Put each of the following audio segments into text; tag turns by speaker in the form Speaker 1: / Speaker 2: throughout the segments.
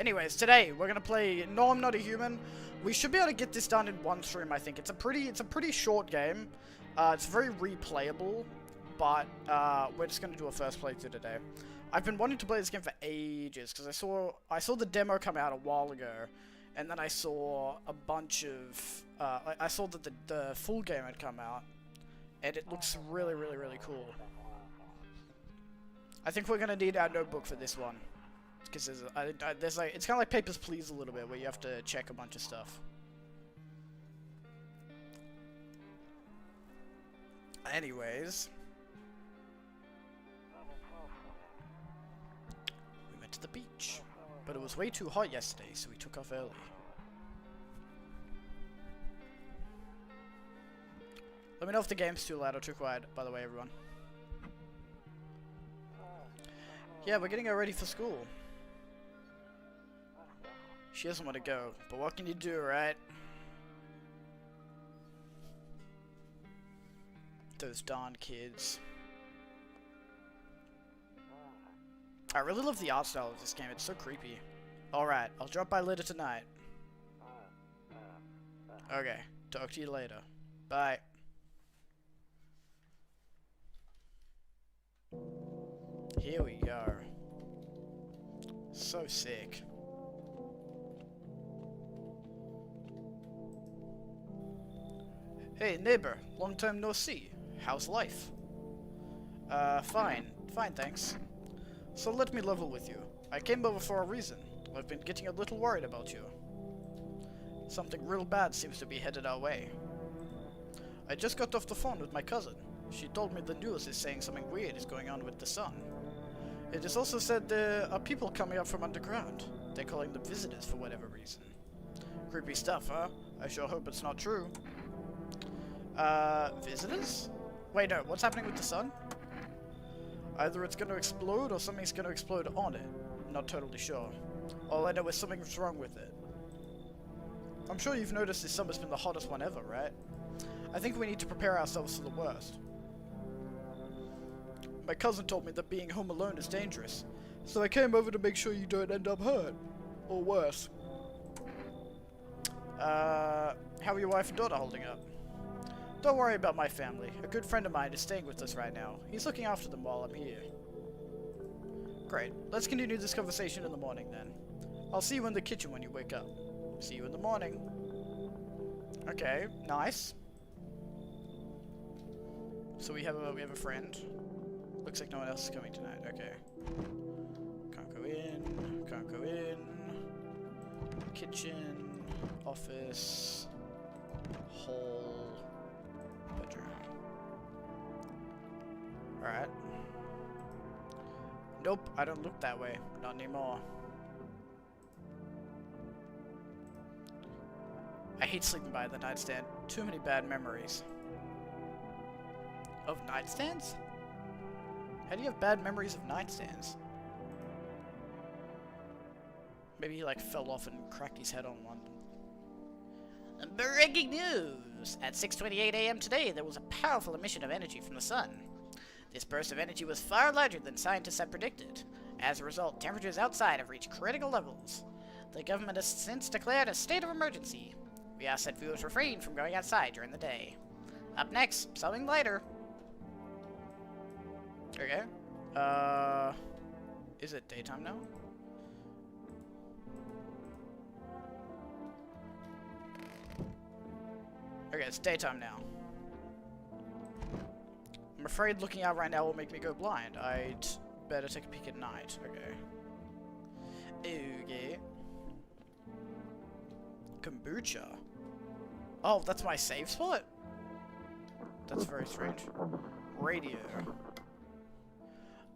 Speaker 1: Anyways, today we're gonna play No, I'm Not a Human. We should be able to get this done in one stream, I think. It's a pretty short game. It's very replayable, but we're just gonna do a first playthrough today. I've been wanting to play this game for ages because I saw the demo come out a while ago, and then I saw a bunch of I saw that the full game had come out, and it looks really cool. I think we're gonna need our notebook for this one. Because there's like, it's kind of like Papers, Please a little bit, where you have to check a bunch of stuff. Anyways. We went to the beach. But it was way too hot yesterday, so we took off early. Let me know if the game's too loud or too quiet, by the way, everyone. Yeah, we're getting her ready for school. She doesn't want to go, but what can you do, right? Those darn kids. I really love the art style of this game, it's so creepy. Alright, I'll drop by later tonight. Okay, talk to you later. Bye. Here we go. So sick. Hey, neighbor. Long time no see. How's life? Fine. Fine, thanks. So let me level with you. I came over for a reason. I've been getting a little worried about you. Something real bad seems to be headed our way. I just got off the phone with my cousin. She told me the news is saying something weird is going on with the sun. It is also said there are people coming up from underground. They're calling them visitors for whatever reason. Creepy stuff, huh? I sure hope it's not true. Visitors? Wait, no, what's happening with the sun? Either it's gonna explode or something's gonna explode on it. Not totally sure. All I know is something's wrong with it. I'm sure you've noticed this summer's been the hottest one ever, right? I think we need to prepare ourselves for the worst. My cousin told me that being home alone is dangerous, so I came over to make sure you don't end up hurt. Or worse. How are your wife and daughter holding up? Don't worry about my family. A good friend of mine is staying with us right now. He's looking after them while I'm here. Great. Let's continue this conversation in the morning then. I'll see you in the kitchen when you wake up. See you in the morning. Okay, nice. So we have a friend. Looks like no one else is coming tonight. Okay. Can't go in. Can't go in. Kitchen. Office. Hall. Bedroom. Alright. Nope, I don't look that way. Not anymore. I hate sleeping by the nightstand. Too many bad memories. Of nightstands? How do you have bad memories of nightstands? Maybe he like fell off and cracked his head on one. Breaking news! At 6:28 AM today, there was a powerful emission of energy from the sun. This burst of energy was far larger than scientists had predicted. As a result, temperatures outside have reached critical levels. The government has since declared a state of emergency. We ask that viewers refrain from going outside during the day. Up next, something lighter. Okay. Is it daytime now? Okay, it's daytime now. I'm afraid looking out right now will make me go blind. I'd better take a peek at night. Okay. Okay. Kombucha. Oh, that's my save spot? That's very strange. Radio.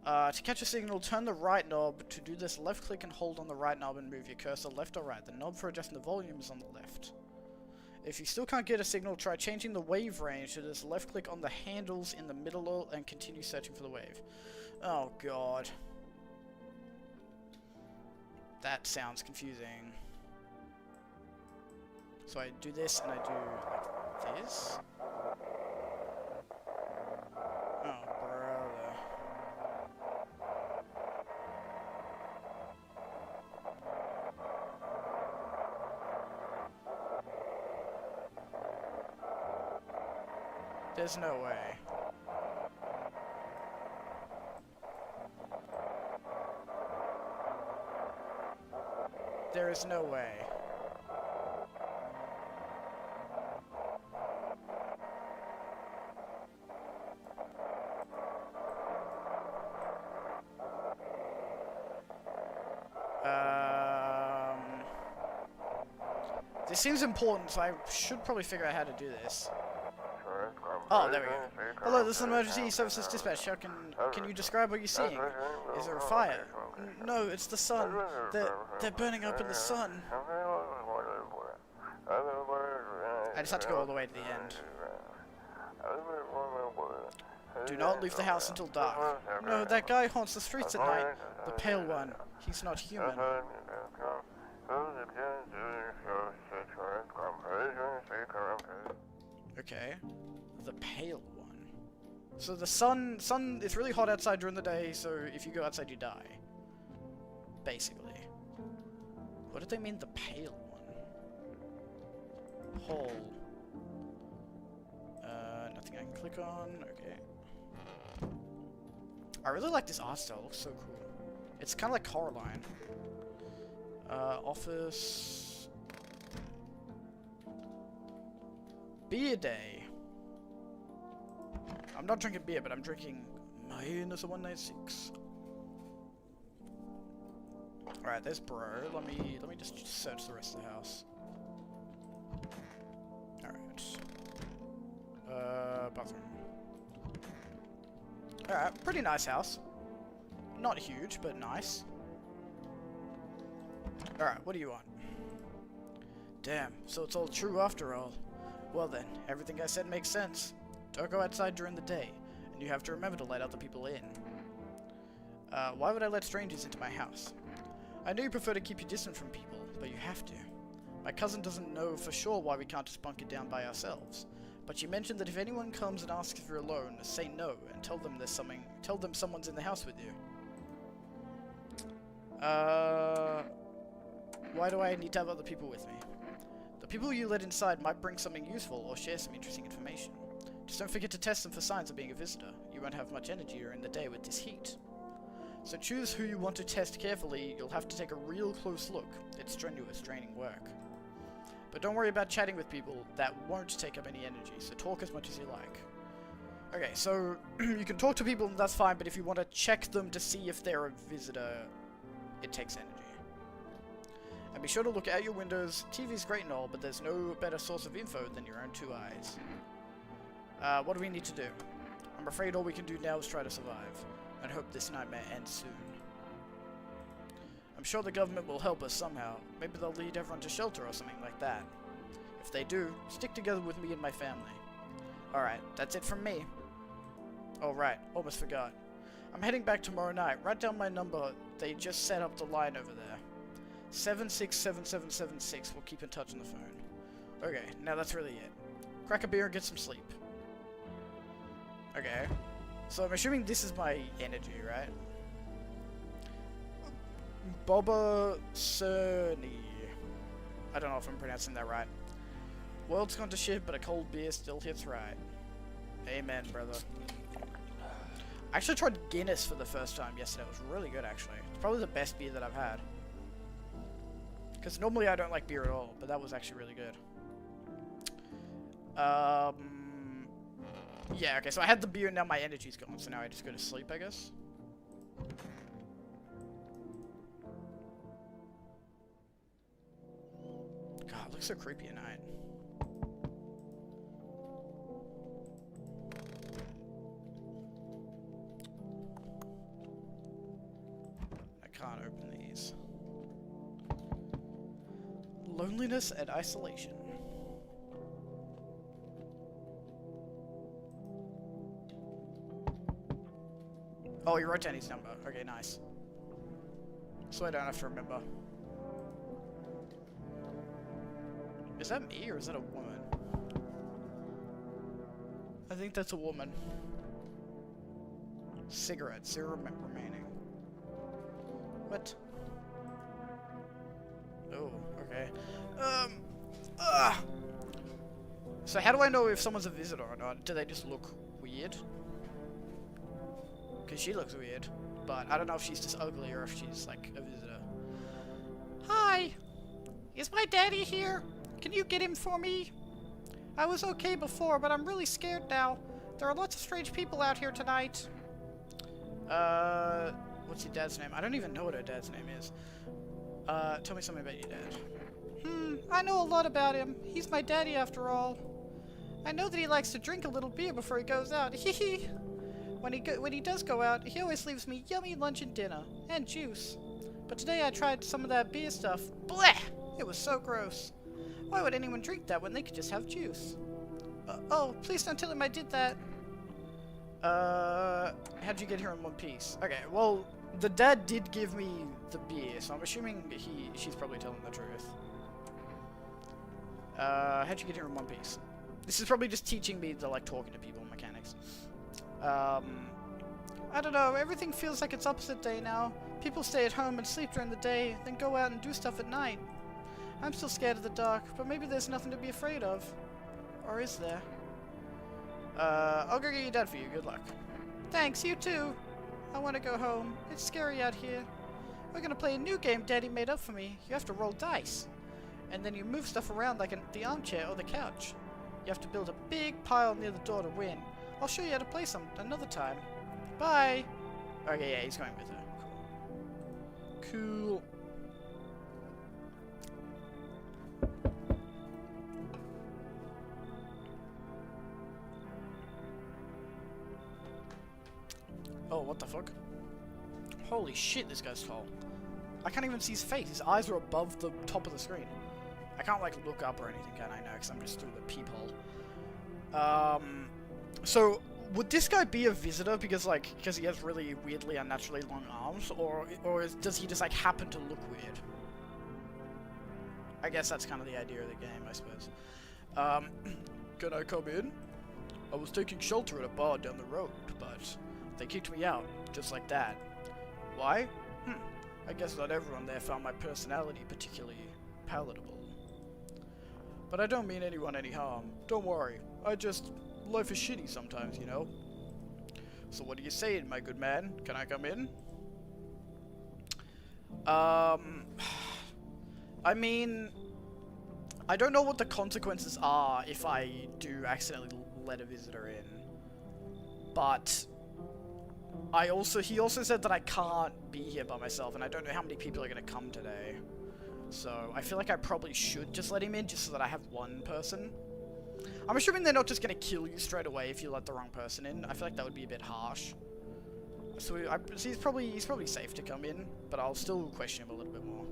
Speaker 1: To catch a signal, turn the right knob. To do this, left click and hold on the right knob and move your cursor left or right. The knob for adjusting the volume is on the left. If you still can't get a signal, try changing the wave range to just left click on the handles in the middle and continue searching for the wave. Oh god. That sounds confusing. So I do this and I do like this. Oh brother. There's no way. There is no way. This seems important, so I should probably figure out how to do this. Oh, there we go. Hello, this is Emergency Services Dispatch. Can you describe what you're seeing? Is there a fire? No, it's the sun. They're burning up in the sun. I just have to go all the way to the end. Do not leave the house until dark. No, that guy haunts the streets at night. The pale one. He's not human. Okay. The pale one. So the sun, it's really hot outside during the day, so if you go outside you die. Basically. What did they mean the pale one? Hole. Nothing I can click on. Okay. I really like this art style. It looks so cool. It's kind of like Coraline. Office. Beer day. I'm not drinking beer, but I'm drinking -196. Alright, there's bro. Let me just search the rest of the house. Alright. Bathroom. Alright, pretty nice house. Not huge, but nice. Alright, what do you want? Damn, so it's all true after all. Well then, everything I said makes sense. Don't go outside during the day, and you have to remember to let other people in. Why would I let strangers into my house? I know you prefer to keep your distance from people, but you have to. My cousin doesn't know for sure why we can't just bunker down by ourselves, but she mentioned that if anyone comes and asks if you're alone, say no, and tell them someone's in the house with you. Why do I need to have other people with me? The people you let inside might bring something useful or share some interesting information. Just don't forget to test them for signs of being a visitor. You won't have much energy during the day with this heat. So choose who you want to test carefully. You'll have to take a real close look. It's strenuous, draining work. But don't worry about chatting with people. That won't take up any energy, so talk as much as you like. Okay, so you can talk to people and that's fine, but if you want to check them to see if they're a visitor, it takes energy. And be sure to look out your windows. TV's great and all, but there's no better source of info than your own two eyes. What do we need to do? I'm afraid all we can do now is try to survive, and hope this nightmare ends soon. I'm sure the government will help us somehow. Maybe they'll lead everyone to shelter or something like that. If they do, stick together with me and my family. Alright, that's it from me. Oh right, almost forgot. I'm heading back tomorrow night. Write down my number. They just set up the line over there. 767776. We'll keep in touch on the phone. Okay, now that's really it. Crack a beer and get some sleep. Okay. So I'm assuming this is my energy, right? Boba Cerny. I don't know if I'm pronouncing that right. World's gone to shit, but a cold beer still hits right. Amen, brother. I actually tried Guinness for the first time yesterday. It was really good, actually. It's probably the best beer that I've had. Because normally I don't like beer at all, but that was actually really good. Yeah, okay, so I had the beer and now my energy's gone, so now I just go to sleep, I guess. God, it looks so creepy at night. I can't open these. Loneliness and isolation. Oh, you wrote down his number. Okay, nice. So I don't have to remember. Is that me or is that a woman? I think that's a woman. Cigarettes, 0 remaining. What? Oh, okay. So how do I know if someone's a visitor or not? Do they just look weird? Because she looks weird. But I don't know if she's just ugly or if she's, like, a visitor. Hi! Is my daddy here? Can you get him for me? I was okay before, but I'm really scared now. There are lots of strange people out here tonight. What's your dad's name? I don't even know what her dad's name is. Tell me something about your dad. I know a lot about him. He's my daddy after all. I know that he likes to drink a little beer before he goes out. Hee. When he does go out, he always leaves me yummy lunch and dinner. And juice. But today I tried some of that beer stuff. Blech! It was so gross. Why would anyone drink that when they could just have juice? Oh, please don't tell him I did that. How'd you get here in one piece? Okay, well, the dad did give me the beer, so I'm assuming she's probably telling the truth. How'd you get here in one piece? This is probably just teaching me the, like, talking to people mechanics. I don't know, everything feels like it's opposite day now. People stay at home and sleep during the day, then go out and do stuff at night. I'm still scared of the dark, but maybe there's nothing to be afraid of. Or is there? I'll go get your dad for you. Good luck. Thanks, you too. I want to go home. It's scary out here. We're gonna play a new game Daddy made up for me. You have to roll dice. And then you move stuff around like the armchair or the couch. You have to build a big pile near the door to win. I'll show you how to play some another time. Bye! Okay, yeah, he's going with her. Cool. Oh, what the fuck? Holy shit, this guy's tall. I can't even see his face. His eyes are above the top of the screen. I can't, like, look up or anything, can I? No, because I'm just through the peephole. So, would this guy be a visitor because he has really weirdly unnaturally long arms? Or does he just, like, happen to look weird? I guess that's kind of the idea of the game, I suppose. Can I come in? I was taking shelter at a bar down the road, but they kicked me out, just like that. Why? I guess not everyone there found my personality particularly palatable. But I don't mean anyone any harm. Don't worry. Life is shitty sometimes, you know? So what are you saying, my good man? Can I come in? I mean, I don't know what the consequences are if I do accidentally let a visitor in. But he also said that I can't be here by myself, and I don't know how many people are going to come today. So I feel like I probably should just let him in, just so that I have one person. I'm assuming they're not just going to kill you straight away if you let the wrong person in. I feel like that would be a bit harsh. So he's probably safe to come in, but I'll still question him a little bit more.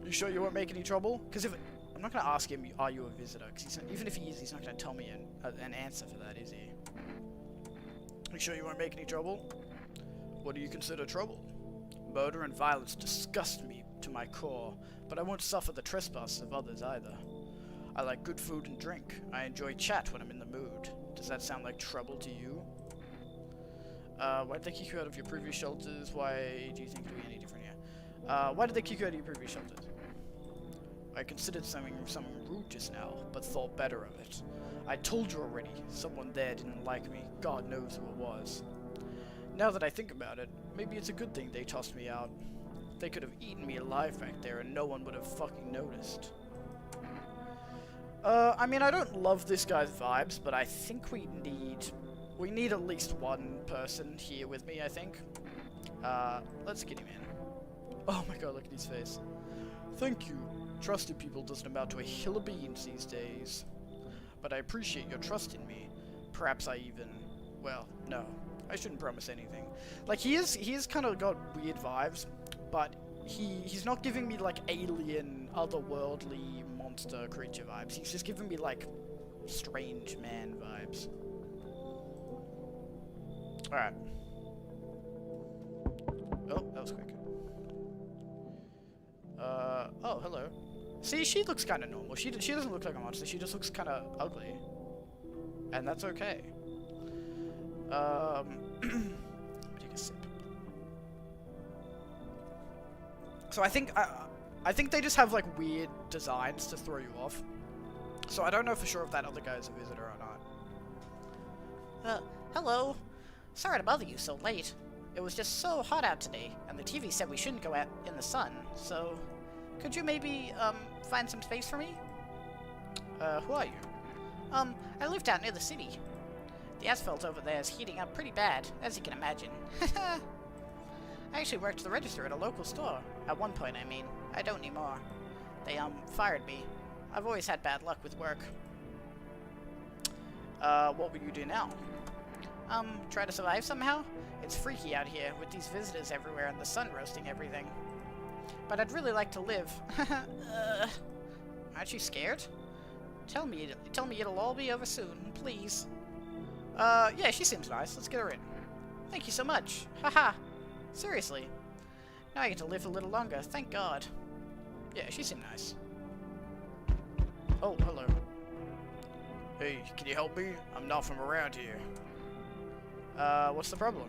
Speaker 1: You sure you won't make any trouble? Because I'm not going to ask him, are you a visitor? Because even if he is, he's not going to tell me an answer for that, is he? You sure you won't make any trouble? What do you consider trouble? Murder and violence disgust me to my core, but I won't suffer the trespasses of others either. I like good food and drink. I enjoy chat when I'm in the mood. Does that sound like trouble to you? Why did they kick you out of your previous shelters? Why do you think it'll be any different here? Why did they kick you out of your previous shelters? I considered something rude just now, but thought better of it. I told you already, someone there didn't like me. God knows who it was. Now that I think about it, maybe it's a good thing they tossed me out. They could have eaten me alive back there and no one would have fucking noticed. I mean, I don't love this guy's vibes, but I think we need at least one person here with me, I think. Let's get him in. Oh my god, look at his face. Thank you. Trusting people doesn't amount to a hill of beans these days. But I appreciate your trust in me. Perhaps I even... Well, no. I shouldn't promise anything. Like, he is kind of got weird vibes, but he's not giving me, like, alien, otherworldly monster creature vibes. He's just giving me, like, strange man vibes. Alright. Oh, that was quick. Oh, hello. See, she looks kind of normal. She doesn't look like a monster. She just looks kind of ugly. And that's okay. Take a sip. So I think they just have like weird designs to throw you off. So I don't know for sure if that other guy is a visitor or not.
Speaker 2: Hello. Sorry to bother you so late. It was just so hot out today, and the TV said we shouldn't go out in the sun, so... Could you maybe, find some space for me?
Speaker 1: Who are you?
Speaker 2: I live down near the city. The asphalt over there is heating up pretty bad, as you can imagine. I actually worked the register at a local store. At one point, I mean. I don't anymore. They, fired me. I've always had bad luck with work.
Speaker 1: What will you do now?
Speaker 2: Try to survive somehow? It's freaky out here, with these visitors everywhere and the sun roasting everything. But I'd really like to live.
Speaker 1: Aren't you scared?
Speaker 2: Tell me it'll all be over soon, please.
Speaker 1: Yeah, she seems nice. Let's get her in.
Speaker 2: Thank you so much. Haha. Seriously. Now I get to live a little longer, thank God.
Speaker 1: Yeah, she seemed nice. Oh, hello. Hey, can you help me? I'm not from around here. What's the problem?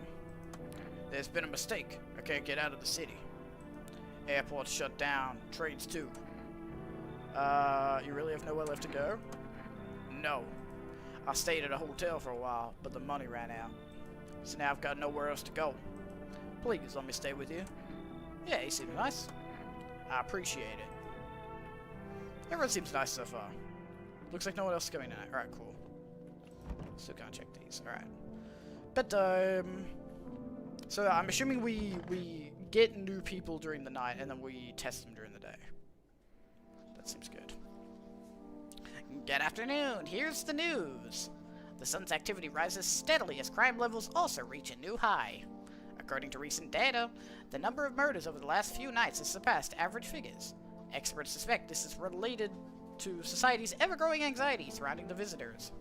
Speaker 1: There's been a mistake. I can't get out of the city. Airport's shut down. Trains too. You really have nowhere left to go? No. I stayed at a hotel for a while, but the money ran out. So now I've got nowhere else to go. Please let me stay with you. Yeah, he seems nice. I appreciate it. Everyone seems nice so far. Looks like no one else is coming tonight. Alright, cool. Still can't check these. Alright. Bedtime. So I'm assuming we get new people during the night and then we test them during the day. That seems good.
Speaker 2: Good afternoon. Here's the news. The sun's activity rises steadily as crime levels also reach a new high. According to recent data, the number of murders over the last few nights has surpassed average figures. Experts suspect this is related to society's ever-growing anxiety surrounding the visitors.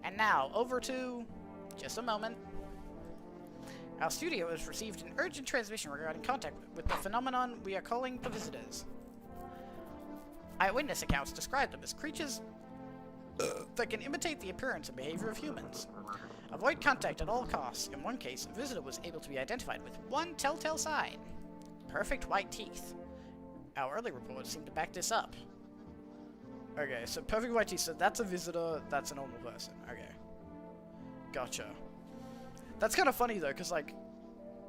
Speaker 2: And now, over to... just a moment. Our studio has received an urgent transmission regarding contact with the phenomenon we are calling the visitors. Eyewitness accounts describe them as creatures that can imitate the appearance and behavior of humans. Avoid contact at all costs. In one case, a visitor was able to be identified with one telltale sign. Perfect white teeth. Our early reports seem to back this up.
Speaker 1: Okay, so perfect white teeth, so that's a visitor, that's a normal person. Okay. Gotcha. That's kind of funny though, because like,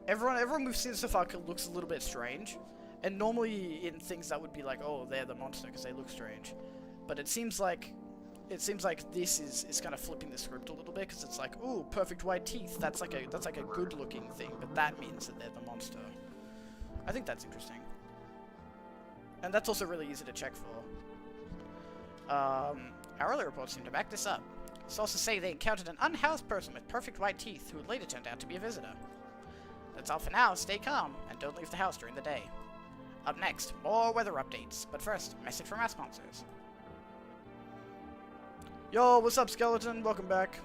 Speaker 1: everyone we've seen so far looks a little bit strange. And normally in things that would be like, oh, they're the monster because they look strange. But it seems like this is kind of flipping the script a little bit, because it's like, ooh, perfect white teeth. That's like a good looking thing, but that means that they're the monster. I think that's interesting. And that's also really easy to check for. Our early reports seem to back this up. Sources say they encountered an unhoused person with perfect white teeth who later turned out to be a visitor. That's all for now. Stay calm and don't leave the house during the day. Up next, more weather updates. But first, a message from our sponsors. Yo, what's up, Skeleton? Welcome back.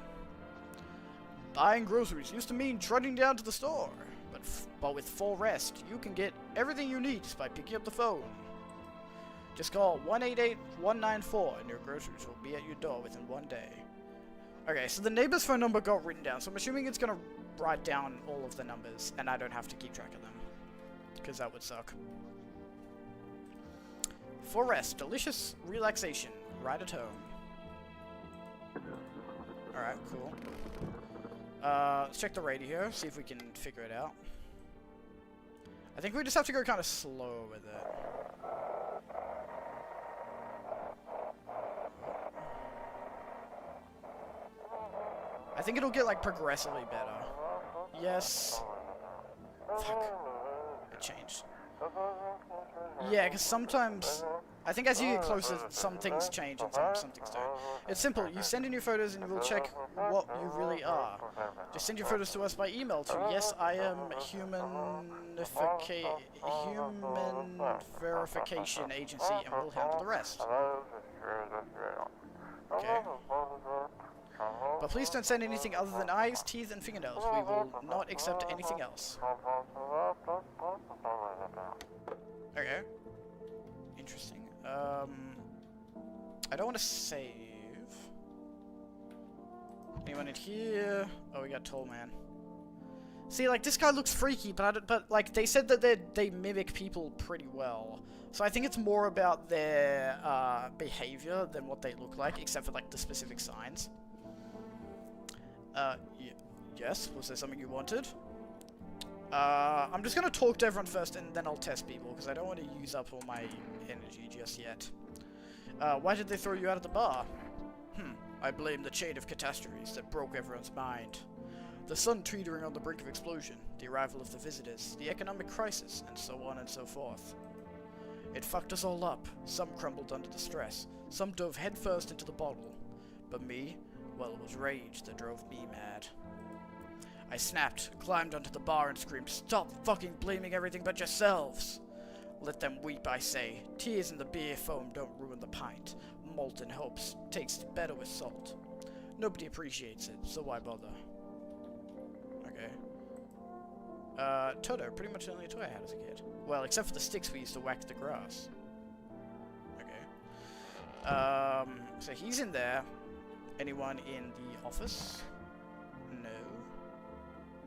Speaker 1: Buying groceries used to mean trudging down to the store, but with full rest, you can get everything you need just by picking up the phone. Just call 1-888-194 and your groceries will be at your door within one day. Okay, so the neighbor's phone number got written down, so I'm assuming it's gonna write down all of the numbers, and I don't have to keep track of them, because that would suck. For rest, delicious relaxation, right at home. Alright, cool. Let's check the radio, see if we can figure it out. I think we just have to go kind of slow with it. I think it'll get, like, progressively better. Yes. Fuck. It changed. Yeah, because sometimes... I think as you get closer, some things change and some things don't. It's simple. You send in your photos and we'll check what you really are. Just send your photos to us by email to human verification agency and we'll handle the rest. Okay. But please don't send anything other than eyes, teeth, and fingernails. We will not accept anything else. Okay. Interesting. I don't want to save. Anyone in here? Oh, we got Toll Man. See, like, this guy looks freaky, but like, they said that they mimic people pretty well. So I think it's more about their, behavior than what they look like, except for, like, the specific signs. Yes? Was there something you wanted? I'm just gonna talk to everyone first, and then I'll test people, because I don't want to use up all my energy just yet. Why did they throw you out of the bar? I blame the chain of catastrophes that broke everyone's mind. The sun teetering on the brink of explosion, the arrival of the visitors, the economic crisis, and so on and so forth. It fucked us all up. Some crumbled under the stress. Some dove headfirst into the bottle. But me? Well, it was rage that drove me mad. I snapped, climbed onto the bar and screamed, "Stop fucking blaming everything but yourselves!" Let them weep, I say. Tears in the beer foam don't ruin the pint. Molten hopes tastes better with salt. Nobody appreciates it, so why bother? Okay. Toto, pretty much the only toy I had as a kid. Well, except for the sticks we used to whack the grass. Okay. So he's in there. Anyone in the office? No.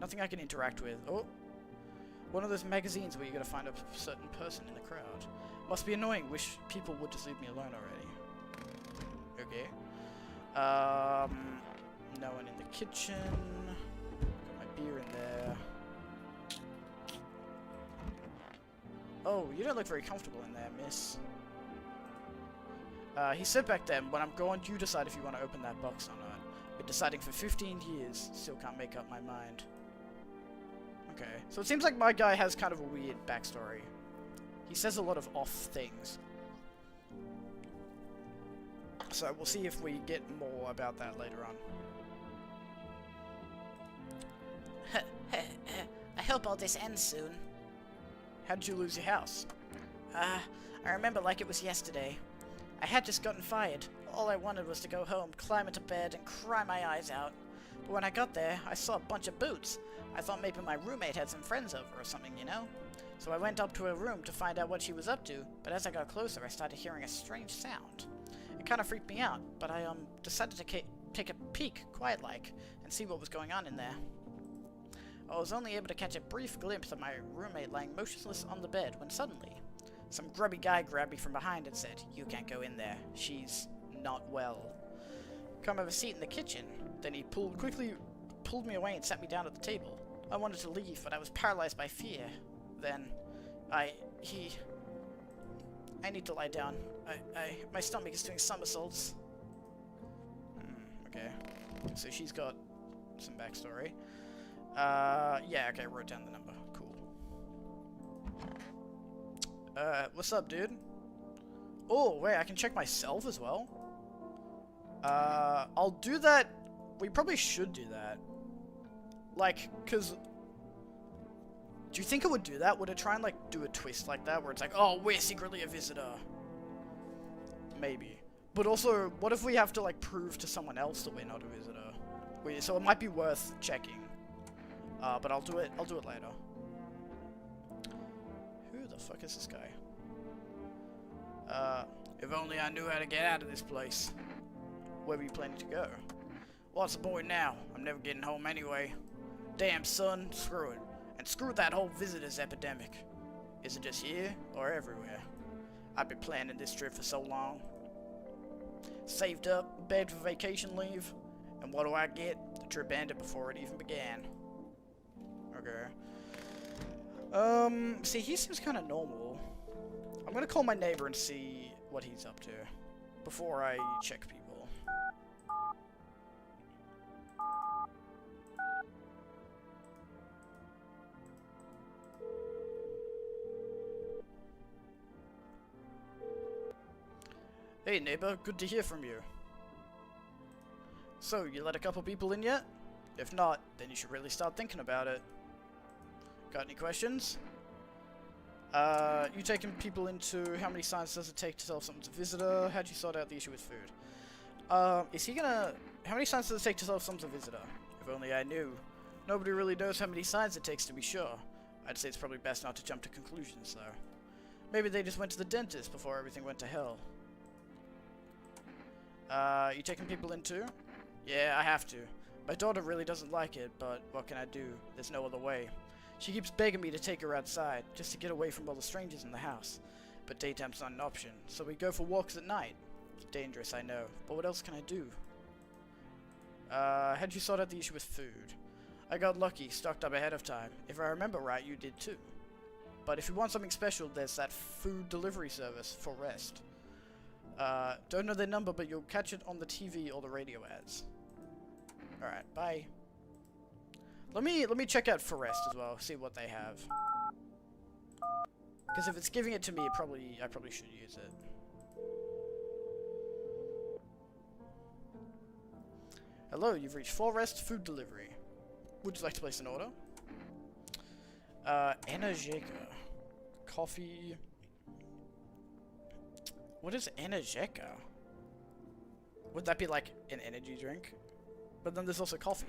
Speaker 1: Nothing I can interact with. Oh! One of those magazines where you gotta find a certain person in the crowd. Must be annoying. Wish people would just leave me alone already. Okay. No one in the kitchen. Got my beer in there. Oh, you don't look very comfortable in there, miss. He said back then, when I'm gone, you decide if you want to open that box or not. Been deciding for 15 years, still can't make up my mind. Okay, so it seems like my guy has kind of a weird backstory. He says a lot of off things. So we'll see if we get more about that later on.
Speaker 2: I hope all this ends soon.
Speaker 1: How did you lose your house?
Speaker 2: I remember like it was yesterday. I had just gotten fired. All I wanted was to go home, climb into bed, and cry my eyes out. But when I got there, I saw a bunch of boots. I thought maybe my roommate had some friends over or something, you know? So I went up to her room to find out what she was up to, but as I got closer, I started hearing a strange sound. It kind of freaked me out, but I decided to take a peek, quiet-like, and see what was going on in there. I was only able to catch a brief glimpse of my roommate lying motionless on the bed when suddenly, some grubby guy grabbed me from behind and said, "You can't go in there. She's not well." Come have a seat in the kitchen. Then he quickly pulled me away and sat me down at the table. I wanted to leave, but I was paralyzed by fear. Then, I need to lie down. My stomach is doing somersaults. Okay. So she's got some backstory. Yeah, okay, I wrote down the number. Cool. What's up, dude? Oh, wait, I can check myself as well? I'll do that. We probably should do that. Like, cause... Do you think it would do that? Would it try and, like, do a twist like that, where it's like, oh, we're secretly a visitor? Maybe. But also, what if we have to, like, prove to someone else that we're not a visitor? So it might be worth checking. But I'll do it later. Who the fuck is this guy? If only I knew how to get out of this place. Where were you planning to go? What's the point now? I'm never getting home anyway. Damn, son, screw it. And screw that whole visitors epidemic. Is it just here or everywhere? I've been planning this trip for so long. Saved up, begged for vacation leave, and what do I get? The trip ended before it even began. Okay. See, he seems kind of normal. I'm gonna call my neighbor and see what he's up to before I check people. Hey neighbor, good to hear from you. So, you let a couple people in yet? If not, then you should really start thinking about it. Got any questions? You taking people into how many signs does it take to tell if someone's a visitor? How'd you sort out the issue with food? How many signs does it take to tell if someone's a visitor? If only I knew. Nobody really knows how many signs it takes to be sure. I'd say it's probably best not to jump to conclusions, though. Maybe they just went to the dentist before everything went to hell. You taking people in too? Yeah, I have to.
Speaker 1: My daughter really doesn't like it, but what can I do? There's no other way. She keeps begging me to take her outside, just to get away from all the strangers in the house. But daytime's not an option, so we go for walks at night. It's dangerous, I know, but what else can I do? How'd you sort out the issue with food? I got lucky, stocked up ahead of time. If I remember right, you did too. But if you want something special, there's that food delivery service for Rest. Don't know their number, but you'll catch it on the TV or the radio ads. Alright, bye. Let me check out Forest as well, see what they have. Because if it's giving it to me, I probably should use it. Hello, you've reached Forest Food Delivery. Would you like to place an order? Energeka. Coffee. What is Energeka? Would that be like an energy drink? But then there's also coffee.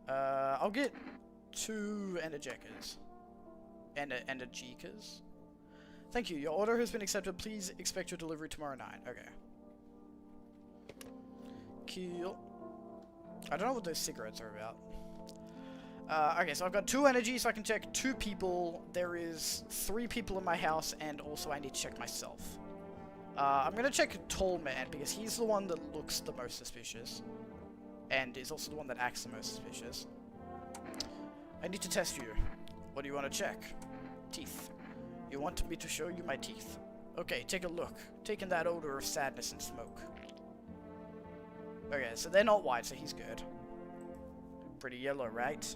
Speaker 1: I'll get 2 Energekas. Energekas? Thank you, your order has been accepted. Please expect your delivery tomorrow night. Okay. Cool. I don't know what those cigarettes are about. Okay, so I've got 2 energy, so I can check 2 people. There is 3 people in my house, and also I need to check myself. I'm gonna check Tall Man, because he's the one that looks the most suspicious. And is also the one that acts the most suspicious. I need to test you. What do you want to check? Teeth. You want me to show you my teeth? Okay, take a look. Taking that odor of sadness and smoke. Okay, so they're not white, so he's good. Pretty yellow, right?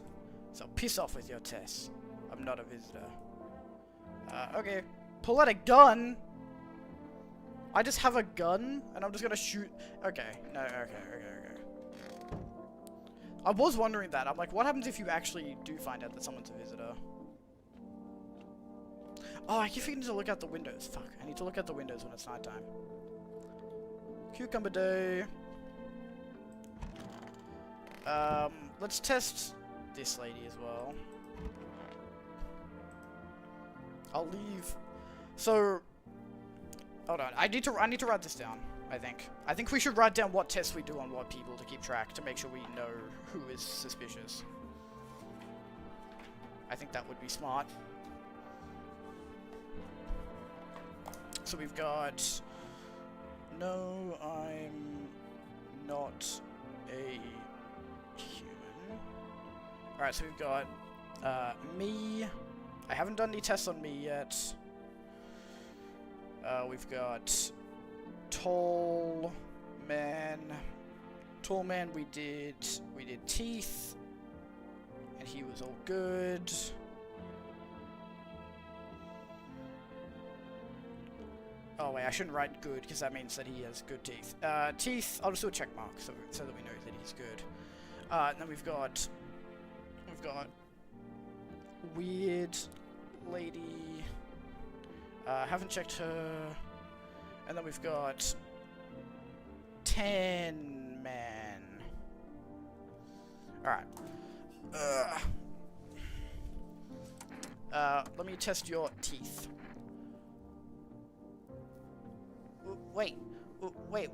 Speaker 1: So piss off with your tests. I'm not a visitor. Okay. Pull out a gun? I just have a gun, and I'm just gonna shoot... Okay, no, okay. I was wondering that. I'm like, what happens if you actually do find out that someone's a visitor? Oh, I keep forgetting to look out the windows. Fuck, I need to look out the windows when it's nighttime. Cucumber day. Let's test this lady as well. I'll leave. So, hold on. I need to write this down. I think we should write down what tests we do on what people to keep track to make sure we know who is suspicious. I think that would be smart. So we've got... No, I'm not a human. Alright, so we've got me. I haven't done any tests on me yet. We've got Tall Man. Tall Man, we did teeth, and he was all good. Oh wait, I shouldn't write good because that means that he has good teeth. Teeth, I'll just do a check mark so that we know that he's good. And then we've got weird lady. Haven't checked her. And then we've got 10 Man. Alright. Let me test your teeth. Wait,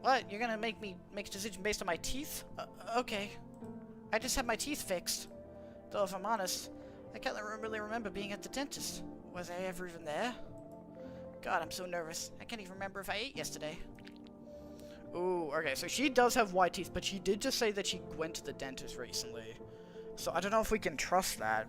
Speaker 1: what? You're gonna make me make a decision based on my teeth? Okay. I just had my teeth fixed. Though if I'm honest, I can't really remember being at the dentist. Was I ever even there? God, I'm so nervous. I can't even remember if I ate yesterday. Ooh, okay, so she does have white teeth, but she did just say that she went to the dentist recently. So I don't know if we can trust that.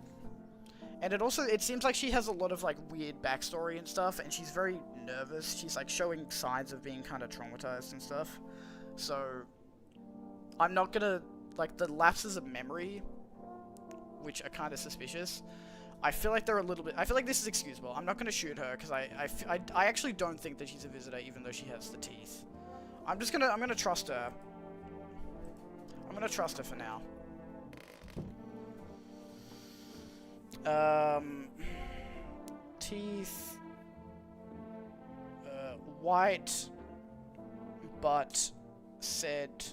Speaker 1: And it seems like she has a lot of, like, weird backstory and stuff, and she's very nervous. She's, like, showing signs of being kind of traumatized and stuff. So, I'm not gonna, like, the lapses of memory, which are kind of suspicious, I feel like they're a little bit... I feel like this is excusable. I'm not gonna shoot her, because I actually don't think that she's a visitor, even though she has the teeth. I'm gonna trust her. I'm gonna trust her for now. Teeth, white, but said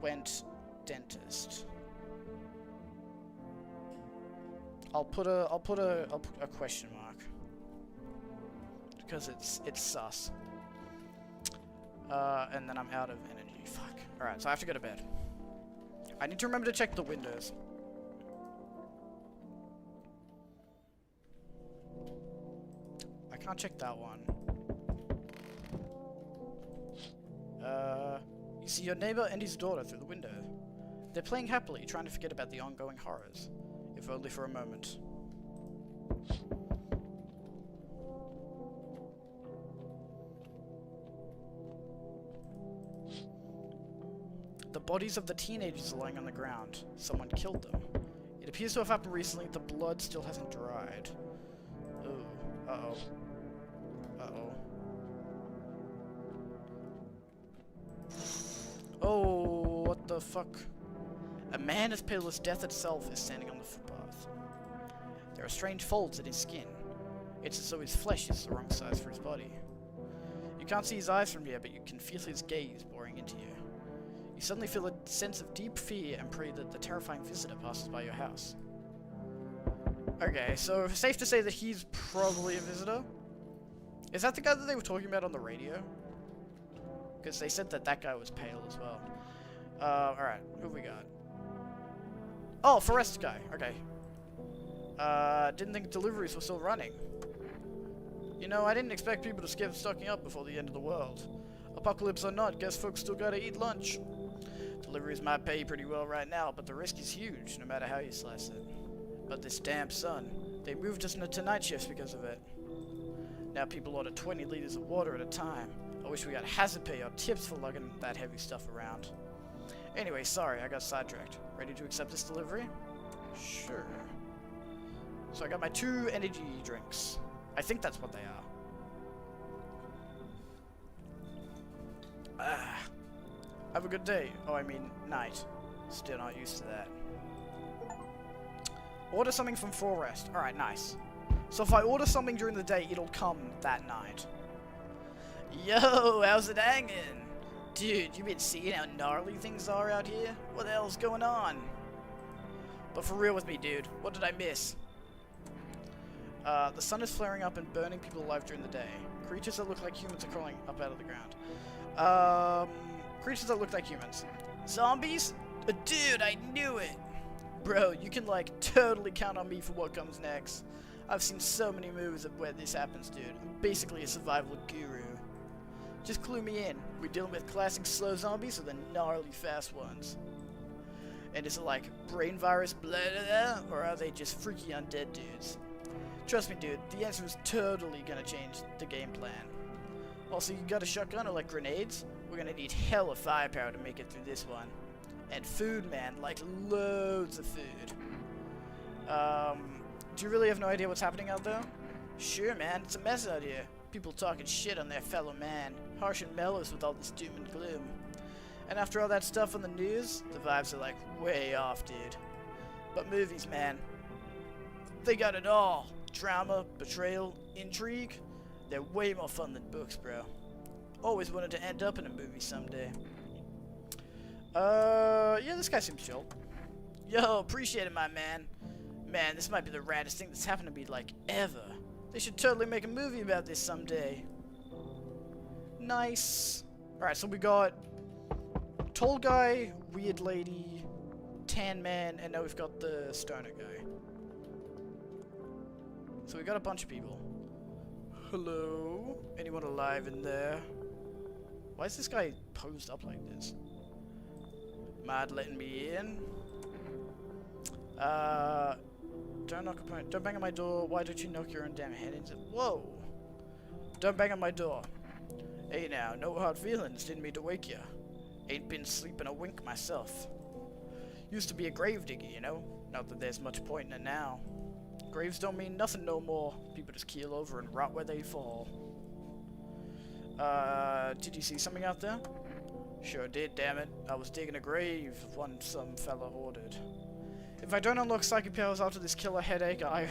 Speaker 1: went dentist. I'll put a question mark because it's sus. And then I'm out of energy. Fuck. All right, so I have to go to bed. I need to remember to check the windows. I can't check that one. You see your neighbor and his daughter through the window. They're playing happily, trying to forget about the ongoing horrors, if only for a moment. The bodies of the teenagers are lying on the ground. Someone killed them. It appears to have happened recently. The blood still hasn't dried. Ooh. Uh-oh. Uh-oh. Oh, what the fuck? A man as pale as death itself is standing on the footpath. There are strange folds in his skin. It's as though his flesh is the wrong size for his body. You can't see his eyes from here, but you can feel his gaze boring into you. You suddenly feel a sense of deep fear and pray that the terrifying visitor passes by your house. Okay, so safe to say that he's probably a visitor? Is that the guy that they were talking about on the radio? Because they said that that guy was pale as well. Alright, who we got? Oh, Forrest guy, okay. Didn't think deliveries were still running. You know, I didn't expect people to skip stocking up before the end of the world. Apocalypse or not, guess folks still gotta eat lunch. Deliveries might pay pretty well right now, but the risk is huge, no matter how you slice it. But this damn sun, they moved us into night shifts because of it. Now people order 20 liters of water at a time. I wish we got hazard pay or tips for lugging that heavy stuff around. Anyway, sorry, I got sidetracked. Ready to accept this delivery? Sure. So I got my 2 energy drinks. I think that's what they are. Have a good day. Oh, I mean, night. Still not used to that. Order something from Forrest. Alright, nice. So if I order something during the day, it'll come that night. Yo, how's it hanging? Dude, you been seeing how gnarly things are out here? What the hell's going on? But for real with me, dude. What did I miss? The sun is flaring up and burning people alive during the day. Creatures that look like humans are crawling up out of the ground. Creatures that look like humans. Zombies? Dude, I knew it! Bro, you can, like, totally count on me for what comes next. I've seen so many movies of where this happens, dude. I'm basically a survival guru. Just clue me in. We're dealing with classic slow zombies or the gnarly fast ones? And is it like brain virus, blah, blah, blah, or are they just freaky undead dudes? Trust me, dude, the answer is totally gonna change the game plan. Also, you got a shotgun or like grenades? We're gonna need hella firepower to make it through this one. And food, man, like loads of food. Do you really have no idea what's happening out there? Sure, man, it's a mess out here. People talking shit on their fellow man. Harsh and mellows with all this doom and gloom. And after all that stuff on the news, the vibes are like way off, dude. But movies, man, they got it all. Drama, betrayal, intrigue. They're way more fun than books, bro. Always wanted to end up in a movie someday. Yeah, this guy seems chill. Yo, appreciate it, my man. Man, this might be the raddest thing that's happened to me, like, ever. They should totally make a movie about this someday. Nice. Alright, so we got tall guy, weird lady, tan man, and now we've got the stoner guy. So we got a bunch of people. Hello? Anyone alive in there? Why is this guy posed up like this? Mind letting me in? Don't bang on my door. Why don't you knock your own damn head into? Whoa! Don't bang on my door. Hey now, no hard feelings. Didn't mean to wake ya. Ain't been sleeping a wink myself. Used to be a grave digger, you know. Not that there's much point in it now. Graves don't mean nothing no more. People just keel over and rot where they fall. Did you see something out there? Sure did, damn it. I was digging a grave, one some fella ordered. If I don't unlock psychic powers after this killer headache, I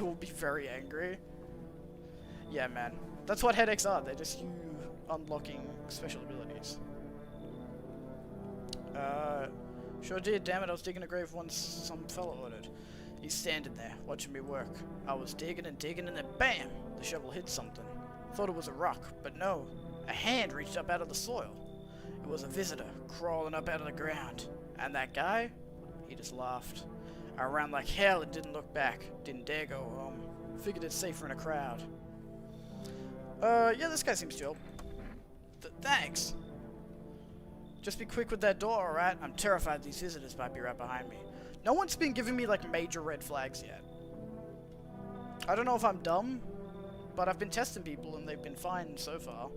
Speaker 1: will be very angry. Yeah, man. That's what headaches are. They're just you unlocking special abilities. Sure did, damn it. I was digging a grave once some fella ordered. He's standing there, watching me work. I was digging and digging, and then BAM! The shovel hit something. Thought it was a rock, but no. A hand reached up out of the soil. It was a visitor, crawling up out of the ground. And that guy, he just laughed. I ran like hell and didn't look back. Didn't dare go home. Figured it's safer in a crowd. Yeah, this guy seems chill. Thanks. Just be quick with that door, alright? I'm terrified these visitors might be right behind me. No one's been giving me, like, major red flags yet. I don't know if I'm dumb, but I've been testing people and they've been fine so far.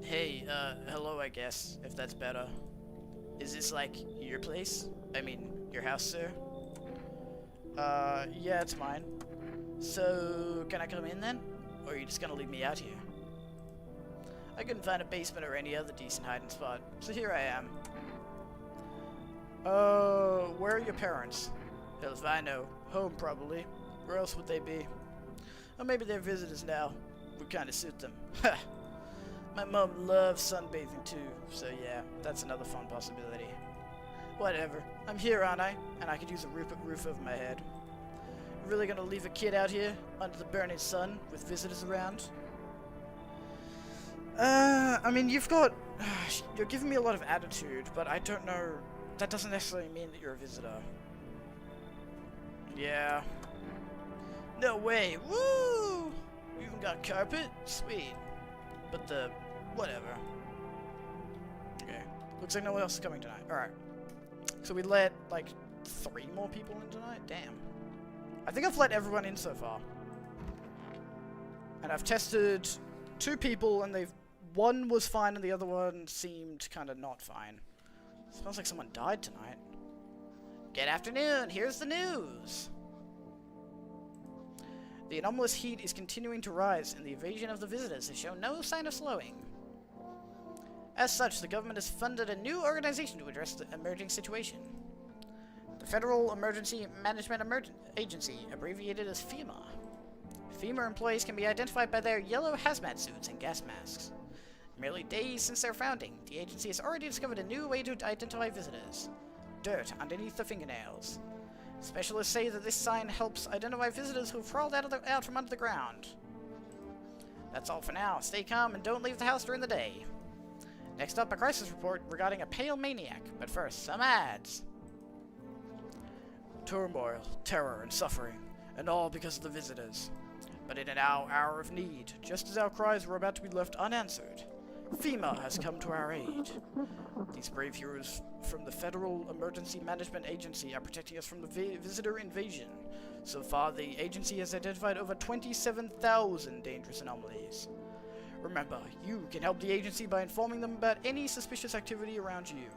Speaker 1: Hey, hello, I guess, if that's better. Is this, like, your place? I mean, your house, sir? Yeah, it's mine. So, can I come in then? Or are you just gonna leave me out here? I couldn't find a basement or any other decent hiding spot, so here I am. Where are your parents? Hell if I know. Home, probably. Where else would they be? Or maybe they're visitors now. Would kinda suit them. Ha! My mom loves sunbathing too, so yeah, that's another fun possibility. Whatever. I'm here, aren't I? And I could use a roof over my head. You really gonna leave a kid out here, under the burning sun, with visitors around? I mean, you've got... you're giving me a lot of attitude, but I don't know... That doesn't necessarily mean that you're a visitor. Yeah. No way! Woo! You even got carpet? Sweet. But the... whatever. Okay. Looks like no one else is coming tonight. Alright. So we let, like, 3 more people in tonight? Damn. I think I've let everyone in so far. And I've tested 2 people, and they've... one was fine, and the other one seemed kind of not fine. Smells like someone died tonight.
Speaker 2: Good afternoon, here's the news.
Speaker 1: The anomalous heat is continuing to rise, and the invasion of the visitors has shown no sign of slowing.
Speaker 2: As such, the government has funded a new organization to address the emerging situation. The Federal Emergency Management Agency, abbreviated as FEMA. FEMA employees can be identified by their yellow hazmat suits and gas masks. Merely days since their founding, the agency has already discovered a new way to identify visitors. Dirt underneath the fingernails. Specialists say that this sign helps identify visitors who have crawled out from under the ground. That's all for now. Stay calm and don't leave the house during the day. Next up, a crisis report regarding a pale maniac. But first, some ads.
Speaker 1: Turmoil, terror, and suffering, and all because of the visitors. But in an hour of need, just as our cries were about to be left unanswered, FEMA has come to our aid. These brave heroes from the Federal Emergency Management Agency are protecting us from the visitor invasion. So far, the agency has identified over 27,000 dangerous anomalies. Remember, you can help the agency by informing them about any suspicious activity around you.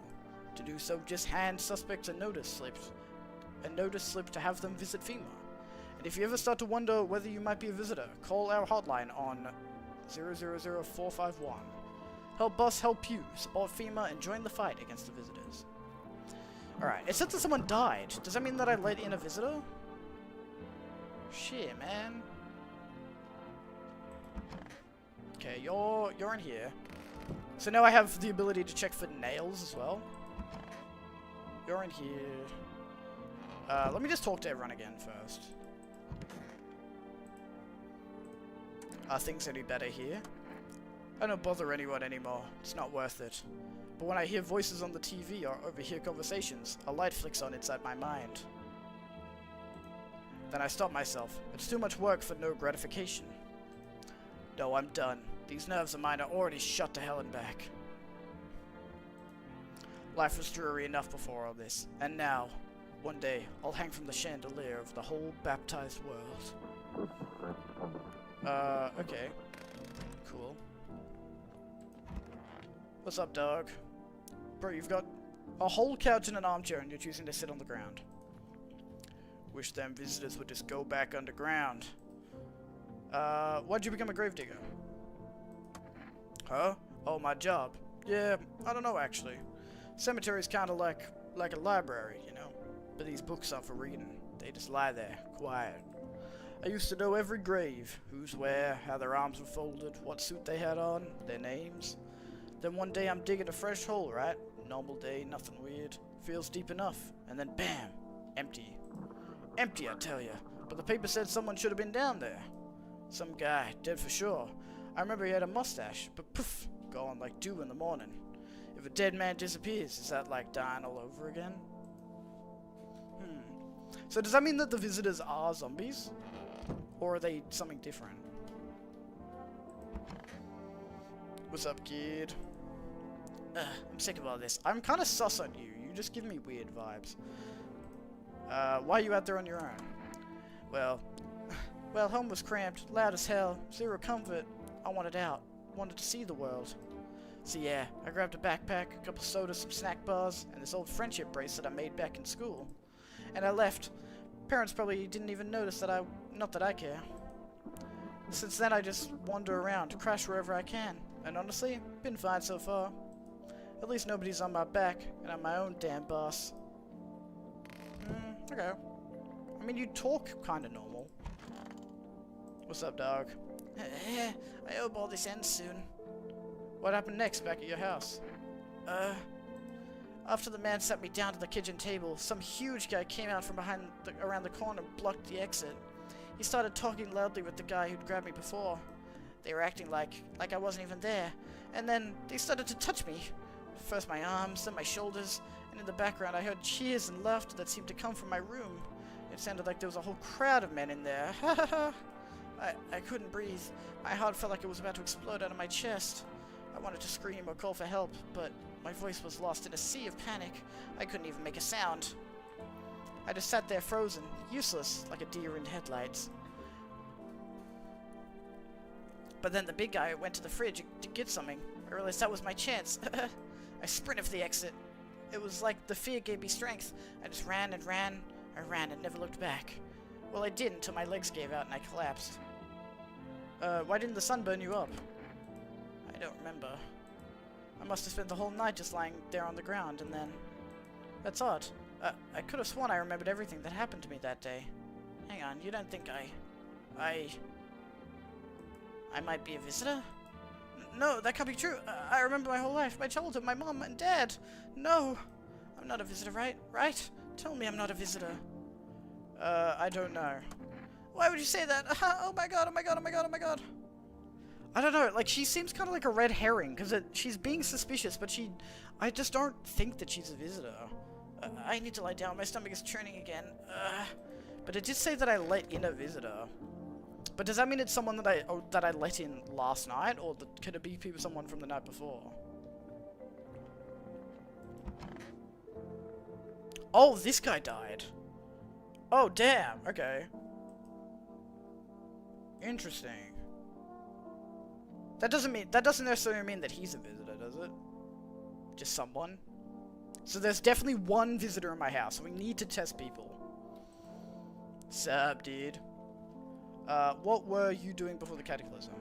Speaker 1: To do so, just hand suspects a notice slip to have them visit FEMA. And if you ever start to wonder whether you might be a visitor, call our hotline on 000451. Help us help you, support FEMA, and join the fight against the visitors. Alright, it said that someone died. Does that mean that I let in a visitor? Shit, man. Okay, you're in here. So now I have the ability to check for nails as well. You're in here. Let me just talk to everyone again first. Are things any better here? I don't bother anyone anymore. It's not worth it. But when I hear voices on the TV or overhear conversations, a light flicks on inside my mind. Then I stop myself. It's too much work for no gratification. No, I'm done. These nerves of mine are already shut to hell and back. Life was dreary enough before all this, and now, one day, I'll hang from the chandelier of the whole baptized world. Okay. Cool. What's up, dog? Bro, you've got a whole couch and an armchair and you're choosing to sit on the ground. Wish them visitors would just go back underground. Why'd you become a gravedigger? Huh? Oh, my job. Yeah, I don't know actually. Cemetery's kinda like a library, you know? But these books aren't for reading. They just lie there, quiet. I used to know every grave, who's where, how their arms were folded, what suit they had on, their names. Then one day I'm digging a fresh hole, right? Normal day, nothing weird. Feels deep enough. And then bam! Empty. Empty, I tell ya. But the paper said someone should have been down there. Some guy, dead for sure. I remember he had a mustache, but poof, gone like dew in the morning. If a dead man disappears, is that like dying all over again? So does that mean that the visitors are zombies? Or are they something different? What's up, kid? I'm sick of all this. I'm kind of sus on you. You just give me weird vibes. Why are you out there on your own? Well, home was cramped, loud as hell, zero comfort. I wanted out. Wanted to see the world. So yeah, I grabbed a backpack, a couple sodas, some snack bars, and this old friendship bracelet I made back in school. And I left. Parents probably didn't even notice that not that I care. Since then I just wander around, crash wherever I can. And honestly, been fine so far. At least nobody's on my back, and I'm my own damn boss. Okay. I mean, you talk kinda normal. What's up, dog? I hope all this ends soon. What happened next back at your house? After the man sat me down to the kitchen table, some huge guy came out from around the corner and blocked the exit. He started talking loudly with the guy who'd grabbed me before. They were acting like I wasn't even there, and then they started to touch me. First my arms, then my shoulders, and in the background I heard cheers and laughter that seemed to come from my room. It sounded like there was a whole crowd of men in there. Ha ha ha! I couldn't breathe. My heart felt like it was about to explode out of my chest. I wanted to scream or call for help, but my voice was lost in a sea of panic. I couldn't even make a sound. I just sat there frozen, useless, like a deer in headlights. But then the big guy went to the fridge to get something. I realized that was my chance. I sprinted for the exit. It was like the fear gave me strength. I just ran and ran. I ran and never looked back. Well, I did until my legs gave out and I collapsed. Why didn't the sun burn you up? I don't remember. I must have spent the whole night just lying there on the ground, and then... That's odd. I could have sworn I remembered everything that happened to me that day. Hang on, you don't think I might be a visitor? No, that can't be true. I remember my whole life, my childhood, my mom and dad. No! I'm not a visitor, right? Right? Tell me I'm not a visitor. I don't know. Why would you say that? Oh my god, oh my god, oh my god, oh my god. I don't know, like, she seems kind of like a red herring, because she's being suspicious, but I just don't think that she's a visitor. I need to lie down, my stomach is churning again. But it did say that I let in a visitor. But does that mean it's someone that I let in last night, or could it be someone from the night before? Oh, this guy died. Oh, damn. Okay. Interesting. That doesn't necessarily mean that he's a visitor, does it? Just someone? So there's definitely one visitor in my house, so we need to test people. Sup, dude? What were you doing before the cataclysm?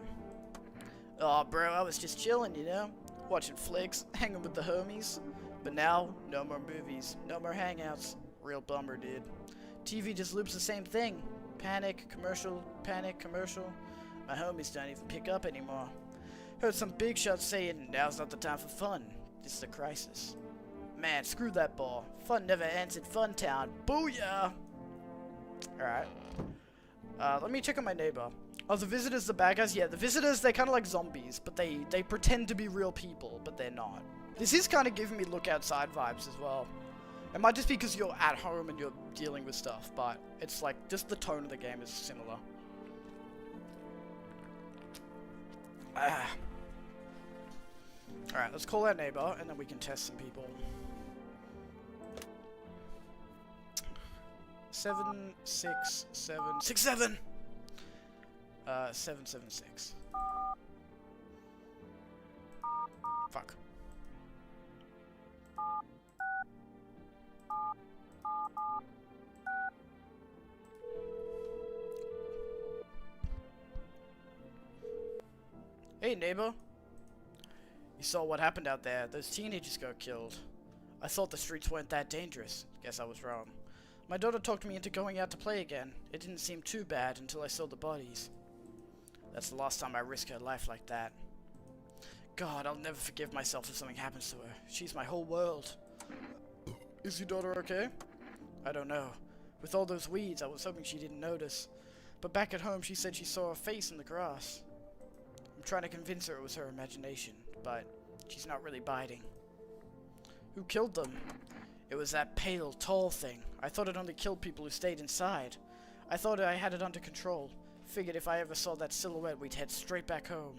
Speaker 1: Oh, bro, I was just chilling, you know? Watching flicks, hanging with the homies. But now, no more movies, no more hangouts. Real bummer, dude. TV just loops the same thing. Panic, commercial, panic, commercial. My homies don't even pick up anymore. Heard some big shots saying, now's not the time for fun. This is a crisis. Man, screw that ball. Fun never ends in Fun Town. Booyah! Alright. Let me check on my neighbor. Oh, the visitors, the bad guys? Yeah, the visitors, they're kind of like zombies, but they pretend to be real people, but they're not. This is kind of giving me look outside vibes as well. It might just be because you're at home and you're dealing with stuff, but it's like, just the tone of the game is similar. Alright, let's call our neighbor, and then we can test some people. 76767. 776. Fuck. Hey, neighbor. You saw what happened out there. Those teenagers got killed. I thought the streets weren't that dangerous. Guess I was wrong. My daughter talked me into going out to play again. It didn't seem too bad until I saw the bodies. That's the last time I risked her life like that. God, I'll never forgive myself if something happens to her. She's my whole world. Is your daughter okay? I don't know. With all those weeds, I was hoping she didn't notice. But back at home, she said she saw a face in the grass. I'm trying to convince her it was her imagination, but she's not really biting. Who killed them? It was that pale, tall thing. I thought it only killed people who stayed inside. I thought I had it under control. Figured if I ever saw that silhouette, we'd head straight back home.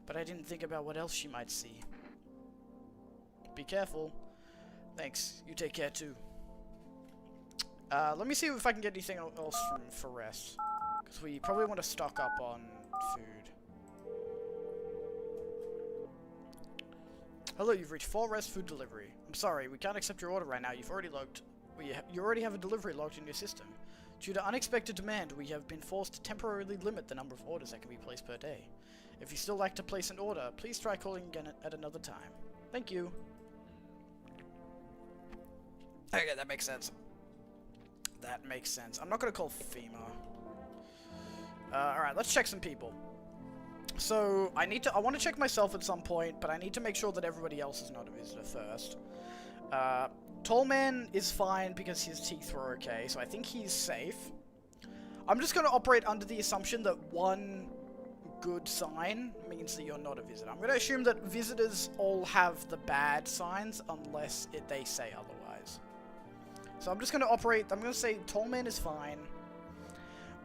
Speaker 1: But I didn't think about what else she might see. Be careful. Thanks. You take care too. Let me see if I can get anything else from Forest. Because we probably want to stock up on food. Hello, you've reached Forest Food Delivery. I'm sorry, we can't accept your order right now. You've already logged. You already have a delivery logged in your system. Due to unexpected demand, we have been forced to temporarily limit the number of orders that can be placed per day. If you still like to place an order, please try calling again at another time. Thank you. Okay, that makes sense. That makes sense. I'm not gonna call FEMA. Alright, let's check some people. So, I want to check myself at some point, but I need to make sure that everybody else is not a visitor first. Tallman is fine because his teeth were okay, so I think he's safe. I'm just gonna operate under the assumption that one good sign means that you're not a visitor. I'm gonna assume that visitors all have the bad signs unless they say otherwise. So I'm just gonna operate, I'm gonna say Tallman is fine.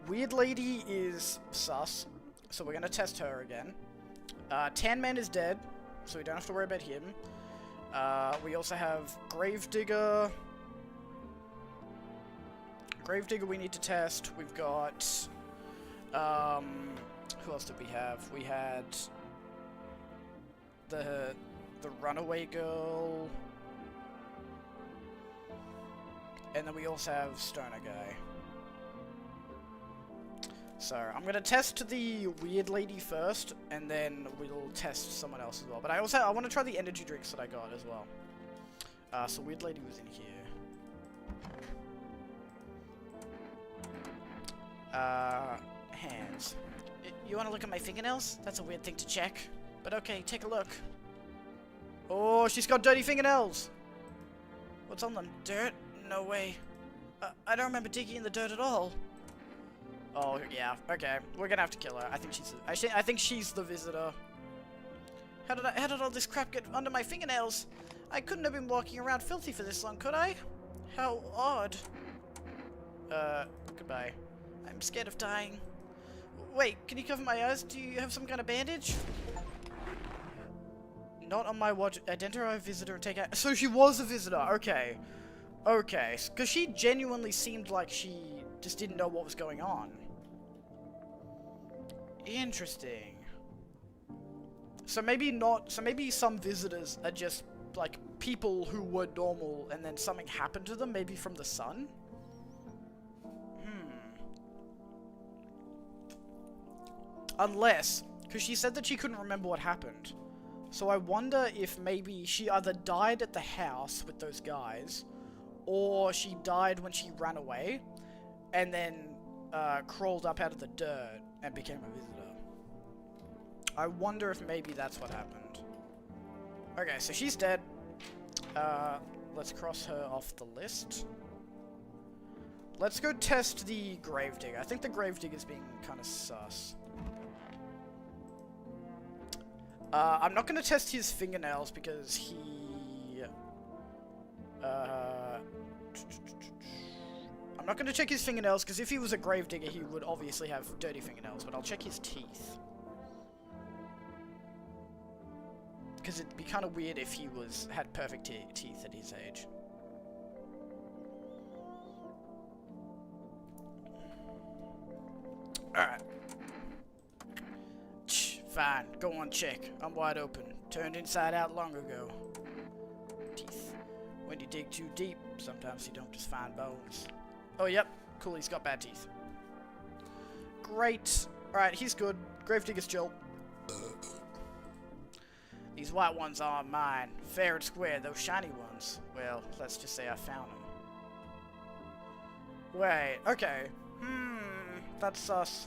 Speaker 1: Weird Lady is sus, so we're gonna test her again. Tan Man is dead, so we don't have to worry about him. We also have Gravedigger. Gravedigger we need to test. We've got, who else did we have? We had the runaway girl. And then we also have Stoner Guy. So, I'm going to test the Weird Lady first, and then we'll test someone else as well. But I want to try the energy drinks that I got as well. So Weird Lady was in here. Hands. You want to look at my fingernails? That's a weird thing to check. But okay, take a look. Oh, she's got dirty fingernails! What's on them? Dirt? No way. I don't remember digging in the dirt at all. Oh, yeah. Okay. We're gonna have to kill her. I think she's the visitor. How did all this crap get under my fingernails? I couldn't have been walking around filthy for this long, could I? How odd. Goodbye. I'm scared of dying. Wait, can you cover my eyes? Do you have some kind of bandage? Not on my watch. Identify a visitor and take out. So she was a visitor. Okay. Okay. Because she genuinely seemed like she just didn't know what was going on. Interesting. So maybe not. So maybe some visitors are just like people who were normal and then something happened to them, maybe from the sun? Unless, because she said that she couldn't remember what happened. So I wonder if maybe she either died at the house with those guys, or she died when she ran away, and then crawled up out of the dirt and became a visitor. I wonder if maybe that's what happened. Okay, so she's dead. Let's cross her off the list. Let's go test the Gravedigger. I think the Gravedigger's being kind of sus. I'm not going to test his fingernails because he... I'm not going to check his fingernails because if he was a Gravedigger, he would obviously have dirty fingernails, but I'll check his teeth. Because it'd be kind of weird if he had perfect teeth at his age. Alright. Fine, go on, check. I'm wide open. Turned inside out long ago. Teeth. When you dig too deep, sometimes you don't just find bones. Oh, yep. Cool, he's got bad teeth. Great. Alright, he's good. Gravedigger's chill. These white ones aren't mine. Fair and square, those shiny ones. Well, let's just say I found them. Wait, okay. That's sus.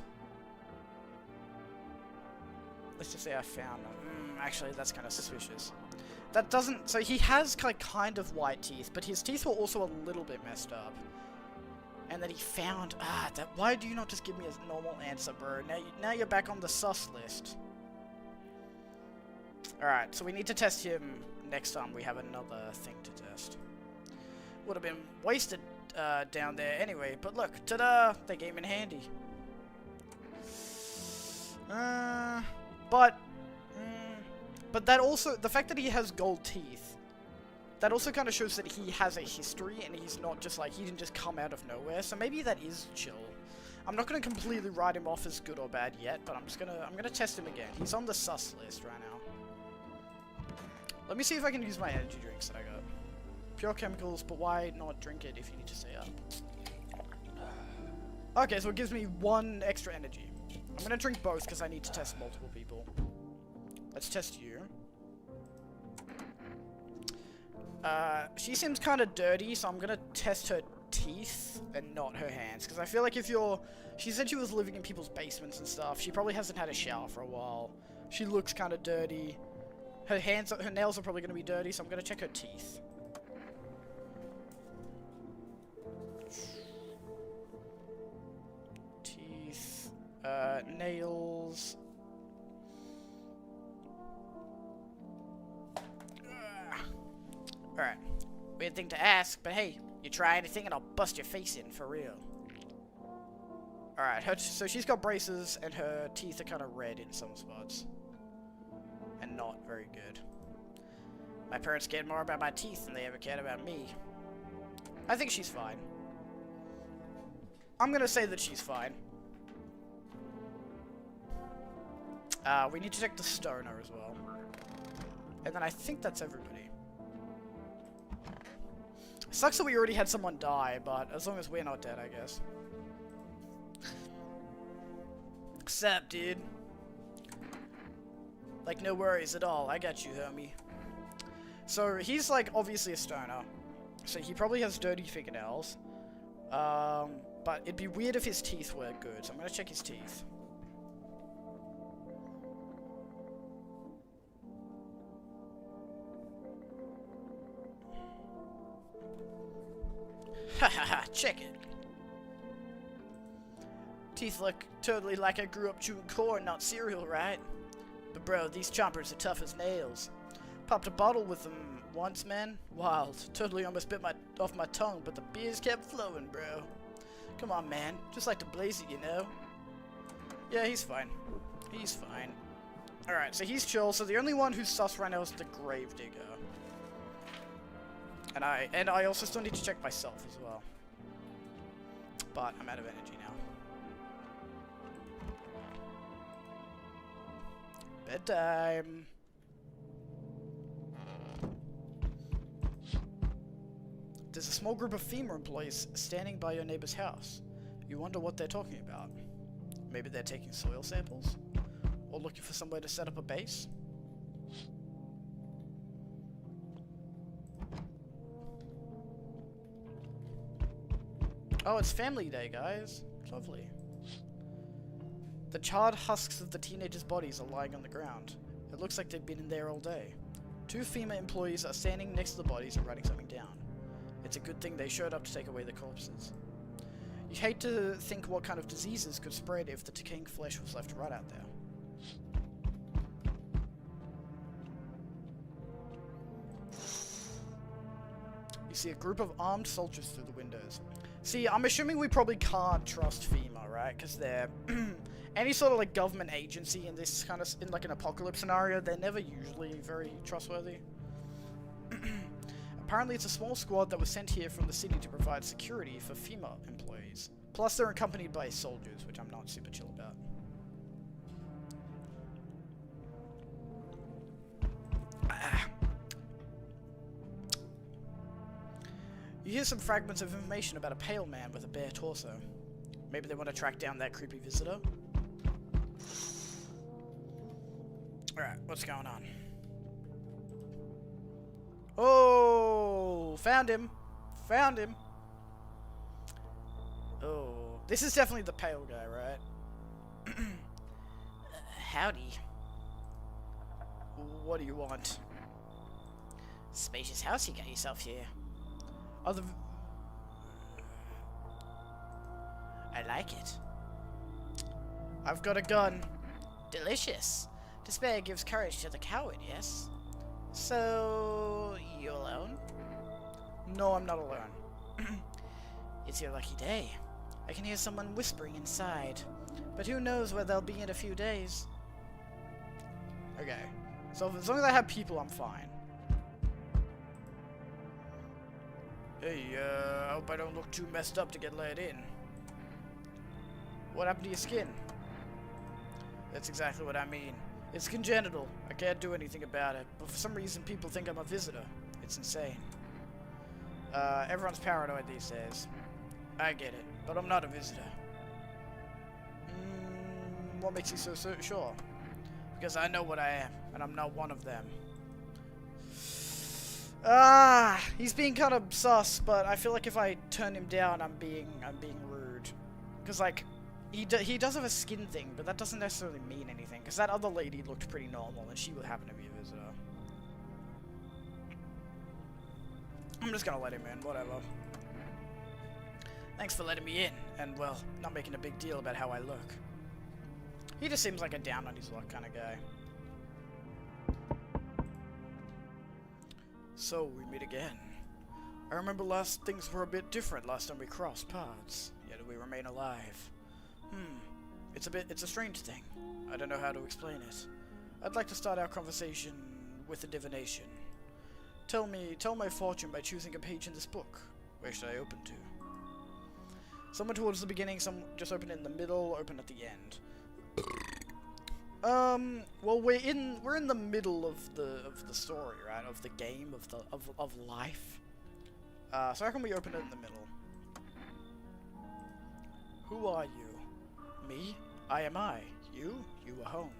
Speaker 1: Let's just say I found them. Actually, that's kind of suspicious. That doesn't... So he has kind of white teeth, but his teeth were also a little bit messed up. And that he found... that... Why do you not just give me a normal answer, bro? Now you're back on the sus list. Alright, so we need to test him next time we have another thing to test. Would have been wasted down there anyway, but look, ta-da! They came in handy. But that also... The fact that he has gold teeth, that also kind of shows that he has a history, and he's not just like, he didn't just come out of nowhere, so maybe that is chill. I'm not going to completely write him off as good or bad yet, but I'm gonna test him again. He's on the sus list right now. Let me see if I can use my energy drinks that I got. Pure chemicals, but why not drink it if you need to stay up? Okay, so it gives me 1 extra energy. I'm gonna drink both because I need to test multiple people. Let's test you. She seems kind of dirty, so I'm gonna test her teeth and not her hands, because I feel like if you're... She said she was living in people's basements and stuff. She probably hasn't had a shower for a while. She looks kind of dirty. Her nails are probably gonna be dirty, so I'm gonna check her teeth. Teeth, nails.
Speaker 2: Alright. Weird thing to ask, but hey, you try anything and I'll bust your face in, for real.
Speaker 1: Alright, so she's got braces and her teeth are kind of red in some spots. And not very good.
Speaker 2: My parents cared more about my teeth than they ever cared about me.
Speaker 1: I think she's fine. I'm gonna say that she's fine. We need to check the stoner as well. And then I think that's everybody. Sucks that we already had someone die, but as long as we're not dead, I guess. Sup, dude? Like, no worries at all. I got you, homie. So, he's, like, obviously a stoner. So, he probably has dirty fingernails. But it'd be weird if his teeth were good. So, I'm gonna check his teeth. Hahaha, check it. Teeth look totally like I grew up chewing corn, not cereal, right? But bro, these chompers are tough as nails. Popped a bottle with them once, man. Wild. Totally almost bit off my tongue, but the beers kept flowing, bro. Come on, man. Just like to blaze it, you know? Yeah, he's fine. He's fine. Alright, so he's chill. So the only one who's sus right now is the Gravedigger. And I also still need to check myself as well. But I'm out of energy now. Bedtime. There's a small group of FEMA employees standing by your neighbor's house. You wonder what they're talking about. Maybe they're taking soil samples? Or looking for somewhere to set up a base? Oh, it's family day, guys. Lovely. The charred husks of the teenagers' bodies are lying on the ground. It looks like they've been in there all day. 2 FEMA employees are standing next to the bodies and writing something down. It's a good thing they showed up to take away the corpses. You hate to think what kind of diseases could spread if the decaying flesh was left right out there. You see a group of armed soldiers through the windows. See, I'm assuming we probably can't trust FEMA, right? Because they're any sort of like government agency in this kind of in like an apocalypse scenario, they're never usually very trustworthy. Apparently, it's a small squad that was sent here from the city to provide security for FEMA employees. Plus, they're accompanied by soldiers, which I'm not super chill about. You hear some fragments of information about a pale man with a bare torso. Maybe they want to track down that creepy visitor? Alright, what's going on? Oh, found him. Found him. Oh, this is definitely the pale guy, right?
Speaker 2: Howdy.
Speaker 1: What do you want?
Speaker 2: Spacious house you got yourself here.
Speaker 1: Are the...
Speaker 2: like it.
Speaker 1: I've got a gun.
Speaker 2: Delicious. Despair gives courage to the coward, yes? So, you alone?
Speaker 1: No, I'm not alone.
Speaker 2: It's your lucky day. I can hear someone whispering inside. But who knows where they'll be in a few days.
Speaker 1: Okay. So as long as I have people, I'm fine. Hey, I hope I don't look too messed up to get let in. What happened to your skin? That's exactly what I mean. It's congenital. I can't do anything about it. But for some reason, people think I'm a visitor. It's insane. Everyone's paranoid these days. I get it, but I'm not a visitor. What makes you so sure? Because I know what I am, and I'm not one of them. He's being kind of sus, but I feel like if I turn him down, I'm being rude. Because like, he does have a skin thing, but that doesn't necessarily mean anything. Because that other lady looked pretty normal, and she would happen to be a visitor. I'm just gonna let him in, whatever. Thanks for letting me in, and well, not making a big deal about how I look. He just seems like a down on his luck kind of guy. So, we meet again. I remember things were a bit different last time we crossed paths, yet we remain alive. It's a strange thing. I don't know how to explain it. I'd like to start our conversation with a divination. Tell my fortune by choosing a page in this book. Where should I open to? Someone towards the beginning, some just open in the middle, open at the end. Well, we're in the middle of the story, right? Of the game, of life. So how can we open it in the middle? Who are you? Me? I am I. You? You are home.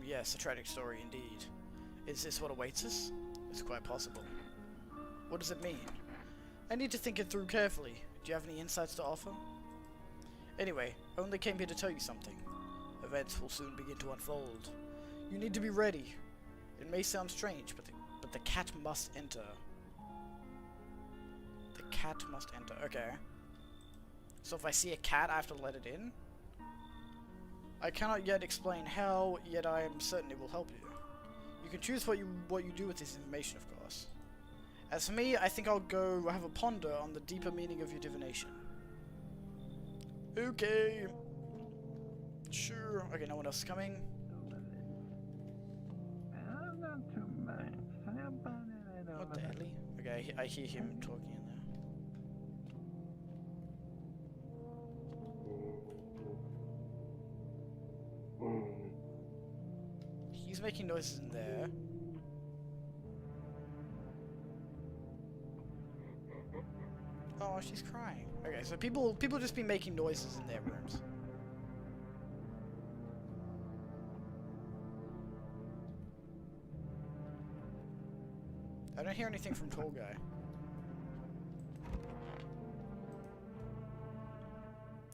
Speaker 1: Yes, a tragic story indeed. Is this what awaits us? It's quite possible. What does it mean? I need to think it through carefully. Do you have any insights to offer? Anyway, I only came here to tell you something. Events will soon begin to unfold. You need to be ready. It may sound strange, but the cat must enter. The cat must enter. Okay. So if I see a cat, I have to let it in? I cannot yet explain how, yet I am certain it will help you. You can choose what you do with this information, of course. As for me, I think I'll go have a ponder on the deeper meaning of your divination. Okay. Sure. Okay, no one else is coming. What the hell? Okay, I hear him talking in there. He's making noises in there. Oh, she's crying. Okay, so people just be making noises in their rooms. I don't hear anything from Tall Guy.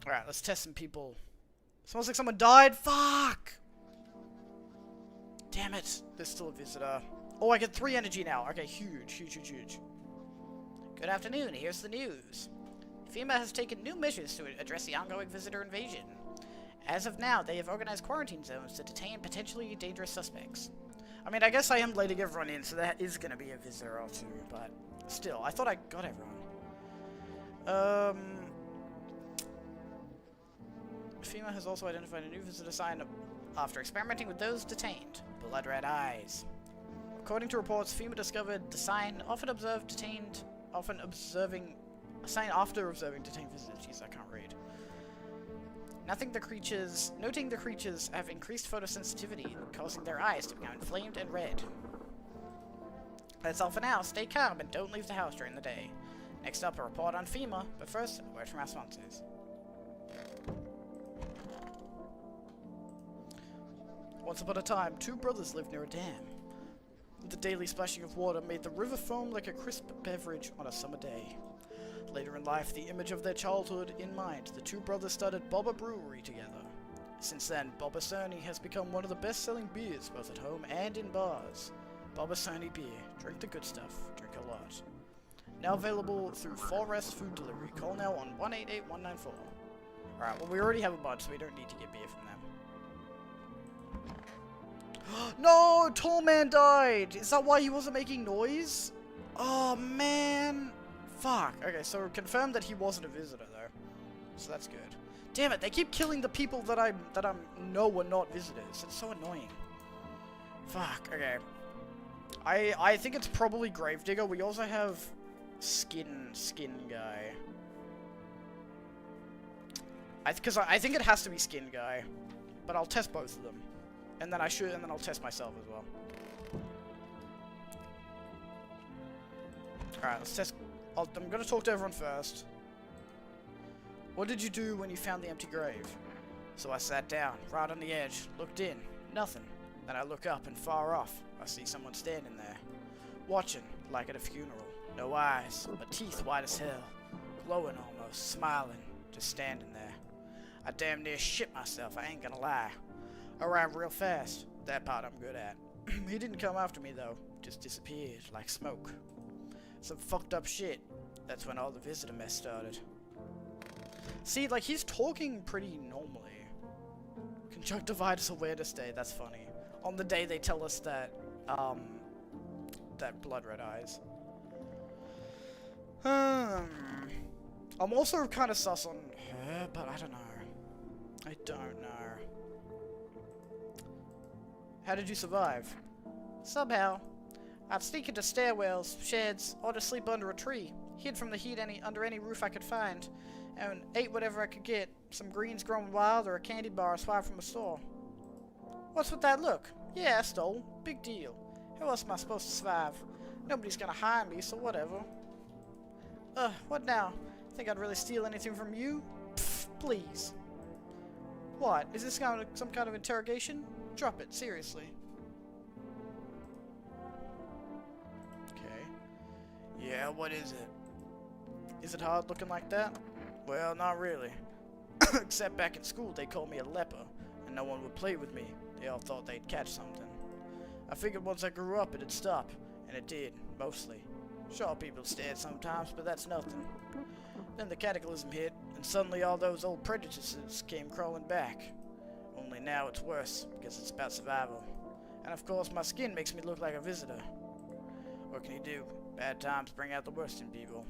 Speaker 1: Alright, let's test some people. Smells like someone died. Fuck! Damn it. There's still a visitor. Oh, I get 3 energy now. Okay, huge.
Speaker 2: Good afternoon, here's the news. FEMA has taken new measures to address the ongoing visitor invasion. As of now, they have organized quarantine zones to detain potentially dangerous suspects.
Speaker 1: I mean, I guess I am letting everyone in, so that is gonna be a visitor or two, but still, I thought I got everyone. FEMA has also identified a new visitor sign after experimenting with those detained. Blood red eyes. According to reports, FEMA discovered the sign after observing detained visitors. Jeez, I can't read. Noting the creatures have increased photosensitivity, causing their eyes to become inflamed and red. That's all for now. Stay calm and don't leave the house during the day. Next up, a report on FEMA, but first, a word from our sponsors. Once upon a time, 2 brothers lived near a dam. The daily splashing of water made the river foam like a crisp beverage on a summer day. Later in life, the image of their childhood in mind, the 2 brothers started Bobber Brewery together. Since then, Bobber Cerny has become one of the best-selling beers both at home and in bars. Bobber Cerny beer. Drink the good stuff. Drink a lot. Now available through 4S Food Delivery. Call now on 188-194. Alright, well we already have a bunch, so we don't need to get beer from them. No! Tall Man died! Is that why he wasn't making noise? Oh, man! Fuck. Okay, so confirmed that he wasn't a visitor, though. So that's good. Damn it, they keep killing the people that I know were not visitors. It's so annoying. Fuck, okay. I think it's probably Gravedigger. We also have Skin Guy. Because I think it has to be Skin Guy. But I'll test both of them. And then I'll test myself as well. Alright, let's test. I'm gonna talk to everyone first. What did you do when you found the empty grave? So I sat down, right on the edge, looked in, nothing. Then I look up and far off, I see someone standing there. Watching, like at a funeral. No eyes, but teeth white as hell. Glowing almost, smiling, just standing there. I damn near shit myself, I ain't gonna lie. I ran real fast, that part I'm good at. He didn't come after me though, just disappeared, like smoke. Some fucked up shit. That's when all the visitor mess started. See, like, he's talking pretty normally. Conjunctivitis Awareness Day, that's funny. On the day they tell us that, that blood red eyes. I'm also kind of sus on her, but I don't know. I don't know. How did you survive? Somehow. I'd sneak into stairwells, sheds, or just sleep under a tree. Hid from the heat under any roof I could find. And ate whatever I could get. Some greens growing wild or a candy bar swiped from a store. What's with that look? Yeah, I stole. Big deal. How else am I supposed to survive? Nobody's gonna hire me, so whatever. What now? Think I'd really steal anything from you? Pfft, please. What? Is this some kind of interrogation? Drop it, seriously. Okay. Yeah, what is it? Is it hard looking like that? Well, not really. Except back in school, they called me a leper, and no one would play with me. They all thought they'd catch something. I figured once I grew up, it'd stop, and it did, mostly. Sure, people stared sometimes, but that's nothing. Then the cataclysm hit, and suddenly all those old prejudices came crawling back. Only now it's worse, because it's about survival. And of course, my skin makes me look like a visitor. What can you do? Bad times bring out the worst in people.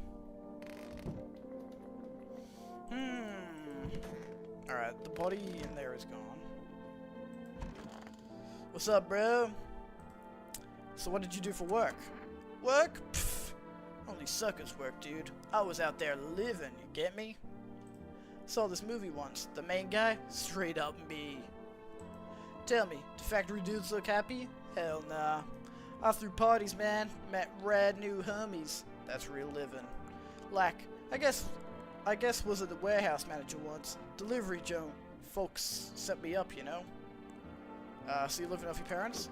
Speaker 1: Alright, the body in there is gone. What's up, bro? So what did you do for work? Work? Pfft. Only suckers work, dude. I was out there living, you get me? Saw this movie once. The main guy? Straight up me. Tell me, do factory dudes look happy? Hell nah. I threw parties, man. Met rad new homies. That's real living. Like, I guess was a warehouse manager once. Delivery joint. Folks set me up, you know. So you living off your parents?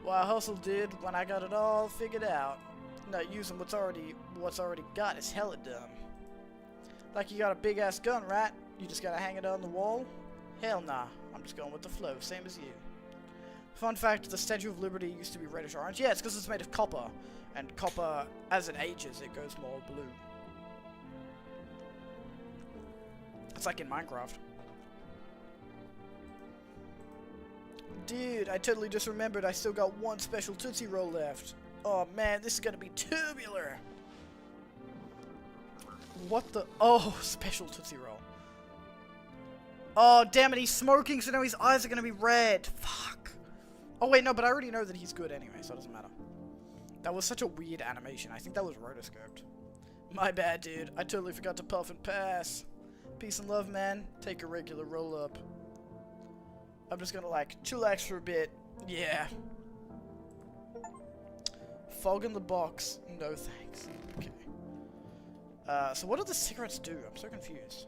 Speaker 1: Well, I hustled, dude, when I got it all figured out. Not using what's already got is hella dumb. Like you got a big ass gun, right? You just gotta hang it on the wall? Hell nah. I'm just going with the flow, same as you. Fun fact, the Statue of Liberty used to be reddish orange. Yeah, it's because it's made of copper. And copper, as it ages, it goes more blue. It's like in Minecraft. Dude, I totally just remembered I still got one special Tootsie Roll left. Oh man, this is gonna be tubular. What the? Oh, special Tootsie Roll. Oh, damn it, he's smoking, so now his eyes are gonna be red. Fuck. Oh wait, no, but I already know that he's good anyway, so it doesn't matter. That was such a weird animation. I think that was rotoscoped. My bad, dude. I totally forgot to puff and pass. Peace and love, man. Take a regular roll up. I'm just gonna, like, chillax for a bit. Yeah. Fog in the box. No thanks. Okay. So what do the cigarettes do? I'm so confused.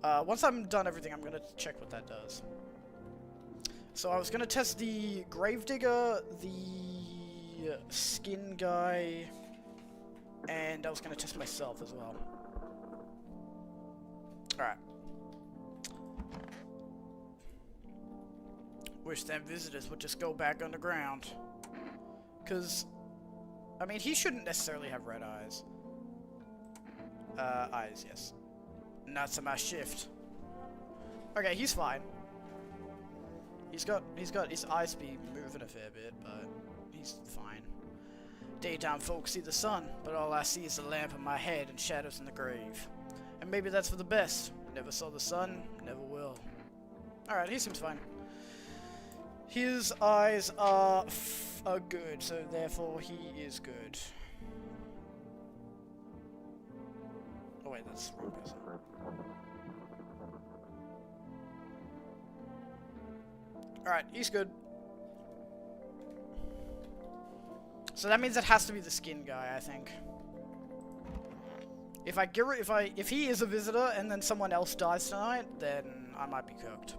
Speaker 1: Once I'm done everything, I'm gonna check what that does. So I was gonna test the Gravedigger, the Skin Guy, and I was gonna test myself as well. Alright. Wish them visitors would just go back underground. Cause, I mean, he shouldn't necessarily have red eyes. Eyes, yes. Not so my shift. Okay, he's fine. He's got his eyes be moving a fair bit, but he's fine. Daytime folks see the sun, but all I see is a lamp in my head and shadows in the grave. And maybe that's for the best. Never saw the sun, never will. Alright, he seems fine. His eyes are good, so therefore he is good. Oh wait, that's the wrong person. Alright, he's good. So that means it has to be the skin guy, I think. If he is a visitor and then someone else dies tonight, then I might be cooked.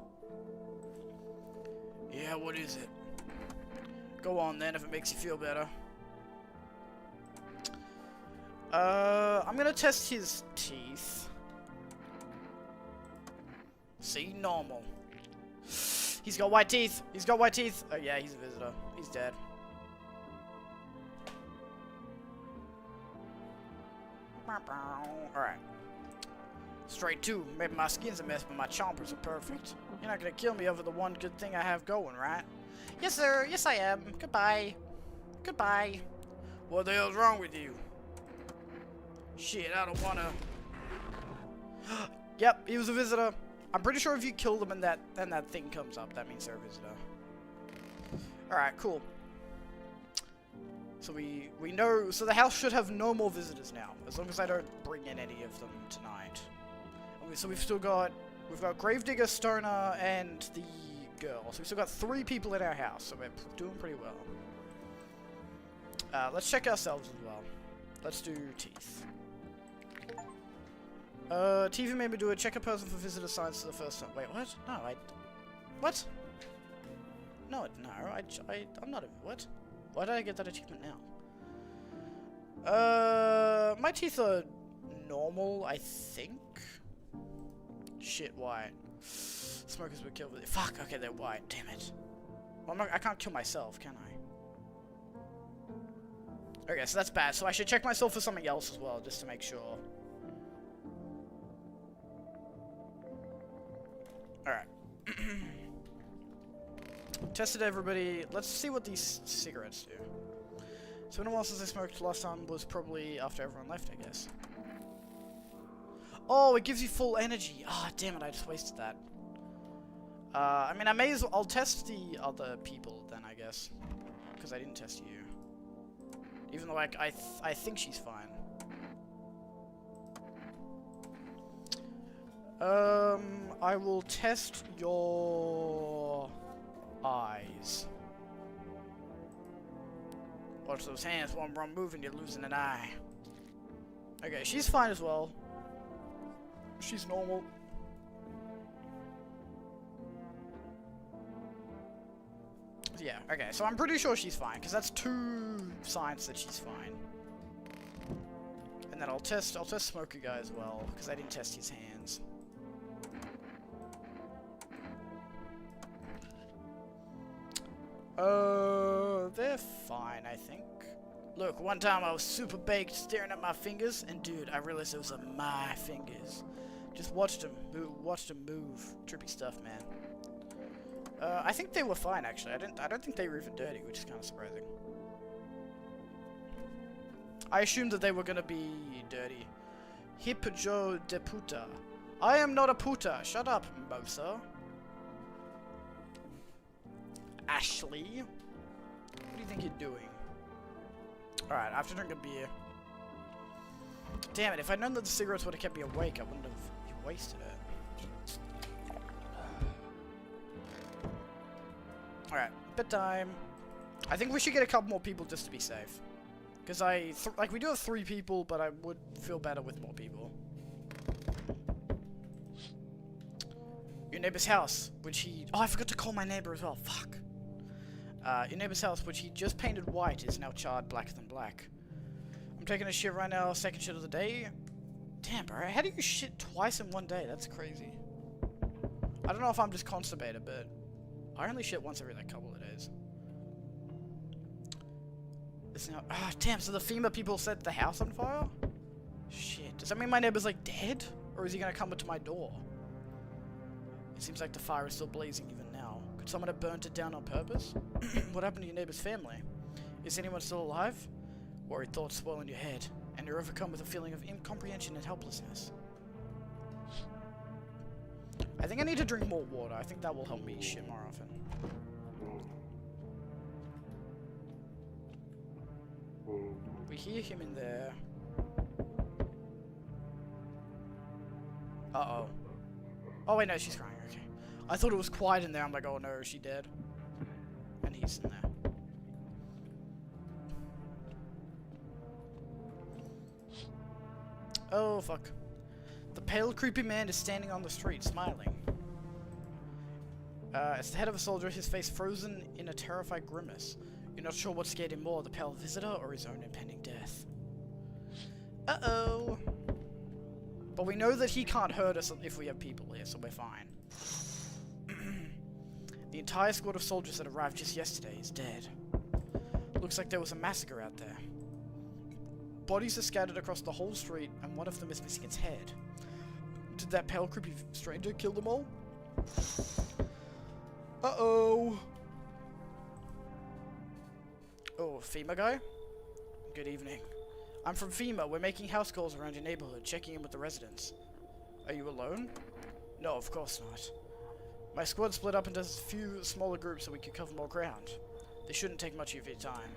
Speaker 1: Yeah, what is it? Go on then, if it makes you feel better. I'm gonna test his teeth. See, normal. He's got white teeth. He's got white teeth. Oh yeah, he's a visitor. He's dead. Alright. Straight 2. Maybe my skin's a mess, but my chompers are perfect. You're not gonna kill me over the one good thing I have going, right? Yes, sir. Yes, I am. Goodbye. Goodbye. What the hell's wrong with you? Shit, I don't wanna... Yep, he was a visitor. I'm pretty sure if you kill them and that thing comes up, that means they're a visitor. Alright, cool. So we know, so the house should have no more visitors now, as long as I don't bring in any of them tonight. So we've got Gravedigger, Stoner, and the girl. So we've still got 3 people in our house, so we're doing pretty well. Let's check ourselves as well. Let's do teeth. TV made me do it. Check a person for visitor signs for the first time. Wait, what? No, what? No, I'm not a... What? Why did I get that achievement now? My teeth are normal, I think. Shit, white. Smokers would kill with it. Fuck, okay, they're white. Damn it. Well, I can't kill myself, can I? Okay, so that's bad. So I should check myself for something else as well, just to make sure. Alright. Tested everybody. Let's see what these cigarettes do. So in a while since I smoked last time was probably after everyone left, I guess. Oh, it gives you full energy. Ah, oh, damn it, I just wasted that. I mean, I may as well... I'll test the other people then, I guess. Because I didn't test you. Even though I think she's fine. I will test your eyes. Watch those hands. One wrong move and you're losing an eye. Okay, she's fine as well. She's normal. Yeah, okay, so I'm pretty sure she's fine, because that's 2 signs that she's fine. And then I'll test Smoker Guy as well, because I didn't test his hands. They're fine, I think. Look, one time I was super baked staring at my fingers, and dude, I realized those are my fingers. Just watched them move. Trippy stuff, man. I think they were fine, actually. I don't think they were even dirty, which is kind of surprising. I assumed that they were gonna be dirty. Hip Joe de puta. I am not a puta. Shut up, Mosa. Ashley. What do you think you're doing? Alright, I have to drink a beer. Damn it, if I'd known that the cigarettes would have kept me awake, I wouldn't have wasted it. Alright, bedtime. I think we should get a couple more people just to be safe. Because like, we do have 3 people, but I would feel better with more people. Your neighbor's house, which he... Oh, I forgot to call my neighbor as well. Fuck. Your neighbor's house, which he just painted white, is now charred blacker than black. I'm taking a shit right now, 2nd shit of the day. Damn, bro, how do you shit twice in one day? That's crazy. I don't know if I'm just constipated, but I only shit once every, like, couple of days. It's now... Ah, damn, so the FEMA people set the house on fire? Shit, does that mean my neighbor's, like, dead? Or is he gonna come to my door? It seems like the fire is still blazing even now. Could someone have burnt it down on purpose? What happened to your neighbor's family? Is anyone still alive? Worried thoughts swirl in your head, and you're overcome with a feeling of incomprehension and helplessness. I think I need to drink more water. I think that will help me shit more often. We hear him in there. Uh-oh. Oh, wait, no, she's crying. Okay. I thought it was quiet in there. I'm like, oh, no, is she dead? And he's in there. Oh, fuck. The pale, creepy man is standing on the street, smiling. As the head of a soldier, his face frozen in a terrified grimace. You're not sure what scared him more, the pale visitor or his own impending death. Uh-oh. But we know that he can't hurt us if we have people here, so we're fine. The entire squad of soldiers that arrived just yesterday is dead. Looks like there was a massacre out there. Bodies are scattered across the whole street, and one of them is missing its head. Did that pale, creepy stranger kill them all? Uh-oh. Oh, FEMA guy? Good evening. I'm from FEMA. We're making house calls around your neighborhood, checking in with the residents. Are you alone? No, of course not. My squad split up into a few smaller groups so we could cover more ground. This shouldn't take much of your time.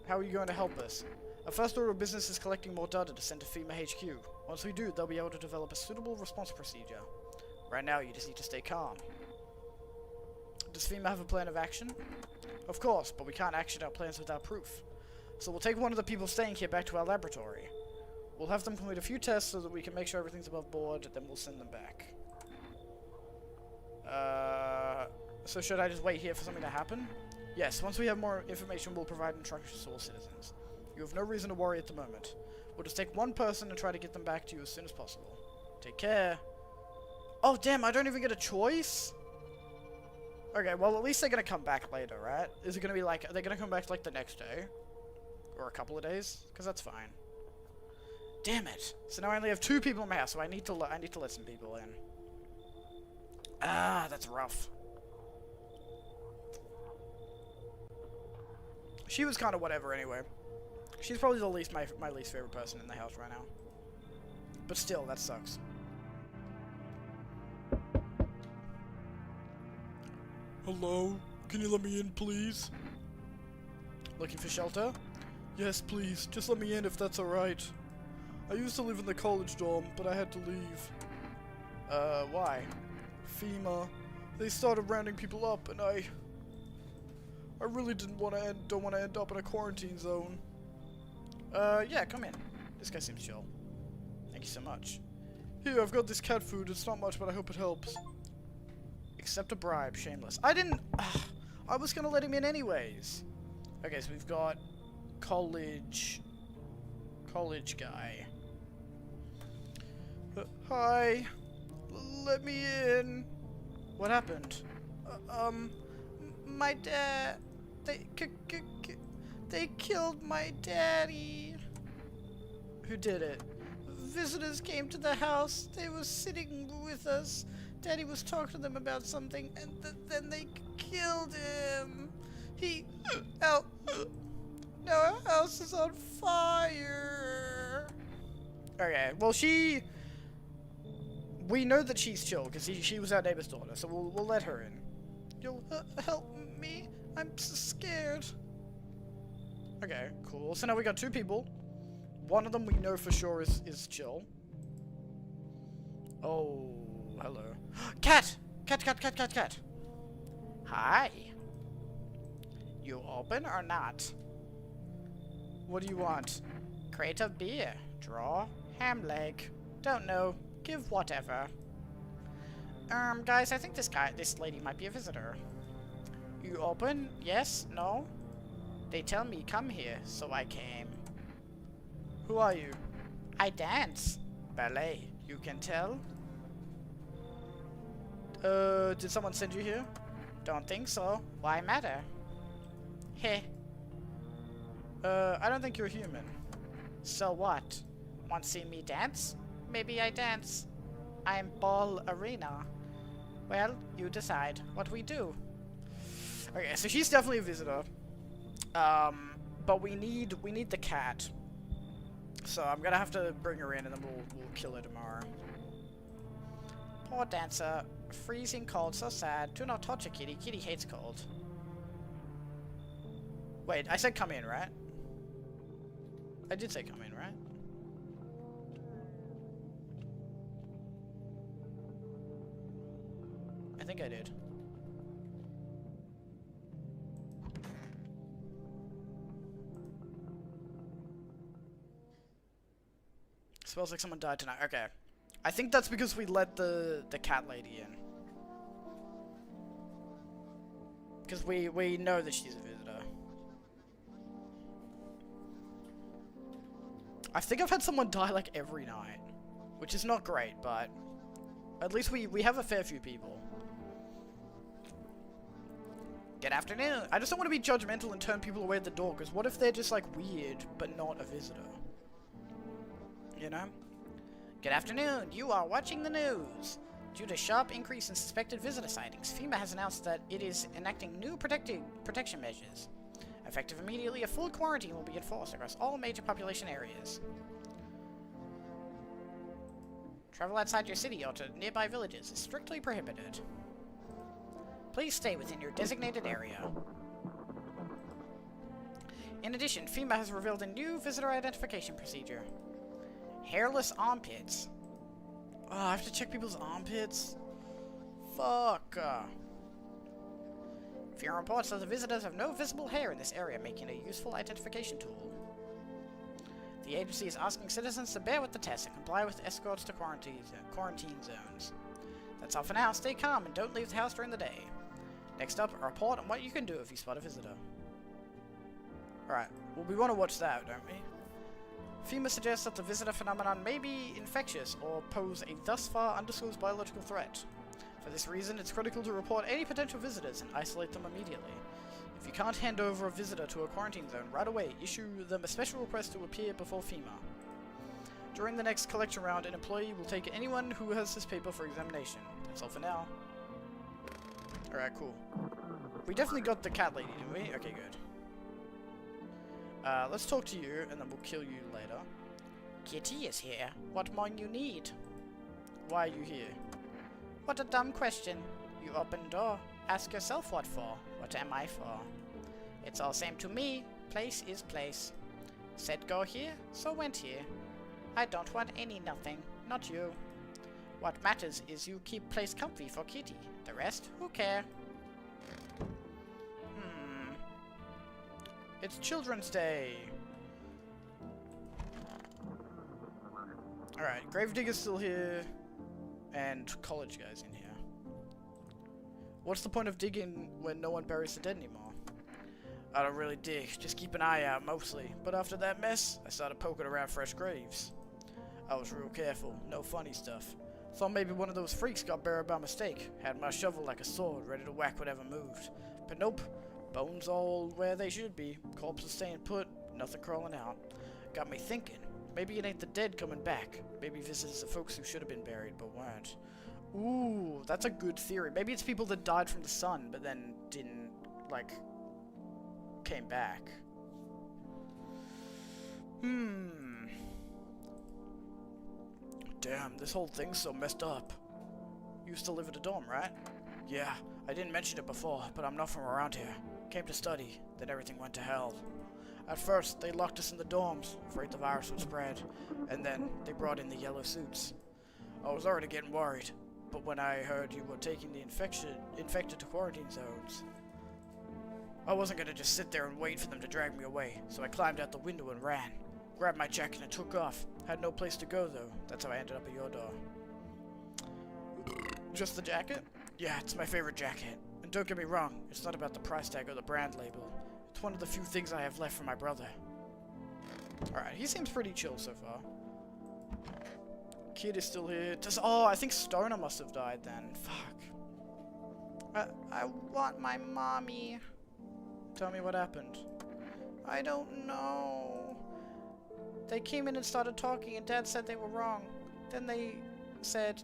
Speaker 1: How are you going to help us? Our first order of business is collecting more data to send to FEMA HQ. Once we do, they'll be able to develop a suitable response procedure. Right now, you just need to stay calm. Does FEMA have a plan of action? Of course, but we can't action our plans without proof. So we'll take one of the people staying here back to our laboratory. We'll have them complete a few tests so that we can make sure everything's above board, then we'll send them back. So should I just wait here for something to happen? Yes, once we have more information, we'll provide instructions to all citizens. You have no reason to worry at the moment. We'll just take one person and try to get them back to you as soon as possible. Take care. Oh, damn, I don't even get a choice? Okay, well, at least they're gonna come back later, right? Is it gonna be like, are they gonna come back, like, the next day? Or a couple of days? Because that's fine. Damn it. So now I only have 2 people in my house, so I need to let some people in. Ah, that's rough. She was kind of whatever anyway. She's probably the least my least favorite person in the house right now. But still, that sucks. Hello? Can you let me in, please? Looking for shelter? Yes, please. Just let me in if that's alright. I used to live in the college dorm, but I had to leave. Why? FEMA. They started rounding people up, and I really don't want to end up in a quarantine zone. Yeah, come in. This guy seems chill. Thank you so much. Here, I've got this cat food. It's not much, but I hope it helps. Accept a bribe. Shameless. I was gonna let him in anyways. Okay, so we've got college guy. Hi. Let me in. What happened? My dad. They killed my daddy. Who did it? Visitors came to the house. They were sitting with us. Daddy was talking to them about something, and then they killed him. Now our house is on fire. Okay, well we know that she's chill because she was our neighbor's daughter, so we'll let her in. You'll help me? I'm so scared. Okay, cool. So now we got 2 people. One of them we know for sure is chill. Oh, hello. Cat! Cat! Hi. You open or not? What do you want? Crate of beer. Draw. Ham leg. Don't know. Give whatever. Guys, I think this lady might be a visitor. You open? Yes? No? They tell me come here, so I came. Who are you? I dance. Ballet. You can tell? Did someone send you here? Don't think so. Why matter? Heh. I don't think you're human. So what? Want to see me dance?
Speaker 2: Maybe I dance. I'm Ball Arena. Well, you decide what we do.
Speaker 1: Okay, so she's definitely a visitor. But we need the cat. So I'm gonna have to bring her in and then we'll kill her tomorrow.
Speaker 2: Poor dancer. Freezing cold, so sad. Do not touch a kitty. Kitty hates cold.
Speaker 1: Wait, I said come in, right? I did say come in, right? I think I did. Smells like someone died tonight. Okay. I think that's because we let the cat lady in. Because we know that she's a visitor. I think I've had someone die like every night. Which is not great, but at least we have a fair few people.
Speaker 2: Good afternoon.
Speaker 1: I just don't want to be judgmental and turn people away at the door, because what if they're just like weird, but not a visitor? You know?
Speaker 2: Good afternoon. You are watching the news. Due to sharp increase in suspected visitor sightings, FEMA has announced that it is enacting new protection measures. Effective immediately, a full quarantine will be enforced across all major population areas. Travel outside your city or to nearby villages is strictly prohibited. Please stay within your designated area. In addition, FEMA has revealed a new visitor identification procedure. Hairless armpits.
Speaker 1: Oh, I have to check people's armpits? Fuck.
Speaker 2: FEMA reports that the visitors have no visible hair in this area, making it a useful identification tool. The agency is asking citizens to bear with the test and comply with escorts to quarantine zones. That's all for now. Stay calm and don't leave the house during the day. Next up, a report on what you can do if you spot a visitor.
Speaker 1: Alright, well we want to watch that, don't we?
Speaker 2: FEMA suggests that the visitor phenomenon may be infectious or pose a thus far undisclosed biological threat.
Speaker 1: For this reason, it's critical to report any potential visitors and isolate them immediately. If you can't hand over a visitor to a quarantine zone right away, issue them a special request to appear before FEMA. During the next collection round, an employee will take anyone who has this paper for examination. That's all for now. Alright, cool. We definitely got the cat lady, didn't we? Okay, good. Let's talk to you, and then we'll kill you later.
Speaker 2: Kitty is here. What more you need?
Speaker 1: Why are you here?
Speaker 2: What a dumb question. You open door. Ask yourself what for. What am I for? It's all same to me. Place is place. Said go here, so went here. I don't want any nothing. Not you. What matters is you keep place comfy for Kitty. The rest, who care?
Speaker 1: It's Children's Day! Alright, Gravedigger's still here, and college guy's in here. What's the point of digging when no one buries the dead anymore? I don't really dig, just keep an eye out mostly. But after that mess, I started poking around fresh graves. I was real careful, no funny stuff. Thought maybe one of those freaks got buried by mistake. Had my shovel like a sword, ready to whack whatever moved. But nope. Bones all where they should be. Corpses staying put. Nothing crawling out. Got me thinking. Maybe it ain't the dead coming back. Maybe visitors are folks who should have been buried but weren't. Ooh, that's a good theory. Maybe it's people that died from the sun but then didn't, like, came back. Damn, this whole thing's so messed up. You used to live at a dorm, right? Yeah, I didn't mention it before, but I'm not from around here. Came to study, then everything went to hell. At first, they locked us in the dorms, afraid the virus would spread, and then they brought in the yellow suits. I was already getting worried, but when I heard you were taking the infected to quarantine zones, I wasn't gonna just sit there and wait for them to drag me away, so I climbed out the window and ran. Grabbed my jacket and took off. Had no place to go, though. That's how I ended up at your door. Just the jacket? Yeah, it's my favorite jacket. And don't get me wrong, it's not about the price tag or the brand label. It's one of the few things I have left from my brother. Alright, he seems pretty chill so far. Kid is still here. Oh, I think Stoner must have died then. Fuck. I want my mommy. Tell me what happened. I don't know. They came in and started talking and Dad said they were wrong. Then they said,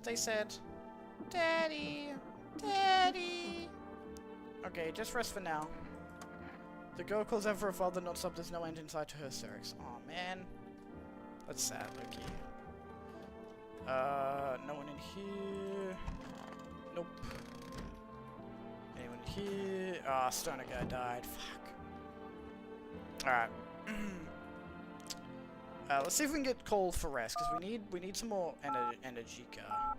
Speaker 1: Daddy, Daddy. Okay, just rest for now. The girl calls out for her father, not stop, there's no end in sight to her hysterics. Aw, man. That's sad, Loki. No one in here. Nope. Anyone here? Ah, stoner guy died. Fuck. Alright. Let's see if we can get called for rest, because we need some more Energica.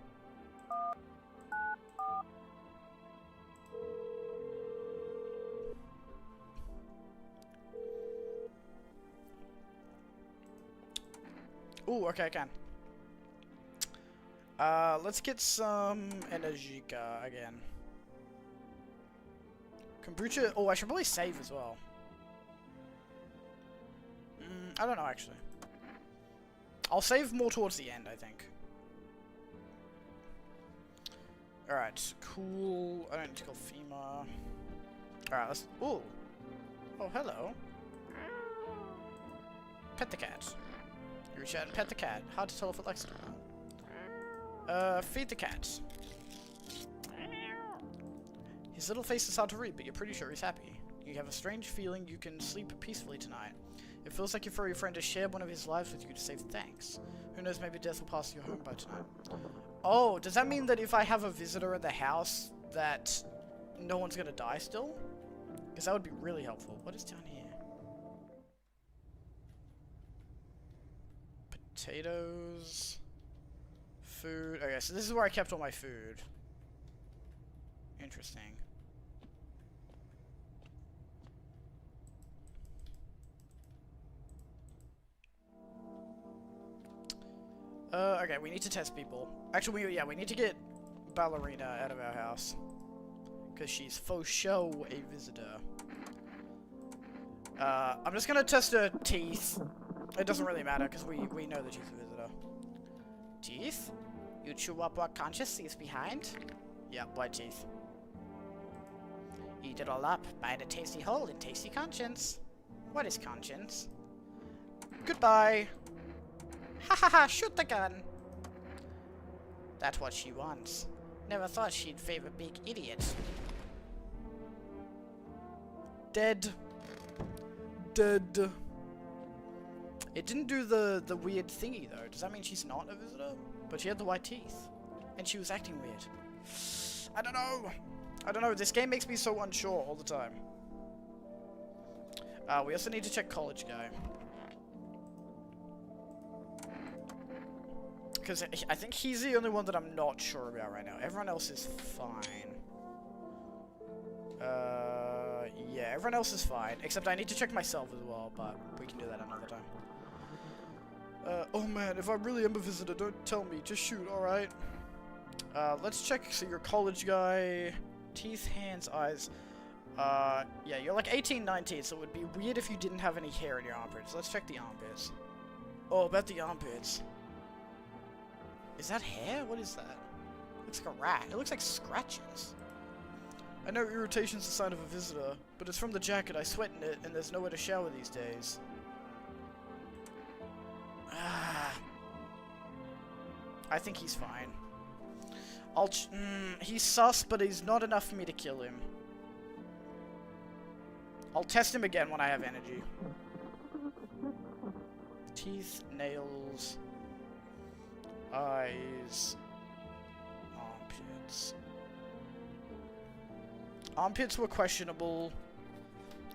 Speaker 1: Ooh, okay, I can. Let's get some Energica again. Kombucha. Oh, I should probably save as well. I don't know, actually. I'll save more towards the end, I think. Alright, cool. I don't need to call FEMA. Alright, let's... Ooh. Oh, hello. Pet the cat. You reach out and pet the cat. Hard to tell if it likes it or not. Feed the cat. His little face is hard to read, but you're pretty sure he's happy. You have a strange feeling you can sleep peacefully tonight. It feels like your furry friend has shared one of his lives with you to say thanks. Who knows, maybe death will pass you home by tonight. Oh, does that mean that if I have a visitor at the house, that no one's gonna die still? Because that would be really helpful. What is down here? Potatoes. Food. Okay, so this is where I kept all my food. Interesting. Okay, we need to test people. Actually, we need to get Ballerina out of our house. Because she's faux show a visitor. I'm just gonna test her teeth. It doesn't really matter, because we know that she's a visitor. Teeth? You chew up what conscience leaves behind? Yeah, white teeth. Eat it all up, bite a tasty hole in tasty conscience. What is conscience? Goodbye! Ha ha ha, shoot the gun! That's what she wants. Never thought she'd favor big idiots. Dead. Dead. It didn't do the weird thingy though. Does that mean she's not a visitor? But she had the white teeth. And she was acting weird. I don't know. I don't know. This game makes me so unsure all the time. We also need to check college guy. Because I think he's the only one that I'm not sure about right now. Everyone else is fine. Yeah, everyone else is fine. Except I need to check myself as well, but we can do that another time. Oh man, if I really am a visitor, don't tell me. Just shoot, alright? Let's check. So your college guy. Teeth, hands, eyes. Yeah, you're like 18, 19, so it would be weird if you didn't have any hair in your armpits. Let's check the armpits. Oh, about the armpits. Is that hair? What is that? It looks like a rat. It looks like scratches. I know irritation's a sign of a visitor, but it's from the jacket. I sweat in it, and there's nowhere to shower these days. I think he's fine. He's sus, but he's not enough for me to kill him. I'll test him again when I have energy. Teeth, nails, eyes, armpits. Armpits were questionable.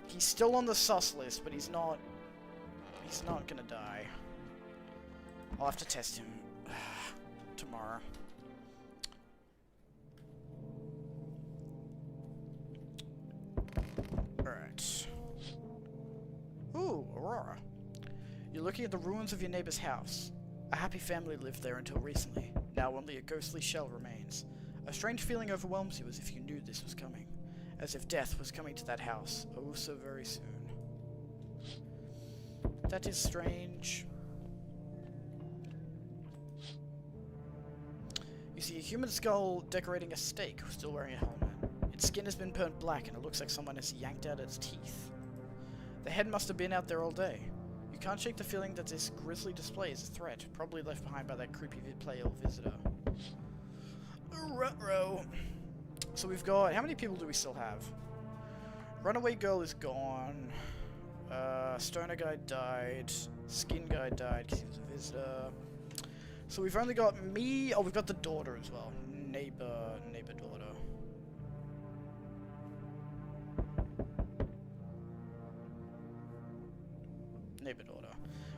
Speaker 1: He's still on the sus list, but he's not gonna die. I'll have to test him tomorrow. Alright. Ooh, Aurora. You're looking at the ruins of your neighbor's house. A happy family lived there until recently. Now only a ghostly shell remains. A strange feeling overwhelms you as if you knew this was coming. As if death was coming to that house, oh so very soon. That is strange. You see a human skull decorating a stake, still wearing a helmet. Its skin has been burnt black and it looks like someone has yanked out its teeth. The head must have been out there all day. You You can't shake the feeling that this grisly display is a threat, probably left behind by that creepy pale visitor. Ruh-roh. So we've got... How many people do we still have? Runaway girl is gone. Stoner guy died. Skin guy died because he was a visitor. So we've only got me... Oh, we've got the daughter as well. Neighbor daughter. Neighbor daughter.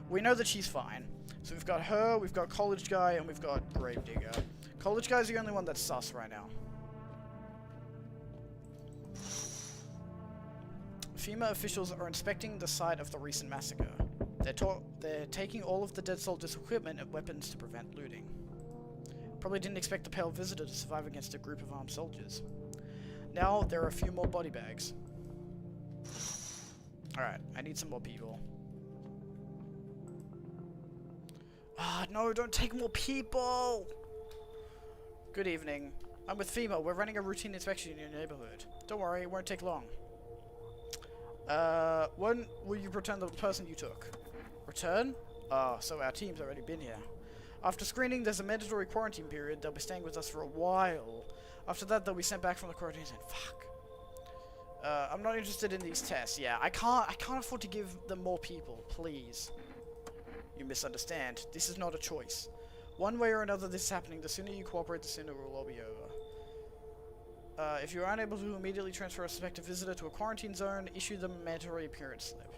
Speaker 1: We know that she's fine. So we've got her, we've got college guy, and we've got gravedigger. College guy's the only one that's sus right now. FEMA officials are inspecting the site of the recent massacre. They're taking all of the dead soldiers' equipment and weapons to prevent looting. Probably didn't expect the pale visitor to survive against a group of armed soldiers. Now there are a few more body bags. Alright, I need some more people. Ah, no, don't take more people! Good evening. I'm with FEMA. We're running a routine inspection in your neighborhood. Don't worry, it won't take long. When will you return the person you took? Return? Oh, so our team's already been here. After screening, there's a mandatory quarantine period. They'll be staying with us for a while. After that, they'll be sent back from the quarantine zone. Fuck. I'm not interested in these tests. Yeah, I can't afford to give them more people. Please. You misunderstand. This is not a choice. One way or another, this is happening. The sooner you cooperate, the sooner it will all be over. If you are unable to immediately transfer a suspected visitor to a quarantine zone, issue them a mandatory appearance slip.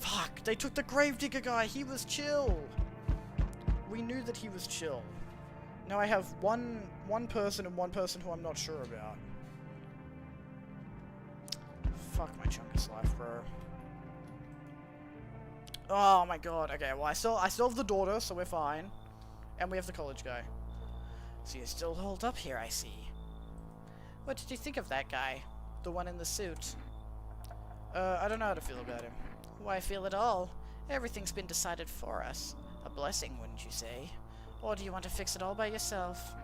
Speaker 1: Fuck! They took the gravedigger guy! He was chill! We knew that he was chill. Now I have one person and one person who I'm not sure about. Fuck my chunkus life, bro. Oh my god. Okay, well I still have the daughter, so we're fine. And we have the college guy. So you still hold up here, I see. What did you think of that guy? The one in the suit? I don't know how to feel about him. Why feel at all? Everything's been decided for us. A blessing, wouldn't you say? Or do you want to fix it all by yourself?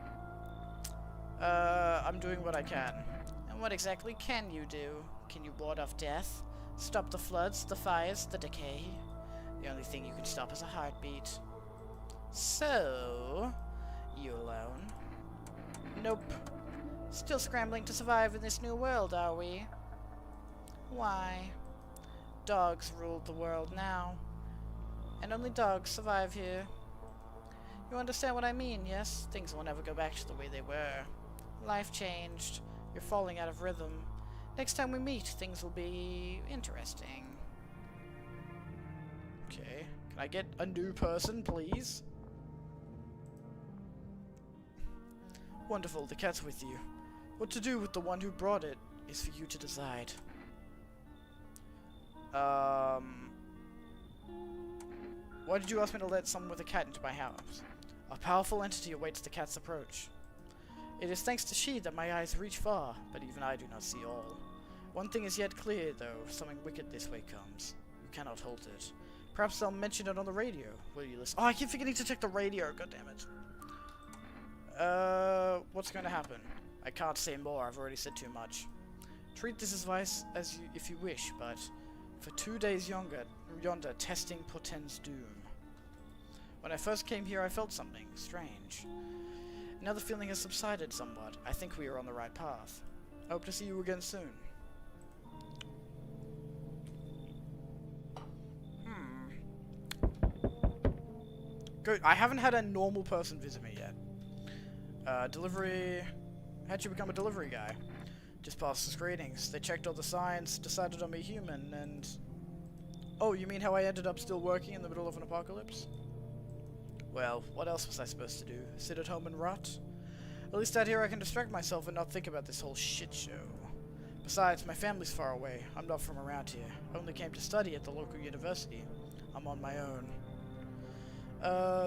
Speaker 1: I'm doing what I can. And what exactly can you do? Can you ward off death? Stop the floods, the fires, the decay? The only thing you can stop is a heartbeat. So... you alone? Nope. Still scrambling to survive in this new world, are we? Why? Dogs rule the world now. And only dogs survive here. You understand what I mean, yes? Things will never go back to the way they were. Life changed. You're falling out of rhythm. Next time we meet, things will be interesting. Okay. Can I get a new person, please? Wonderful, the cat's with you. What to do with the one who brought it is for you to decide. Why did you ask me to let someone with a cat into my house? A powerful entity awaits the cat's approach. It is thanks to she that my eyes reach far, but even I do not see all. One thing is yet clear, though. Something wicked this way comes. You cannot halt it. Perhaps they'll mention it on the radio. Will you listen? Oh, I keep forgetting to check the radio. God damn it. What's going to happen? I can't say more. I've already said too much. Treat this advice as if you wish, but for 2 days yonder, testing portends doom. When I first came here, I felt something strange. Now the feeling has subsided somewhat. I think we are on the right path. I hope to see you again soon. Good. I haven't had a normal person visit me yet. Delivery... How'd you become a delivery guy? Just passed the screenings. They checked all the signs, decided I'm a human, and... Oh, you mean how I ended up still working in the middle of an apocalypse? Well, what else was I supposed to do? Sit at home and rot? At least out here I can distract myself and not think about this whole shit show. Besides, my family's far away. I'm not from around here. I only came to study at the local university. I'm on my own.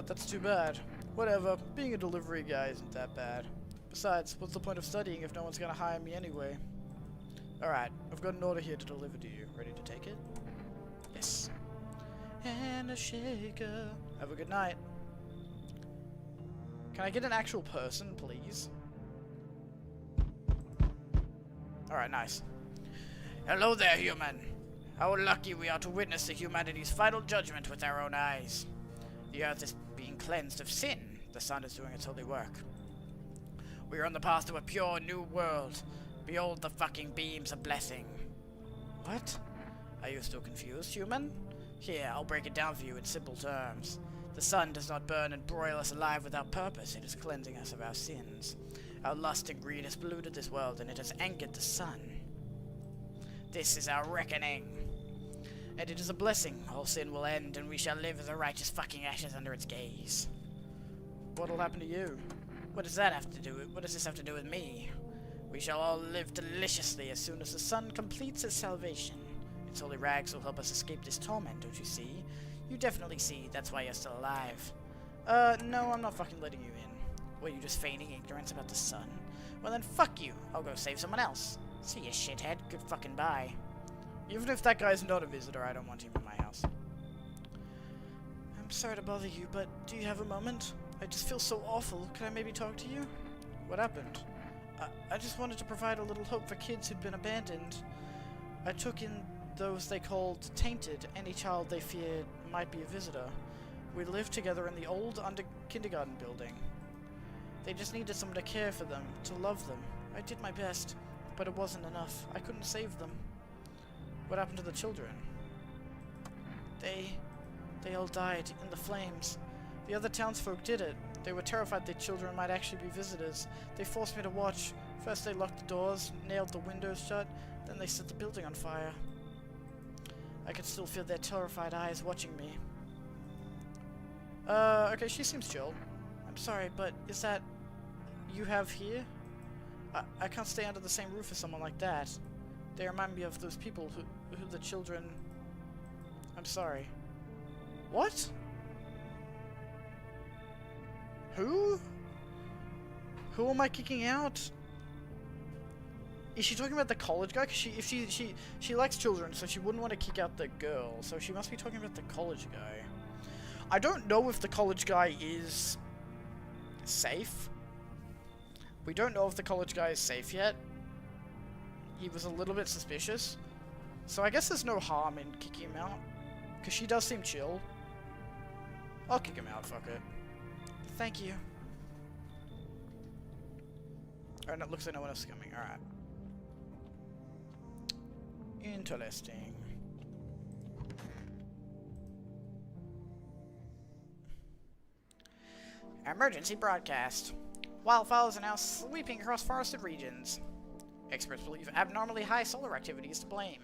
Speaker 1: That's too bad. Whatever, being a delivery guy isn't that bad. Besides, what's the point of studying if no one's gonna hire me anyway? Alright, I've got an order here to deliver to you. Ready to take it? Yes. And a shaker. Have a good night. Can I get an actual person, please? Alright, nice. Hello there, human.
Speaker 2: How lucky we are to witness the humanity's final judgment with our own eyes. The earth is being cleansed of sin. The sun is doing its holy work. We are on the path to a pure new world. Behold the fucking beams of blessing. What? Are you still confused, human? Here, I'll break it down for you in simple terms. The sun does not burn and broil us alive without purpose. It is cleansing us of our sins. Our lust and greed has polluted this world, and it has angered the sun. This is our reckoning. And it is a blessing. All sin will end, and we shall live as a righteous fucking ashes under its gaze.
Speaker 1: What'll happen to you?
Speaker 2: What does that have to do with? What does this have to do with me? We shall all live deliciously as soon as the sun completes its salvation. Its holy rags will help us escape this torment, don't you see? You definitely see, that's why you're still alive.
Speaker 1: No, I'm not fucking letting you in.
Speaker 2: Were you just feigning ignorance about the sun? Well then, fuck you. I'll go save someone else. See ya, shithead. Good fucking bye.
Speaker 1: Even if that guy's not a visitor, I don't want him in my house. I'm sorry to bother you, but do you have a moment? I just feel so awful. Could I maybe talk to you? What happened? I just wanted to provide a little hope for kids who'd been abandoned. I took in those they called tainted, any child they feared might be a visitor. We lived together in the old kindergarten building. They just needed someone to care for them, to love them. I did my best, but it wasn't enough. I couldn't save them. What happened to the children? They all died in the flames. The other townsfolk did it. They were terrified their children might actually be visitors. They forced me to watch. First they locked the doors, nailed the windows shut, then they set the building on fire. I could still feel their terrified eyes watching me. Okay, she seems chill. I'm sorry, but is that you have here? I can't stay under the same roof as someone like that. They remind me of those people who the children... I'm sorry. What? Who? Who am I kicking out? Is she talking about the college guy? Cause she likes children, so she wouldn't want to kick out the girl. So she must be talking about the college guy. I don't know if the college guy is safe. We don't know if the college guy is safe yet. He was a little bit suspicious. So I guess there's no harm in kicking him out. Because she does seem chill. I'll kick him out, fuck it. Thank you. Alright, it looks like no one else is coming. Alright. Interesting.
Speaker 2: Emergency broadcast. Wildfires are now sweeping across forested regions. Experts believe abnormally high solar activity is to blame.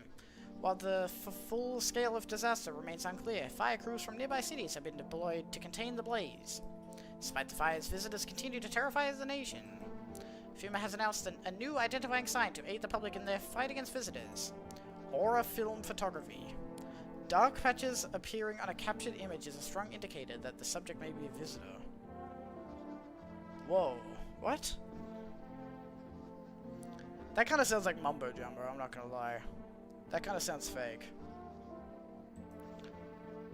Speaker 2: While the full scale of disaster remains unclear, fire crews from nearby cities have been deployed to contain the blaze. Despite the fires, visitors continue to terrorize the nation. FEMA has announced a new identifying sign to aid the public in their fight against visitors. Aura film photography. Dark patches appearing on a captured image is a strong indicator that the subject may be a visitor. Whoa. What? That kind of sounds like mumbo jumbo, I'm not gonna lie. That kind of sounds fake.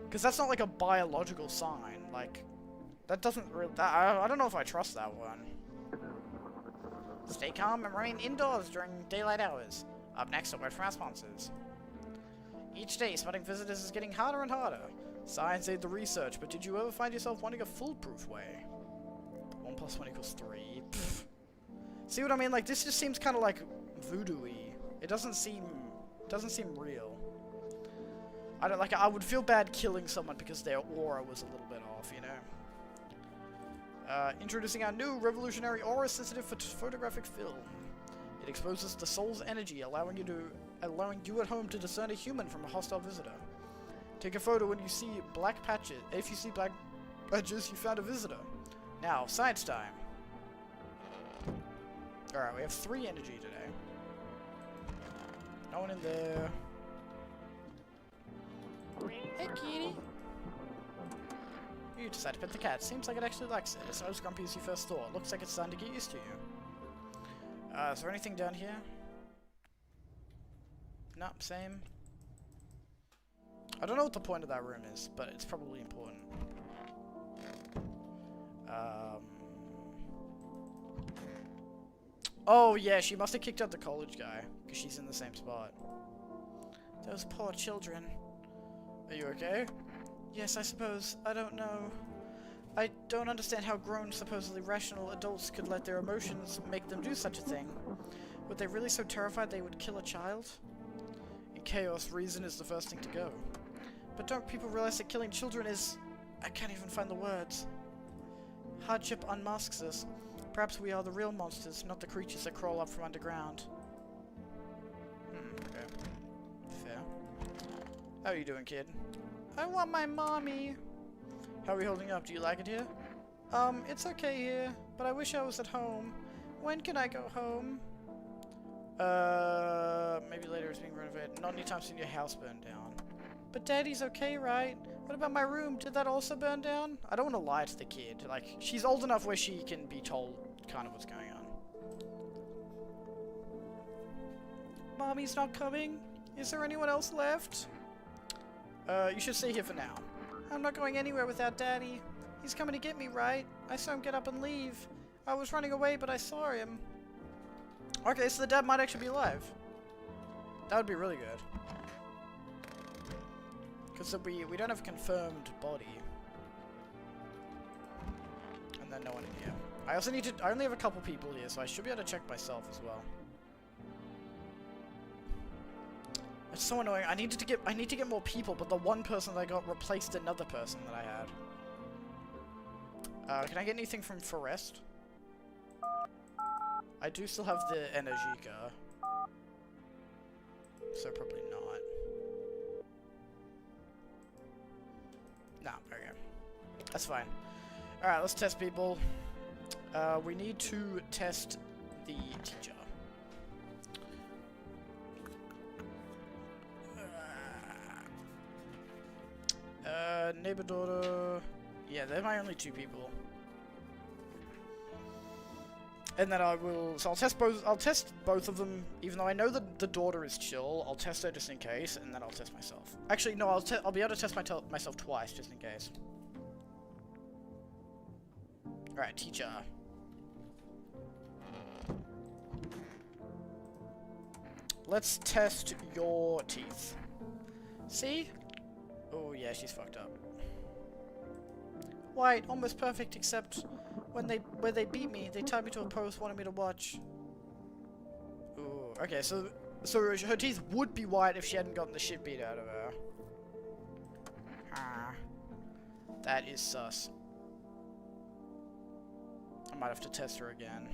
Speaker 2: Because that's not like a biological sign. Like, that doesn't really... I don't know if I trust that one. Stay calm and remain indoors during daylight hours. Up next, a word from our sponsors. Each day, spotting visitors is getting harder and harder. Science aid the research, but did you ever find yourself wanting a foolproof way? 1 + 1 = 3. Pfft. See what I mean? Like, this just seems kind of like voodoo-y. It doesn't seem real. I don't like. I would feel bad killing someone because their aura was a little bit off, you know. Introducing our new revolutionary aura-sensitive photographic film. It exposes the soul's energy, allowing you at home to discern a human from a hostile visitor. Take a photo when you see black patches. If you see black patches, you found a visitor. Now, science time. Alright, we have 3 energy today. No one in there. Hey, kitty. You decided to pet the cat. Seems like it actually likes it. It's not as grumpy as you first thought. Looks like it's starting to get used to you. Is there anything down here? Nope, same. I don't know what the point of that room is, but it's probably important. Oh yeah, she must have kicked out the college guy, because she's in the same spot.
Speaker 1: Those poor children. Are you okay? Yes, I suppose. I don't know. I don't understand how grown, supposedly rational adults could let their emotions make them do such a thing. Were they really so terrified they would kill a child? In chaos, reason is the first thing to go. But don't people realize that killing children is... I can't even find the words. Hardship unmasks us. Perhaps we are the real monsters, not the creatures that crawl up from underground. Okay. Fair. How are you doing, kid? I want my mommy. How are we holding up? Do you like it here? It's okay here, but I wish I was at home. When can I go home? Maybe later. It's being renovated. Not anytime soon. Your house burned down. But Daddy's okay, right? What about my room? Did that also burn down? I don't want to lie to the kid. Like, she's old enough where she can be told kind of what's going on. Mommy's not coming? Is there anyone else left? You should stay here for now. I'm not going anywhere without Daddy. He's coming to get me, right? I saw him get up and leave. I was running away, but I saw him. Okay, so the dad might actually be alive. That would be really good. Because we don't have a confirmed body. And then no one in here. I only have a couple people here, so I should be able to check myself as well. It's so annoying. I need to get more people, but the one person that I got replaced another person that I had. Can I get anything from Forest? I do still have the Energica. So probably not. Nah, okay. That's fine. Alright, let's test people. We need to test the teacher. Neighbor daughter. Yeah, they're my only two people. And then I will. So I'll test both of them. Even though I know that the daughter is chill, I'll test her just in case, and then I'll test myself. Actually, no. I'll be able to test myself twice just in case. All right, teacher. Let's test your teeth. See? Oh yeah, she's fucked up. White, almost perfect, except when they beat me, they tied me to a post, wanted me to watch. Ooh, okay, so her teeth would be white if she hadn't gotten the shit beat out of her. Ah, that is sus. I might have to test her again.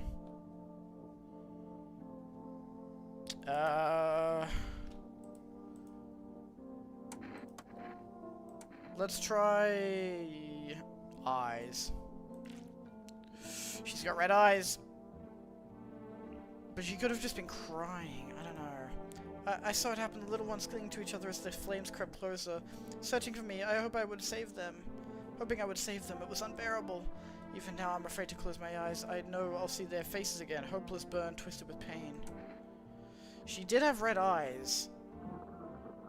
Speaker 1: Let's try eyes. She's got red eyes. But she could have just been crying. I don't know. I saw it happen. The little ones clinging to each other as the flames crept closer, searching for me. I hope I would save them. Hoping I would save them. It was unbearable. Even now, I'm afraid to close my eyes. I know I'll see their faces again. Hopeless, burned, twisted with pain. She did have red eyes.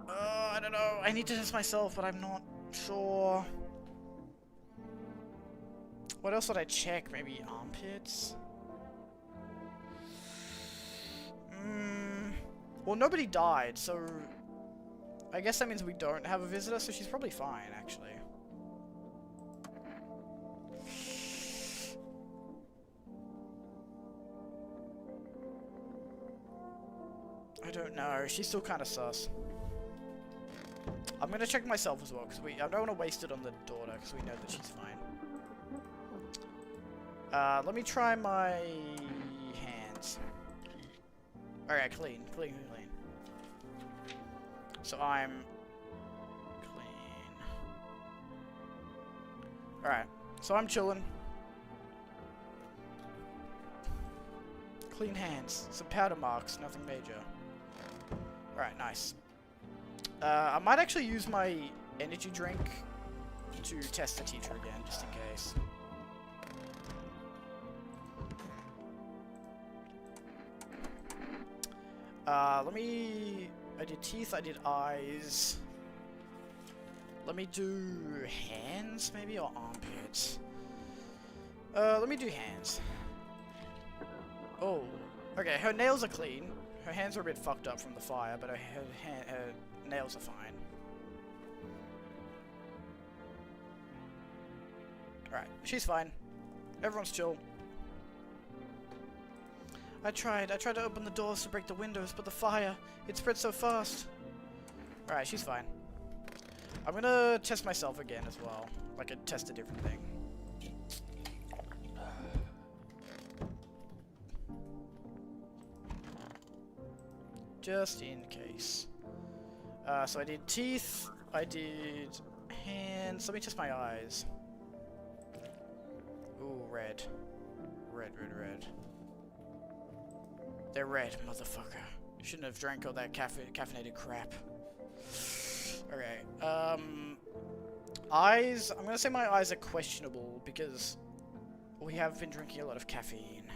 Speaker 1: I don't know. I need to test myself, but I'm not sure. What else would I check? Maybe armpits? Well, nobody died, so I guess that means we don't have a visitor, so she's probably fine, actually. I don't know. She's still kind of sus. I'm gonna check myself as well, because I don't want to waste it on the daughter, because we know that she's fine. Let me try my hands. Alright, clean. So I'm clean. Alright, so I'm chilling. Clean hands. Some powder marks, nothing major. Alright, nice. I might actually use my energy drink to test the teacher again, just in case. I did teeth, I did eyes. Let me do hands, maybe, or armpits. Let me do hands. Oh, okay, her nails are clean. Her hands are a bit fucked up from the fire, but her nails are fine. Alright, she's fine. Everyone's chill. I tried to open the doors to break the windows, but the fire, it spread so fast. Alright, she's fine. I'm gonna test myself again as well. Like I test a different thing. Just in case. So I did teeth, I did hands. Let me test my eyes. Ooh, red. Red. They're red, motherfucker. Shouldn't have drank all that caffeinated crap. Okay, eyes. I'm gonna say my eyes are questionable because we have been drinking a lot of caffeine.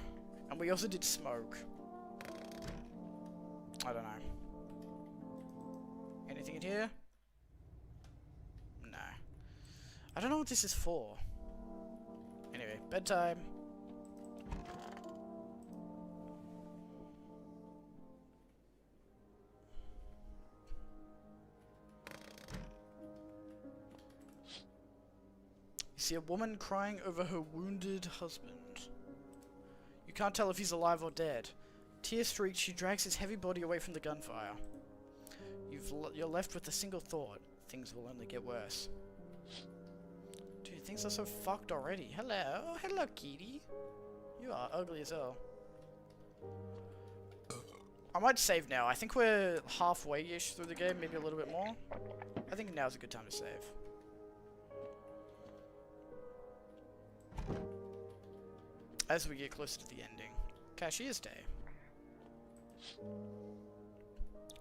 Speaker 1: And we also did smoke. I don't know. Anything in here? No. I don't know what this is for. Anyway, bedtime. You see a woman crying over her wounded husband. You can't tell if he's alive or dead. Tear-streaked, she drags his heavy body away from the gunfire. You're left with a single thought. Things will only get worse. Dude, things are so fucked already. Hello. Hello, kitty. You are ugly as hell. I might save now. I think we're halfway-ish through the game, maybe a little bit more. I think now's a good time to save. As we get closer to the ending. Cashier's Day.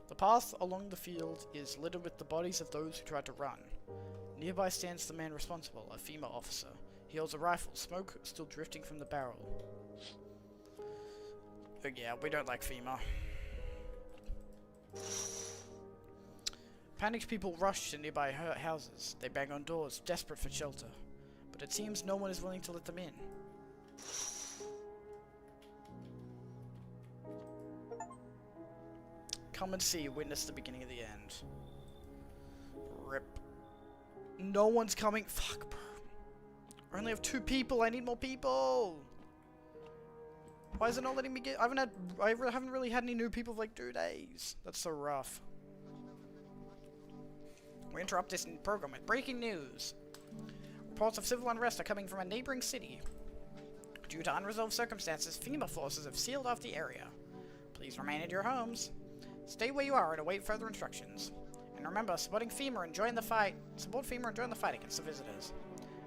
Speaker 1: The path along the field is littered with the bodies of those who tried to run. Nearby stands the man responsible, a FEMA officer. He holds a rifle, smoke still drifting from the barrel. Oh yeah, we don't like FEMA. Panicked people rush to nearby houses. They bang on doors, desperate for shelter. But it seems no one is willing to let them in. Come and see, witness the beginning of the end. Rip. No one's coming. Fuck, bro. I only have 2 people. I need more people. Why is it not letting me get? I haven't really had any new people for like 2 days. That's so rough. We interrupt this program with breaking news. Reports of civil unrest are coming from a neighboring city. Due to unresolved circumstances, FEMA forces have sealed off the area. Please remain at your homes. Stay where you are and await further instructions. And remember, support FEMA and join the fight against the visitors.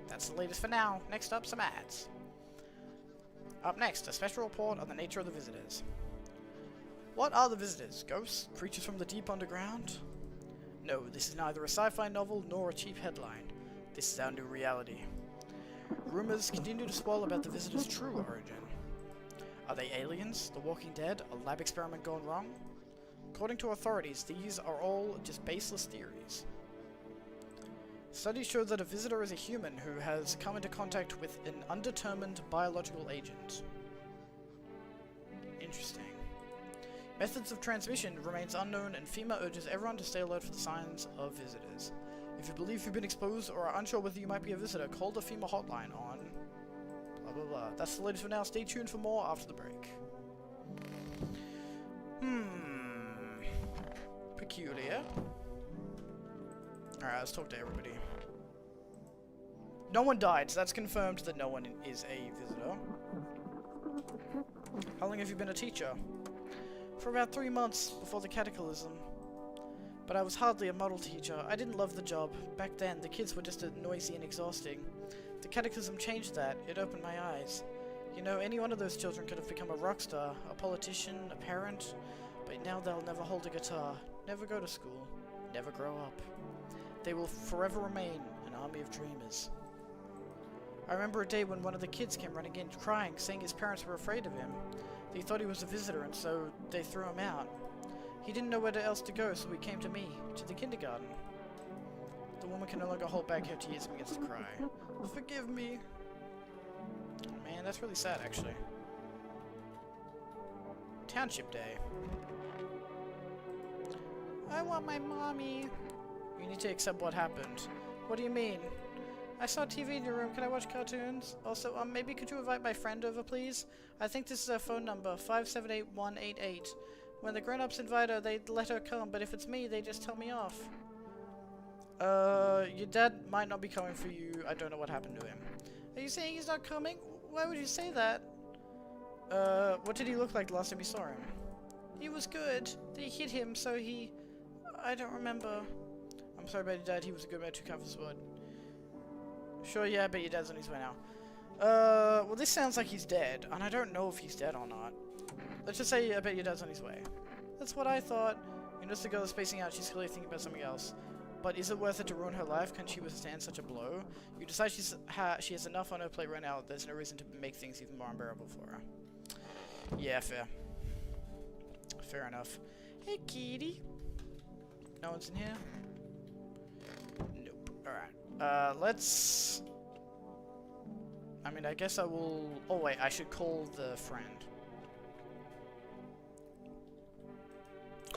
Speaker 1: That's the latest for now. Next up, some ads. Up next, a special report on the nature of the visitors. What are the visitors? Ghosts? Creatures from the deep underground? No, this is neither a sci-fi novel nor a cheap headline. This is our new reality. Rumors continue to swirl about the visitors' true origin. Are they aliens, the Walking Dead, a lab experiment gone wrong? According to authorities, these are all just baseless theories. Studies show that a visitor is a human who has come into contact with an undetermined biological agent. Interesting. Methods of transmission remains unknown, and FEMA urges everyone to stay alert for the signs of visitors. If you believe you've been exposed or are unsure whether you might be a visitor, call the FEMA hotline on... blah blah blah. That's the latest for now. Stay tuned for more after the break. Peculiar. Alright, let's talk to everybody. No one died, so that's confirmed that no one is a visitor. How long have you been a teacher? For about 3 months before the cataclysm. But I was hardly a model teacher. I didn't love the job. Back then, the kids were just noisy and exhausting. The cataclysm changed that. It opened my eyes. You know, any one of those children could have become a rock star, a politician, a parent, but now they'll never hold a guitar, never go to school, never grow up. They will forever remain an army of dreamers. I remember a day when one of the kids came running in crying, saying his parents were afraid of him. They thought he was a visitor, and so they threw him out. He didn't know where else to go, so he came to me, to the kindergarten. The woman can no longer hold back her tears and begins to cry. Forgive me. Oh, man, that's really sad, actually. Township Day. I want my mommy. You need to accept what happened. What do you mean? I saw TV in your room. Can I watch cartoons? Also, maybe could you invite my friend over, please? I think this is her phone number, 578-188. When the grown-ups invite her, they let her come, but if it's me, they just tell me off. Your dad might not be coming for you. I don't know what happened to him. Are you saying he's not coming? Why would you say that? What did he look like last time you saw him? He was good. They hit him, so he... I don't remember. I'm sorry about your dad. He was a good man, too kind for the sword. Sure, yeah, I bet your dad's on his way now. Well, this sounds like he's dead, and I don't know if he's dead or not. Let's just say I bet your dad's on his way. That's what I thought. You notice the girl is spacing out. She's clearly thinking about something else. But is it worth it to ruin her life? Can she withstand such a blow? You decide she has enough on her plate right now. There's no reason to make things even more unbearable for her. Yeah, fair. Fair enough. Hey, kitty. No one's in here? Nope. Alright. Let's... I mean, I guess I will... Oh, wait. I should call the friend.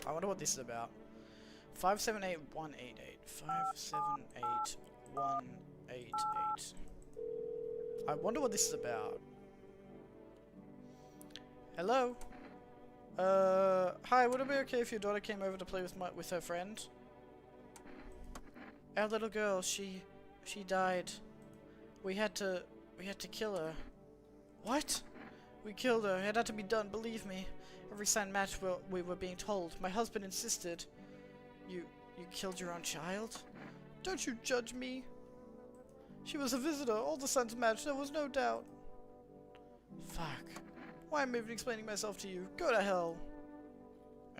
Speaker 1: I wonder what this is about. 578-188. 578-188. I wonder what this is about. Hello? Hi, would it be okay if your daughter came over to play with her friend? Our little girl, she died. We had to kill her. What? We killed her. It had to be done, believe me. Every sign matched what we were being told. My husband insisted. You killed your own child? Don't you judge me. She was a visitor. All the signs matched. There was no doubt. Fuck. Why am I even explaining myself to you? Go to hell.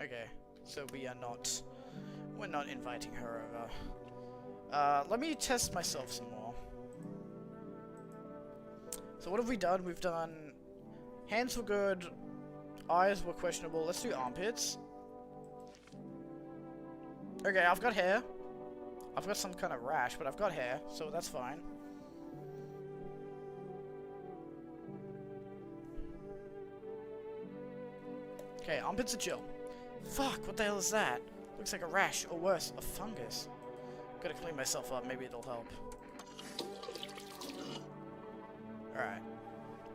Speaker 1: Okay, so we're not inviting her over. Let me test myself some more. So what have we done? We've done hands were good, eyes were questionable. Let's do armpits. Okay, I've got hair. I've got some kind of rash, but I've got hair, so that's fine. Okay, armpits are chill. Fuck, what the hell is that? Looks like a rash, or worse, a fungus. Gotta clean myself up, maybe it'll help. Alright.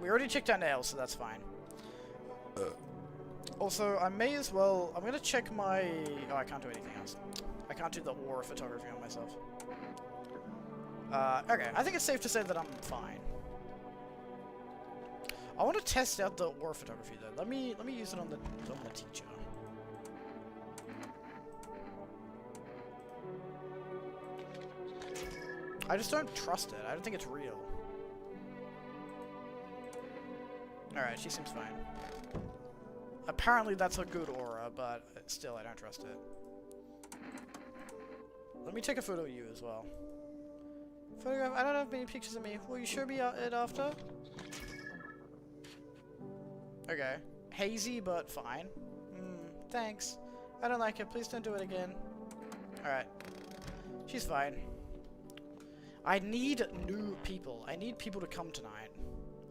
Speaker 1: We already checked our nails, so that's fine. Also, I may as well... I'm gonna check my... Oh, I can't do anything else. I can't do the aura photography on myself. Okay, I think it's safe to say that I'm fine. I want to test out the aura photography though. Let me use it on the teacher. I just don't trust it. I don't think it's real. Alright, she seems fine. Apparently that's a good aura, but still I don't trust it. Let me take a photo of you as well. Photograph, I don't have many pictures of me. Will you show me it after? Okay. Hazy, but fine. Thanks. I don't like it. Please don't do it again. Alright. She's fine. I need new people. I need people to come tonight.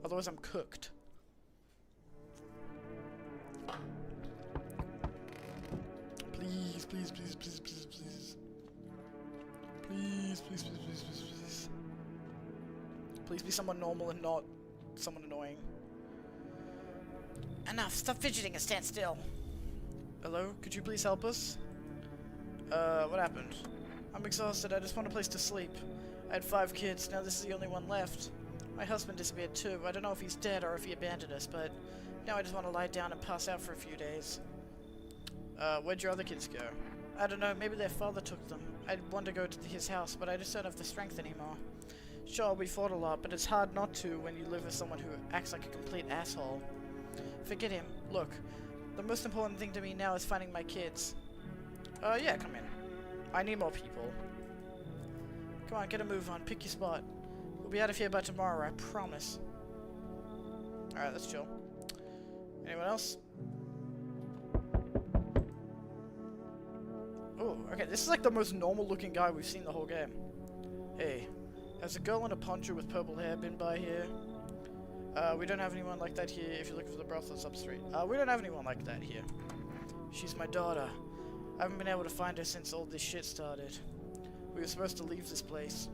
Speaker 1: Otherwise I'm cooked. Please, please, please, please, please, please. Please, please, please, please, please, please. Please be someone normal and not someone annoying.
Speaker 2: Enough, stop fidgeting and stand still.
Speaker 1: Hello, could you please help us? What happened? I'm exhausted, I just want a place to sleep. I had 5 kids, now this is the only one left. My husband disappeared too. I don't know if he's dead or if he abandoned us, but now I just want to lie down and pass out for a few days. Where'd your other kids go? I don't know, maybe their father took them. I'd want to go to his house, but I just don't have the strength anymore. Sure, we fought a lot, but it's hard not to when you live with someone who acts like a complete asshole. Forget him. Look, the most important thing to me now is finding my kids. Yeah, come in. I need more people. Come on, get a move on. Pick your spot. We'll be out of here by tomorrow, I promise. Alright, let's chill. Anyone else? Oh, okay, this is like the most normal looking guy we've seen the whole game. Hey, has a girl in a poncho with purple hair been by here? We don't have anyone like that here. If you're looking for the brothel, it's up the street. We don't have anyone like that here. She's my daughter. I haven't been able to find her since all this shit started. We were supposed to leave this place.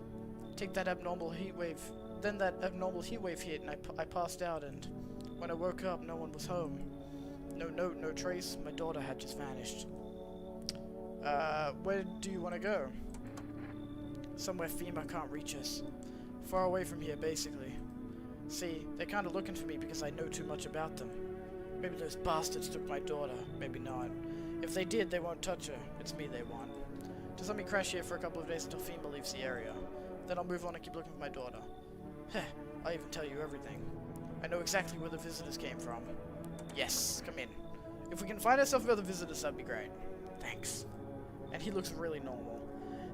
Speaker 1: Take that abnormal heat wave. Then that abnormal heat wave hit and I passed out, and when I woke up, no one was home. No note, no trace. My daughter had just vanished. Where do you want to go? Somewhere FEMA can't reach us. Far away from here, basically. See, they're kind of looking for me because I know too much about them. Maybe those bastards took my daughter. Maybe not. If they did, they won't touch her. It's me they want. Just let me crash here for a couple of days until FEMA leaves the area. Then I'll move on and keep looking for my daughter. Heh, I'll even tell you everything. I know exactly where the visitors came from. Yes, come in. If we can find out stuff about the visitors, that'd be great. Thanks. And he looks really normal.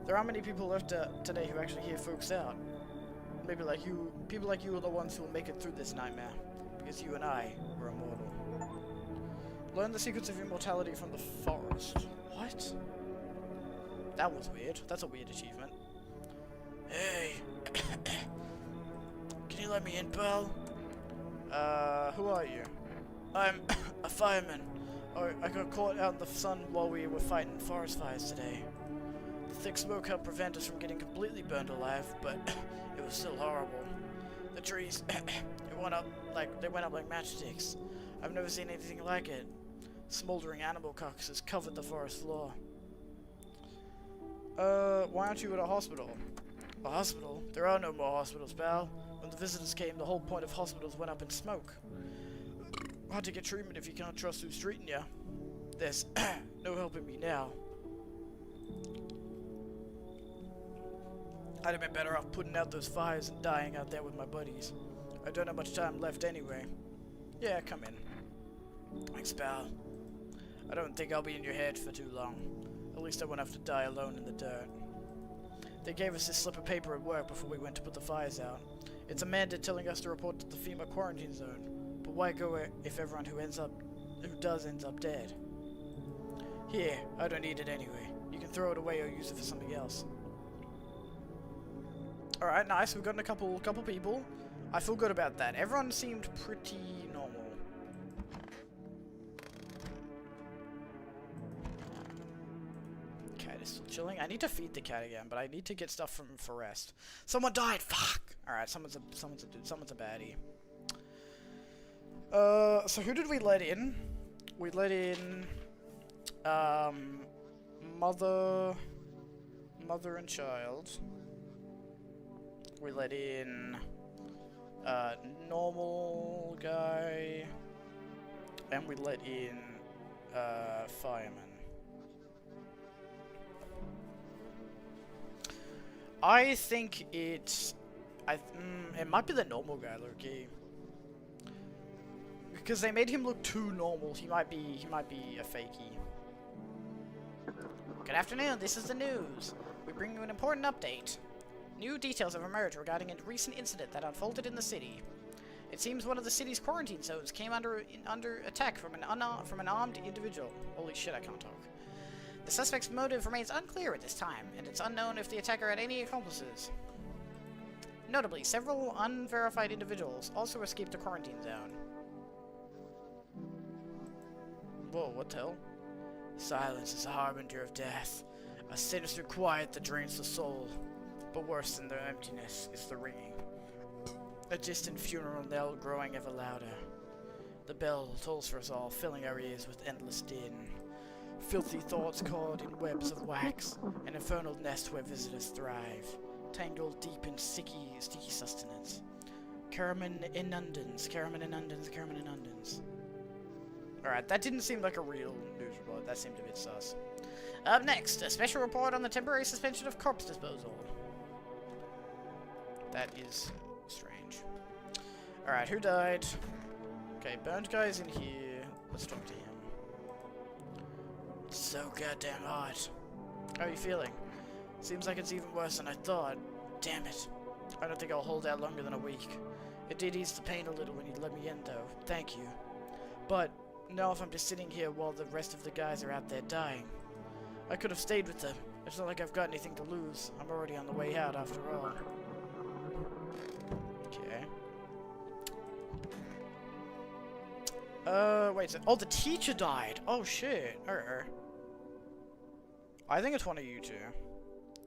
Speaker 1: There aren't many people left today who actually hear folks out. Maybe like you, people like you are the ones who will make it through this nightmare. Because you and I were immortal. Learn the secrets of immortality from the forest. What? That was weird. That's a weird achievement. Hey! Can you let me in, pal? Who are you? I'm a fireman. Oh, I got caught out in the sun while we were fighting forest fires today. The thick smoke helped prevent us from getting completely burned alive, but it was still horrible. The trees, they went up like matchsticks. I've never seen anything like it. Smoldering animal carcasses covered the forest floor. Why aren't you at a hospital? A hospital? There are no more hospitals, pal. When the visitors came, the whole point of hospitals went up in smoke. Hard to get treatment if you can't trust who's treating you. There's no helping me now. I'd have been better off putting out those fires and dying out there with my buddies. I don't have much time left anyway. Yeah, come in. Thanks, pal. I don't think I'll be in your head for too long. At least I won't have to die alone in the dirt. They gave us this slip of paper at work before we went to put the fires out. It's a mandate telling us to report to the FEMA quarantine zone. But why go if everyone who ends up dead? Here, I don't need it anyway. You can throw it away or use it for something else. Alright, nice. We've gotten a couple people. I feel good about that. Everyone seemed pretty normal. Cat is still chilling. I need to feed the cat again, but I need to get stuff from Forest. Someone died! Fuck! Alright, someone's a baddie. So who did we let in? We let in, mother and child. We let in, normal guy. And we let in, fireman. I think it might be the normal guy, low-key. Because they made him look too normal. He might be a fakey.
Speaker 2: Good afternoon, this is the news. We bring you an important update. New details have emerged regarding a recent incident that unfolded in the city. It seems one of the city's quarantine zones came under attack from an armed individual. Holy shit, I can't talk. The suspect's motive remains unclear at this time, and it's unknown if the attacker had any accomplices. Notably, several unverified individuals also escaped the quarantine zone.
Speaker 1: Whoa, what the hell? Silence is a harbinger of death, a sinister quiet that drains the soul. But worse than the emptiness is the ringing. A distant funeral knell growing ever louder. The bell tolls for us all, filling our ears with endless din. Filthy thoughts caught in webs of wax, an infernal nest where visitors thrive, tangled deep in sticky sustenance. Carmen inundans. Alright, that didn't seem like a real news report. That seemed a bit sus.
Speaker 2: Up next, a special report on the temporary suspension of corpse disposal.
Speaker 1: That is strange. Alright, who died? Okay, burned guy's in here. Let's talk to him. It's so goddamn hot. How are you feeling? Seems like it's even worse than I thought. Damn it. I don't think I'll hold out longer than a week. It did ease the pain a little when you let me in, though. Thank you. But now if I'm just sitting here while the rest of the guys are out there dying. I could have stayed with them. It's not like I've got anything to lose. I'm already on the way out after all. Okay. Wait, oh, the teacher died! Oh, shit. I think it's one of you two.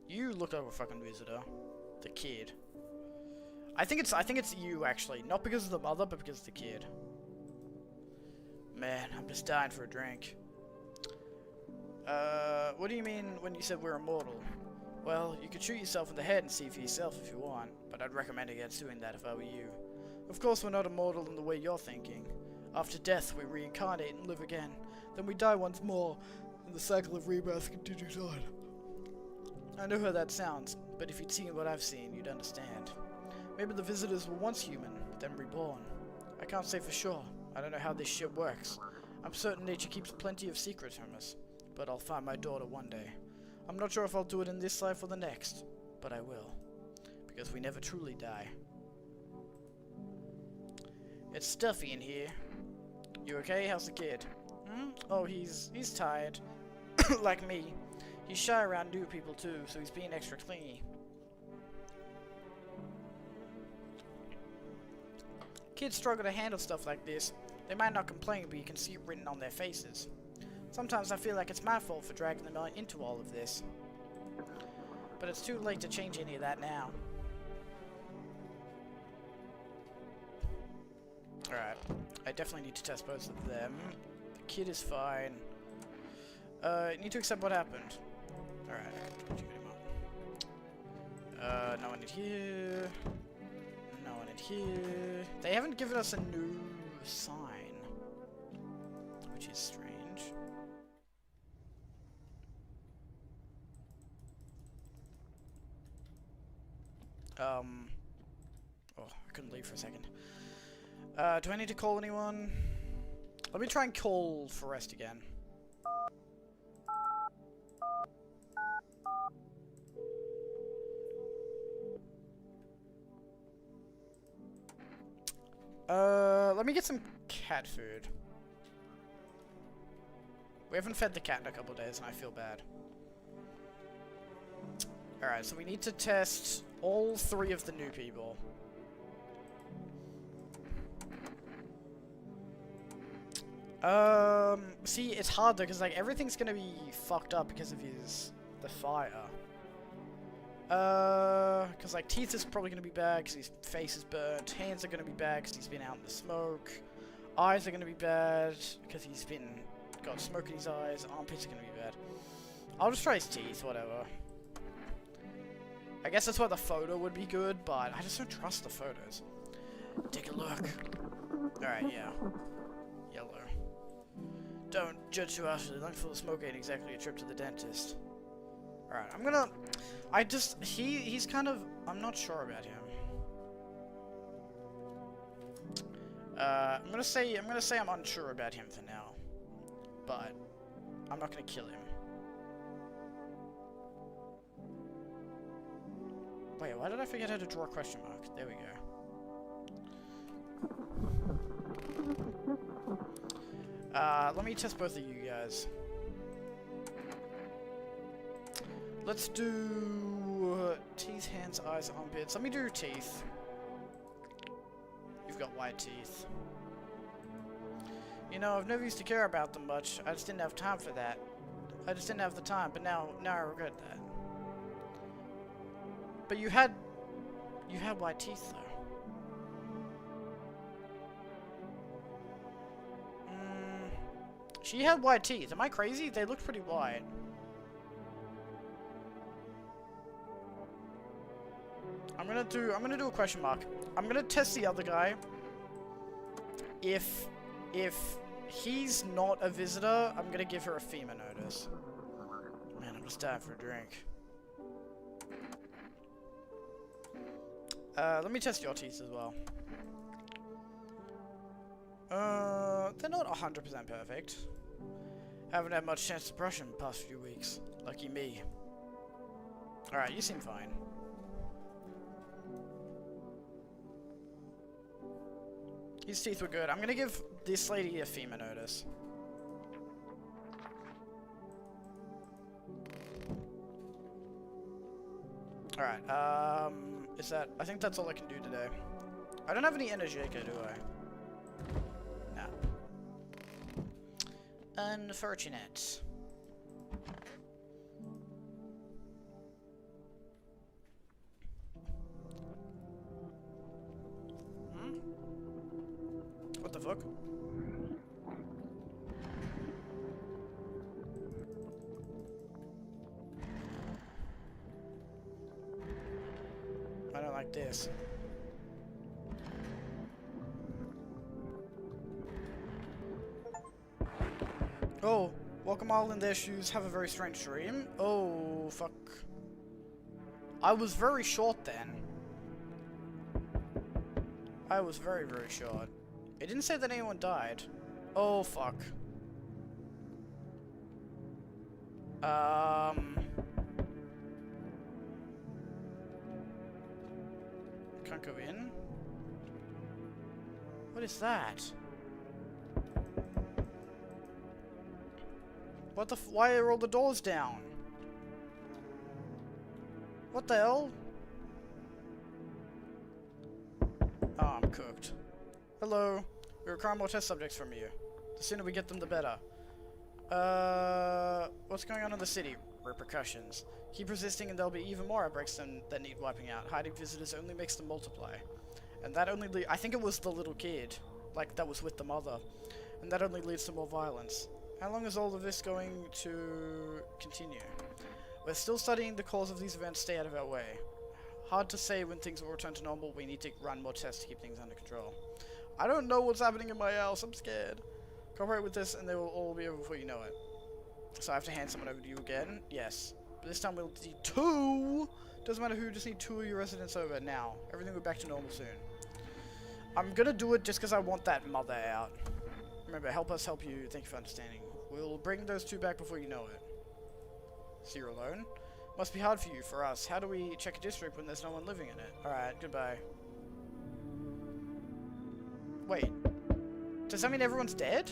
Speaker 1: You look like a fucking visitor. The kid. I think it's you actually. Not because of the mother, but because of the kid. Man, I'm just dying for a drink. What do you mean when you said we're immortal? Well, you could shoot yourself in the head and see for yourself if you want, but I'd recommend against doing that if I were you. Of course we're not immortal in the way you're thinking. After death we reincarnate and live again. Then we die once more, and the cycle of rebirth continues on. I know how that sounds, but if you'd seen what I've seen, you'd understand. Maybe the visitors were once human, then reborn. I can't say for sure. I don't know how this shit works. I'm certain nature keeps plenty of secrets from us, but I'll find my daughter one day. I'm not sure if I'll do it in this life or the next, but I will. Because we never truly die. It's stuffy in here. You okay? How's the kid? Hmm? Oh, he's tired. Like me. He's shy around new people too, so he's being extra clingy. Kids struggle to handle stuff like this. They might not complain, but you can see it written on their faces. Sometimes I feel like it's my fault for dragging them into all of this. But it's too late to change any of that now. Alright. I definitely need to test both of them. The kid is fine. Need to accept what happened. Alright. No one in here. No one in here. They haven't given us a new sign. Which is strange. Oh, I couldn't leave for a second. Do I need to call anyone? Let me try and call Forrest again. Let me get some cat food. We haven't fed the cat in a couple days and I feel bad. Alright, so we need to test all 3 of the new people. See, it's hard though, because like everything's gonna be fucked up because of the fire. Because like teeth is probably gonna be bad because his face is burnt. Hands are gonna be bad because he's been out in the smoke. Eyes are gonna be bad because he's got smoke in his eyes. Armpits are gonna be bad. I'll just try his teeth, whatever. I guess that's why the photo would be good, but I just don't trust the photos. Take a look. Alright, yeah. Yellow. Don't judge too harshly. Lung full of smoke ain't exactly a trip to the dentist. Alright, I'm gonna... he's kind of... I'm not sure about him. I'm gonna say I'm unsure about him for now. But, I'm not gonna kill him. Wait, why did I forget how to draw a question mark? There we go. Let me test both of you guys. Let's do teeth, hands, eyes, armpits. Let me do teeth. You've got white teeth. You know, I've never used to care about them much. I just didn't have time for that. I just didn't have the time, but now I regret that. But you had white teeth though. She had white teeth. Am I crazy? They looked pretty white. I'm gonna do a question mark. I'm gonna test the other guy. If he's not a visitor, I'm gonna give her a FEMA notice. Man, I'm just dying for a drink. Let me test your teeth as well. They're not 100% perfect. Haven't had much chance to brush them the past few weeks. Lucky me. Alright, you seem fine. His teeth were good. I'm gonna give this lady a FEMA notice. Alright, is that... I think that's all I can do today. I don't have any Energeika, do I? No. fuck? I don't like this. Oh, welcome all in their shoes, have a very strange dream. Oh, fuck. I was very short then. I was very, very short. It didn't say that anyone died. Oh, fuck. Can't go in? What is that? What the why are all the doors down? What the hell? Oh, I'm cooked. Hello. We require more test subjects from you. The sooner we get them, the better. What's going on in the city? Repercussions. Keep resisting and there'll be even more outbreaks that need wiping out. Hiding visitors only makes them multiply. And that only I think it was the little kid. Like, that was with the mother. And that only leads to more violence. How long is all of this going to continue? We're still studying the cause of these events. Stay out of our way. Hard to say when things will return to normal. We need to run more tests to keep things under control. I don't know what's happening in my house. I'm scared. Cooperate with this and they will all be over before you know it. So I have to hand someone over to you again? Yes. But this time we'll need 2! Doesn't matter who, just need 2 of your residents over now. Everything will be back to normal soon. I'm gonna do it just because I want that mother out. Remember, help us help you. Thank you for understanding. We'll bring those 2 back before you know it. So you're alone? Must be hard for you, for us. How do we check a district when there's no one living in it? Alright, goodbye. Wait. Does that mean everyone's dead?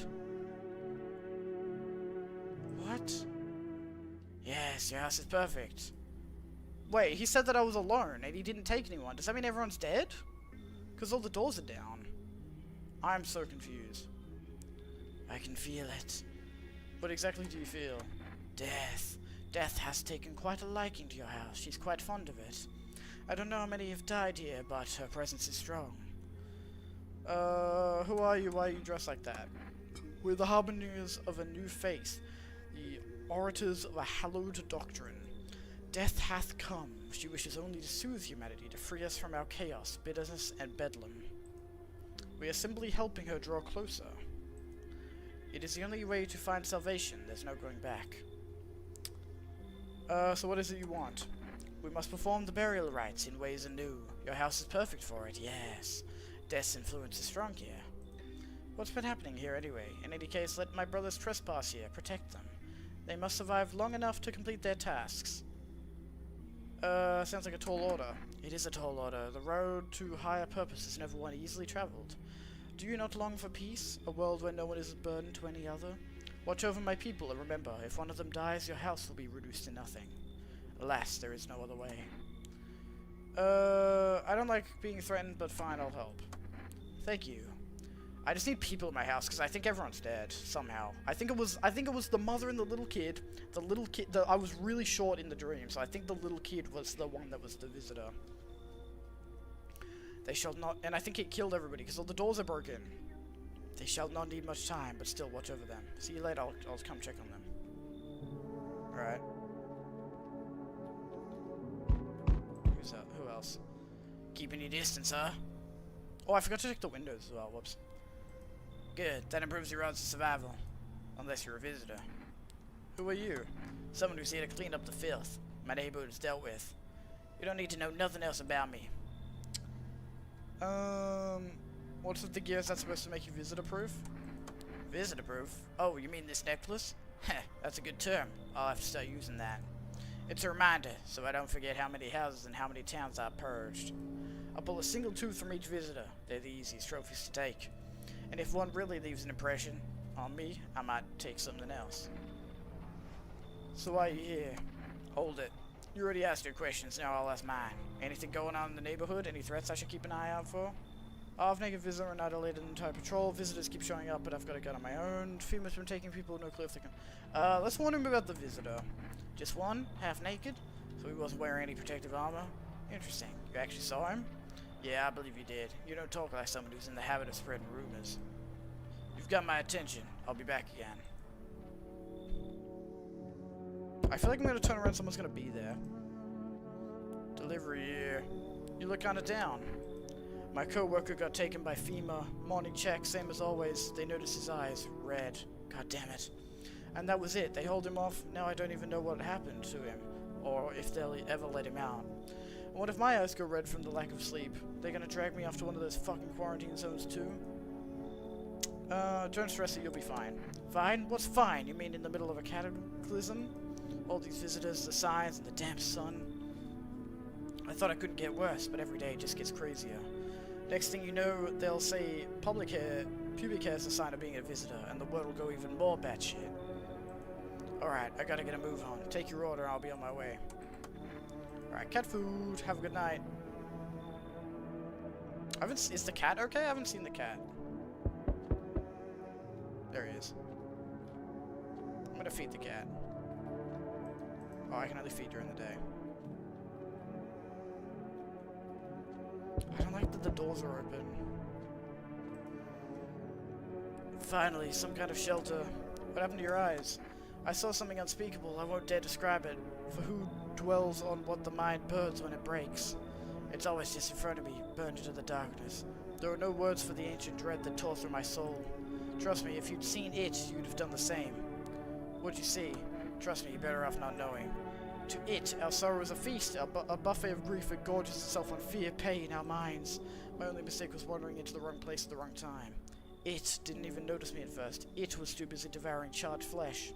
Speaker 1: What? Yes, your house is perfect. Wait, he said that I was alone and he didn't take anyone. Does that mean everyone's dead? Because all the doors are down. I'm so confused. I can feel it. What exactly do you feel? Death. Death has taken quite a liking to your house. She's quite fond of it. I don't know how many have died here, but her presence is strong. Who are you? Why are you dressed like that? We're the harbingers of a new faith, the orators of a hallowed doctrine. Death hath come. She wishes only to soothe humanity, to free us from our chaos, bitterness, and bedlam. We are simply helping her draw closer. It is the only way to find salvation. There's no going back. So what is it you want? We must perform the burial rites in ways anew. Your house is perfect for it, yes. Death's influence is strong here. What's been happening here anyway? In any case, let my brothers trespass here. Protect them. They must survive long enough to complete their tasks. Sounds like a tall order. It is a tall order. The road to higher purpose is never one easily traveled. Do you not long for peace? A world where no one is a burden to any other? Watch over my people, and remember, if one of them dies, your house will be reduced to nothing. Alas, there is no other way. I don't like being threatened, but fine, I'll help. Thank you. I just need people in my house, because I think everyone's dead, somehow. I think it was the mother and the little kid. I was really short in the dream, so I think the little kid was the one that was the visitor. They shall not, and I think it killed everybody, because all the doors are broken. They shall not need much time, but still watch over them. See you later, I'll come check on them. Alright. Who's that? Who else? Keeping your distance, huh? Oh, I forgot to check the windows as well, whoops. Good, that improves your odds of survival. Unless you're a visitor. Who are you? Someone who's here to clean up the filth my neighborhood is dealt with. You don't need to know nothing else about me. What's with the gear? Is that supposed to make you visitor-proof? Visitor-proof? Oh, you mean this necklace? Heh, that's a good term. I'll have to start using that. It's a reminder, so I don't forget how many houses and how many towns I've purged. I'll pull a single tooth from each visitor. They're the easiest trophies to take. And if one really leaves an impression on me, I might take something else. So why are you here? Hold it. You already asked your questions, now I'll ask mine. Anything going on in the neighborhood? Any threats I should keep an eye out for? Half-naked visitor and idolated entire patrol. Visitors keep showing up, but I've got a gun on my own. Female's been taking people, no clue if they can. Let's warn him about the visitor. Just one? Half-naked? So he wasn't wearing any protective armor? Interesting. You actually saw him? Yeah, I believe you did. You don't talk like someone who's in the habit of spreading rumors. You've got my attention. I'll be back again. I feel like I'm gonna turn around, someone's gonna be there. Delivery here. You look kinda down. My co-worker got taken by FEMA. Morning check, same as always. They noticed his eyes. Red. God damn it. And that was it. They hauled him off. Now I don't even know what happened to him. Or if they'll ever let him out. And what if my eyes go red from the lack of sleep? They're gonna drag me off to one of those fucking quarantine zones too? Don't stress it, you'll be fine. Fine? What's fine? You mean in the middle of a cataclysm? All these visitors, the signs, and the damn sun. I thought it couldn't get worse, but every day it just gets crazier. Next thing you know, they'll say pubic hair is a sign of being a visitor, and the word will go even more batshit. Alright, I gotta get a move on. Take your order, I'll be on my way. Alright, cat food. Have a good night. Is the cat okay? I haven't seen the cat. There he is. I'm gonna feed the cat. Oh, I can only feed during the day. I don't like that the doors are open. Finally, some kind of shelter. What happened to your eyes? I saw something unspeakable. I won't dare describe it. For who dwells on what the mind burns when it breaks? It's always just in front of me, burned into the darkness. There are no words for the ancient dread that tore through my soul. Trust me, if you'd seen it, you'd have done the same. What'd you see? Trust me, you're better off not knowing. To it, our sorrow is a feast, a buffet of grief that gorges itself on fear, pain, our minds. My only mistake was wandering into the wrong place at the wrong time. It didn't even notice me at first. It was too busy devouring charred flesh.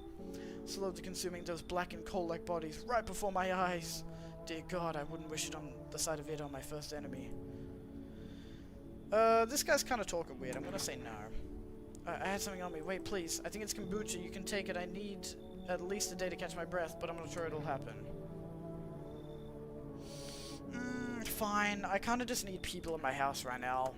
Speaker 1: Slowly consuming those black and coal-like bodies right before my eyes. Dear God, I wouldn't wish it on the sight of it on my first enemy. This guy's kind of talking weird. I'm gonna say no. I had something on me. Wait, please. I think it's kombucha. You can take it. I need at least a day to catch my breath, but I'm not sure it'll happen. Fine. I kind of just need people in my house right now.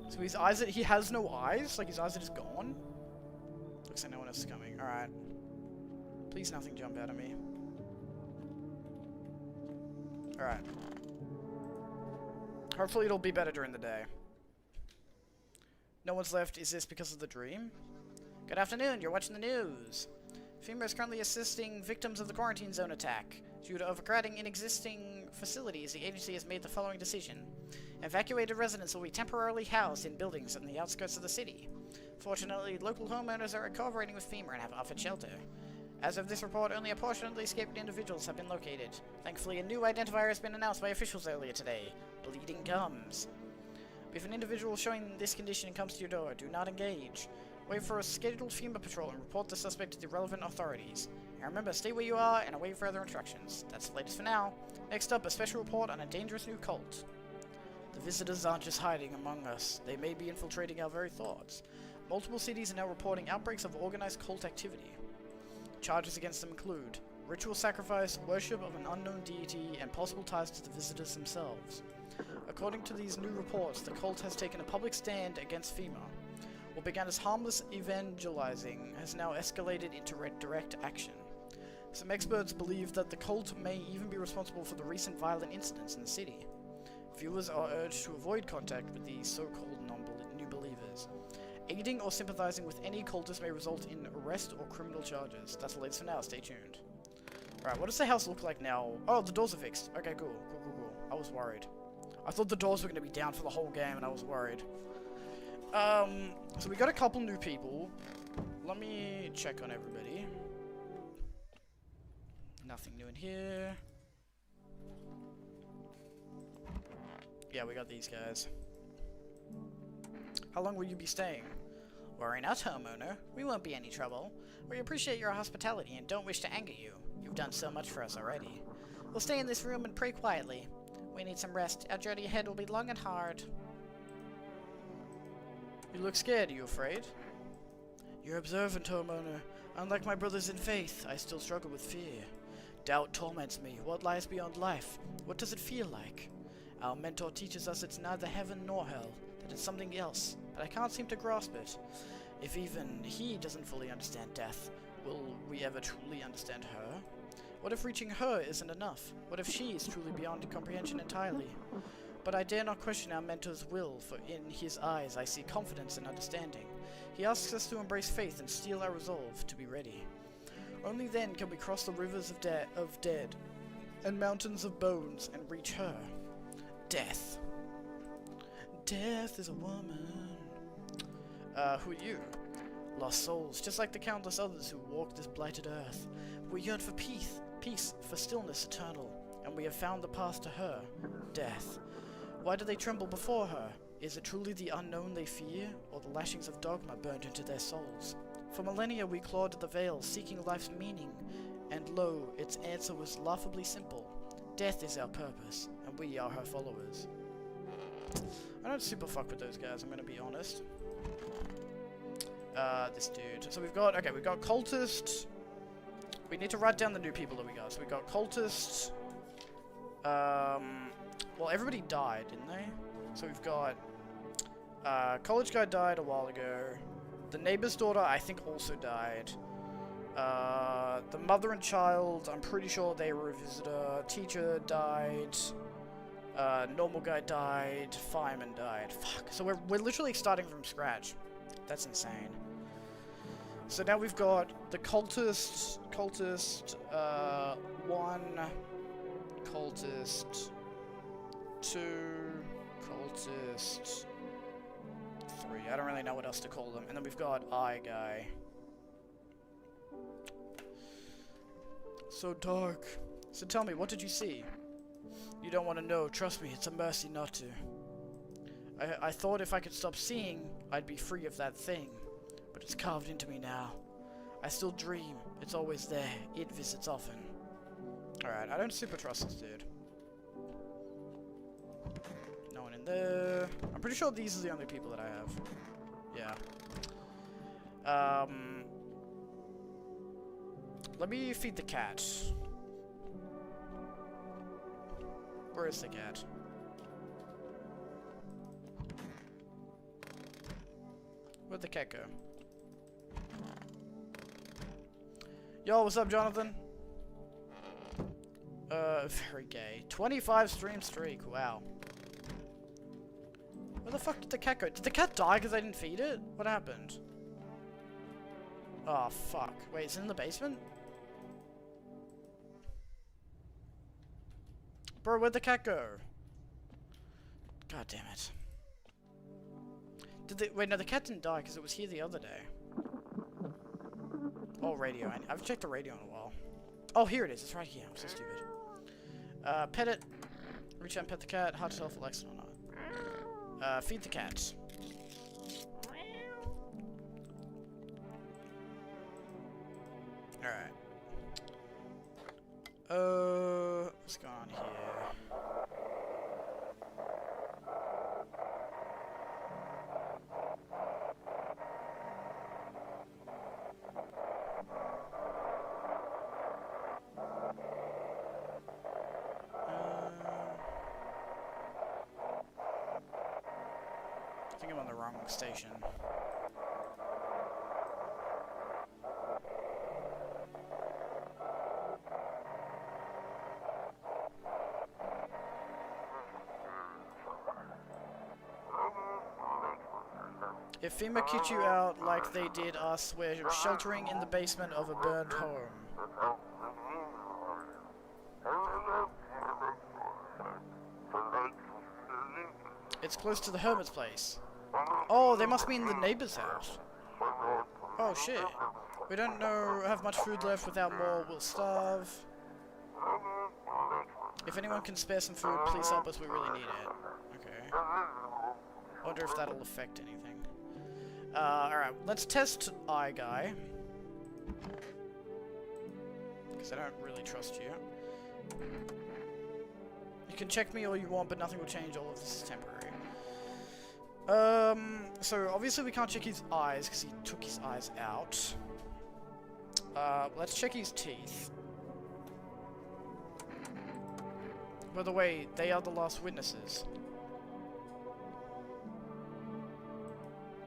Speaker 1: So his eyes, he has no eyes? Like his eyes are just gone? Looks like no one else is coming. Alright. Please nothing jump out at me. Alright. Hopefully it'll be better during the day. No one's left. Is this because of the dream? Good afternoon. You're watching the news. FEMA is currently assisting victims of the quarantine zone attack. Due to overcrowding in existing facilities, the agency has made the following decision. Evacuated residents will be temporarily housed in buildings on the outskirts of the city. Fortunately, local homeowners are cooperating with FEMA and have offered shelter. As of this report, only a portion of the escaped individuals have been located. Thankfully, a new identifier has been announced by officials earlier today. Bleeding gums. If an individual showing this condition comes to your door, do not engage. Wait for a scheduled FEMA patrol and report the suspect to the relevant authorities. And remember, stay where you are and await further instructions. That's the latest for now. Next up, a special report on a dangerous new cult. The visitors aren't just hiding among us. They may be infiltrating our very thoughts. Multiple cities are now reporting outbreaks of organized cult activity. Charges against them include ritual sacrifice, worship of an unknown deity, and possible ties to the visitors themselves. According to these new reports, the cult has taken a public stand against FEMA. What began as harmless evangelizing has now escalated into direct action. Some experts believe that the cult may even be responsible for the recent violent incidents in the city. Viewers are urged to avoid contact with these so-called new believers. Aiding or sympathizing with any cultist may result in arrest or criminal charges. That's the latest for now. Stay tuned. Alright, what does the house look like now? Oh, the doors are fixed. Okay, cool. Cool. I was worried. I thought the doors were going to be down for the whole game, and I was worried. So we got a couple new people. Let me check on everybody. Nothing new in here. Yeah, we got these guys. How long will you be staying? Worry not, homeowner. We won't be any trouble. We appreciate your hospitality and don't wish to anger you. You've done so much for us already. We'll stay in this room and pray quietly. We need some rest. Our journey ahead will be long and hard. You look scared. Are you afraid? You're observant, homeowner. Unlike my brothers in faith, I still struggle with fear. Doubt torments me. What lies beyond life? What does it feel like? Our mentor teaches us it's neither heaven nor hell, that it's something else, but I can't seem to grasp it. If even he doesn't fully understand death, will we ever truly understand her? What if reaching her isn't enough? What if she is truly beyond comprehension entirely? But I dare not question our mentor's will, for in his eyes I see confidence and understanding. He asks us to embrace faith and steel our resolve to be ready. Only then can we cross the rivers of dead and mountains of bones and reach her. Death. Death is a woman. Who are you? Lost souls, just like the countless others who walk this blighted earth. We yearn for peace, for stillness eternal, and we have found the path to her, death. Why do they tremble before her? Is it truly the unknown they fear, or the lashings of dogma burned into their souls? For millennia we clawed at the veil, seeking life's meaning, and lo, its answer was laughably simple. Death is our purpose, and we are her followers. I don't super fuck with those guys, I'm gonna be honest. This dude. So we've got cultist. We need to write down the new people that we got. So we got cultist. Well, everybody died, didn't they? So we've got, college guy died a while ago. The neighbor's daughter, I think, also died. The mother and child, I'm pretty sure they were a visitor. Teacher died. Normal guy died. Fireman died. Fuck. So we're literally starting from scratch. That's insane. So now we've got the cultist, 1, cultist, 2, cultist, 3. I don't really know what else to call them. And then we've got eye guy. So dark. So tell me, what did you see? You don't want to know. Trust me, it's a mercy not to. I thought if I could stop seeing, I'd be free of that thing. But it's carved into me now. I still dream. It's always there. It visits often. Alright, I don't super trust this dude. No one in there. I'm pretty sure these are the only people that I have. Yeah. Let me feed the cat. Where is the cat? Where'd the cat go? Yo, what's up, Jonathan? Very gay. 25 stream streak, wow. Where the fuck did the cat go? Did the cat die because I didn't feed it? What happened? Oh, fuck. Wait, it's in the basement? Bro, where'd the cat go? God damn it. Wait, no, the cat didn't die because it was here the other day. Oh, radio. I've checked the radio in a while. Oh, here it is. It's right here. I'm so stupid. Pet it. Reach out and pet the cat. Hard to tell if it likes it or not. Feed the cat. Alright. What's going on here? I think I'm on the wrong station. If FEMA kicked you out like they did us, we're sheltering in the basement of a burned home. It's close to the hermit's place. Oh, they must be in the neighbor's house. Oh shit. We don't have much food left. Without more, we'll starve. If anyone can spare some food, please help us. We really need it. Okay. Wonder if that'll affect anything. Alright, let's test Eye Guy. Because I don't really trust you. You can check me all you want, but nothing will change. All of this is temporary. So obviously we can't check his eyes because he took his eyes out. Let's check his teeth. By the way, they are the last witnesses.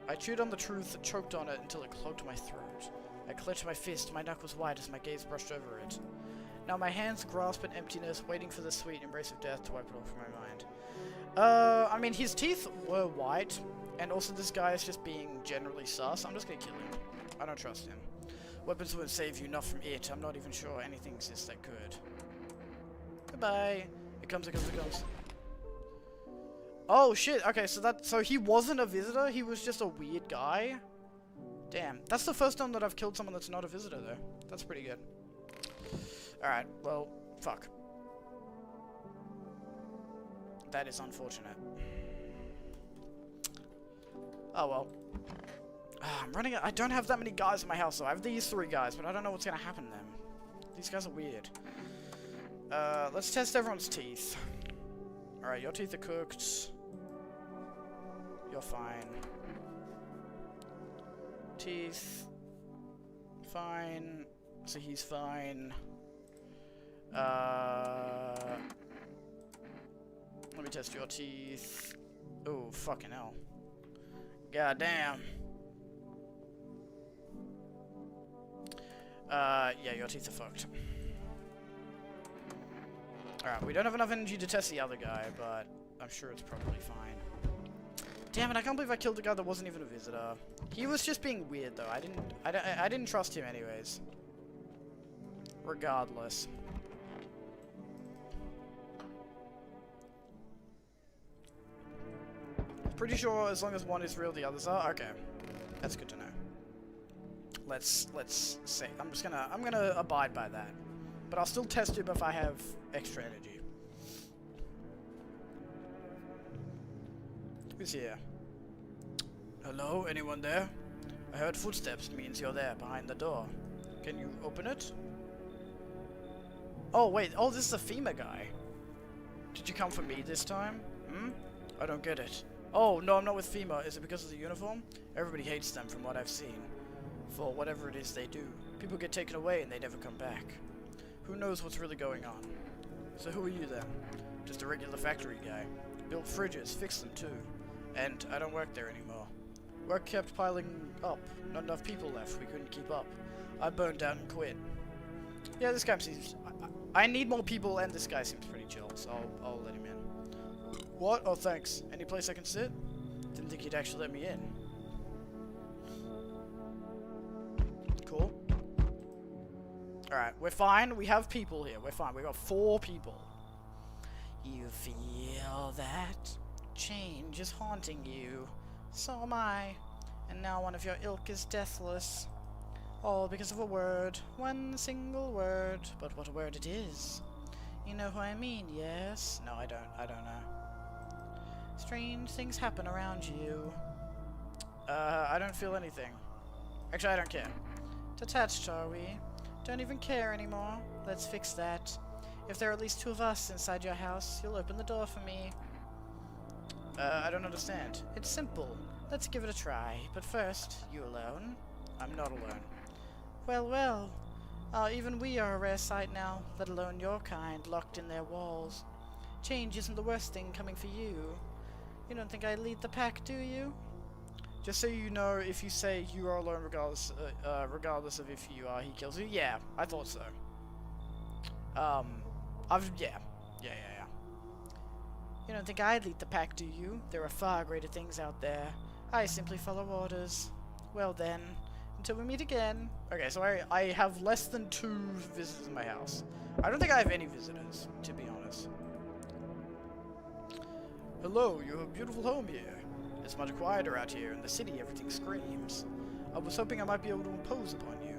Speaker 1: I chewed on the truth and choked on it until it clogged my throat. I clenched my fist, my knuckles white as my gaze brushed over it. Now my hands grasp at emptiness, waiting for the sweet embrace of death to wipe it off from my mind. I mean, his teeth were white, and also this guy is just being generally sus. I'm just gonna kill him. I don't trust him. Weapons won't save you, not from it. I'm not even sure anything exists that could. Goodbye. It comes, it comes, it comes. Oh shit, okay, so he wasn't a visitor, he was just a weird guy? Damn, that's the first time that I've killed someone that's not a visitor though. That's pretty good. Alright, well, fuck. That is unfortunate. Oh well. I'm running I don't have that many guys in my house though. I have these 3 guys, but I don't know what's gonna happen to them. These guys are weird. Let's test everyone's teeth. Alright, your teeth are cooked. You're fine. Teeth. Fine. So he's fine. Let me test your teeth. Oh, fucking hell. God damn. Yeah, your teeth are fucked. Alright, we don't have enough energy to test the other guy, but I'm sure it's probably fine. Damn it, I can't believe I killed the guy that wasn't even a visitor. He was just being weird, though. I didn't trust him anyways. Regardless. Pretty sure as long as one is real, the others are. Okay. That's good to know. Let's see. I'm gonna abide by that. But I'll still test him if I have extra energy. Who's here? Hello? Anyone there? I heard footsteps. Means you're there, behind the door. Can you open it? Oh, wait. Oh, this is a FEMA guy. Did you come for me this time? Hmm? I don't get it. Oh, no, I'm not with FEMA. Is it because of the uniform? Everybody hates them from what I've seen. For whatever it is they do. People get taken away and they never come back. Who knows what's really going on? So who are you then? Just a regular factory guy. Built fridges, fixed them too. And I don't work there anymore. Work kept piling up. Not enough people left. We couldn't keep up. I burned out and quit. Yeah, this guy seems... I need more people, and this guy seems pretty chill, so I'll let him in. What? Oh, thanks. Any place I can sit? Didn't think you'd actually let me in. Cool. Alright, we're fine. We have people here. We're fine. We got 4 people. You feel that? Change is haunting you. So am I. And now one of your ilk is deathless. All because of a word. One single word. But what a word it is. You know who I mean, yes? No, I don't. I don't know. Strange things happen around you. I don't feel anything. Actually, I don't care. Detached, are we? Don't even care anymore. Let's fix that. If there are at least 2 of us inside your house, you'll open the door for me. I don't understand. It's simple. Let's give it a try. But first, you alone? I'm not alone. Well, well. Even we are a rare sight now, let alone your kind, locked in their walls. Change isn't the worst thing coming for you. You don't think I lead the pack, do you? Just so you know, if you say you are alone regardless of if you are, he kills you. Yeah, I thought so. Yeah. You don't think I lead the pack, do you? There are far greater things out there. I simply follow orders. Well then, until we meet again. Okay, so I have less than 2 visitors in my house. I don't think I have any visitors, to be honest. Hello, you have a beautiful home here. It's much quieter out here. In the city, everything screams. I was hoping I might be able to impose upon you.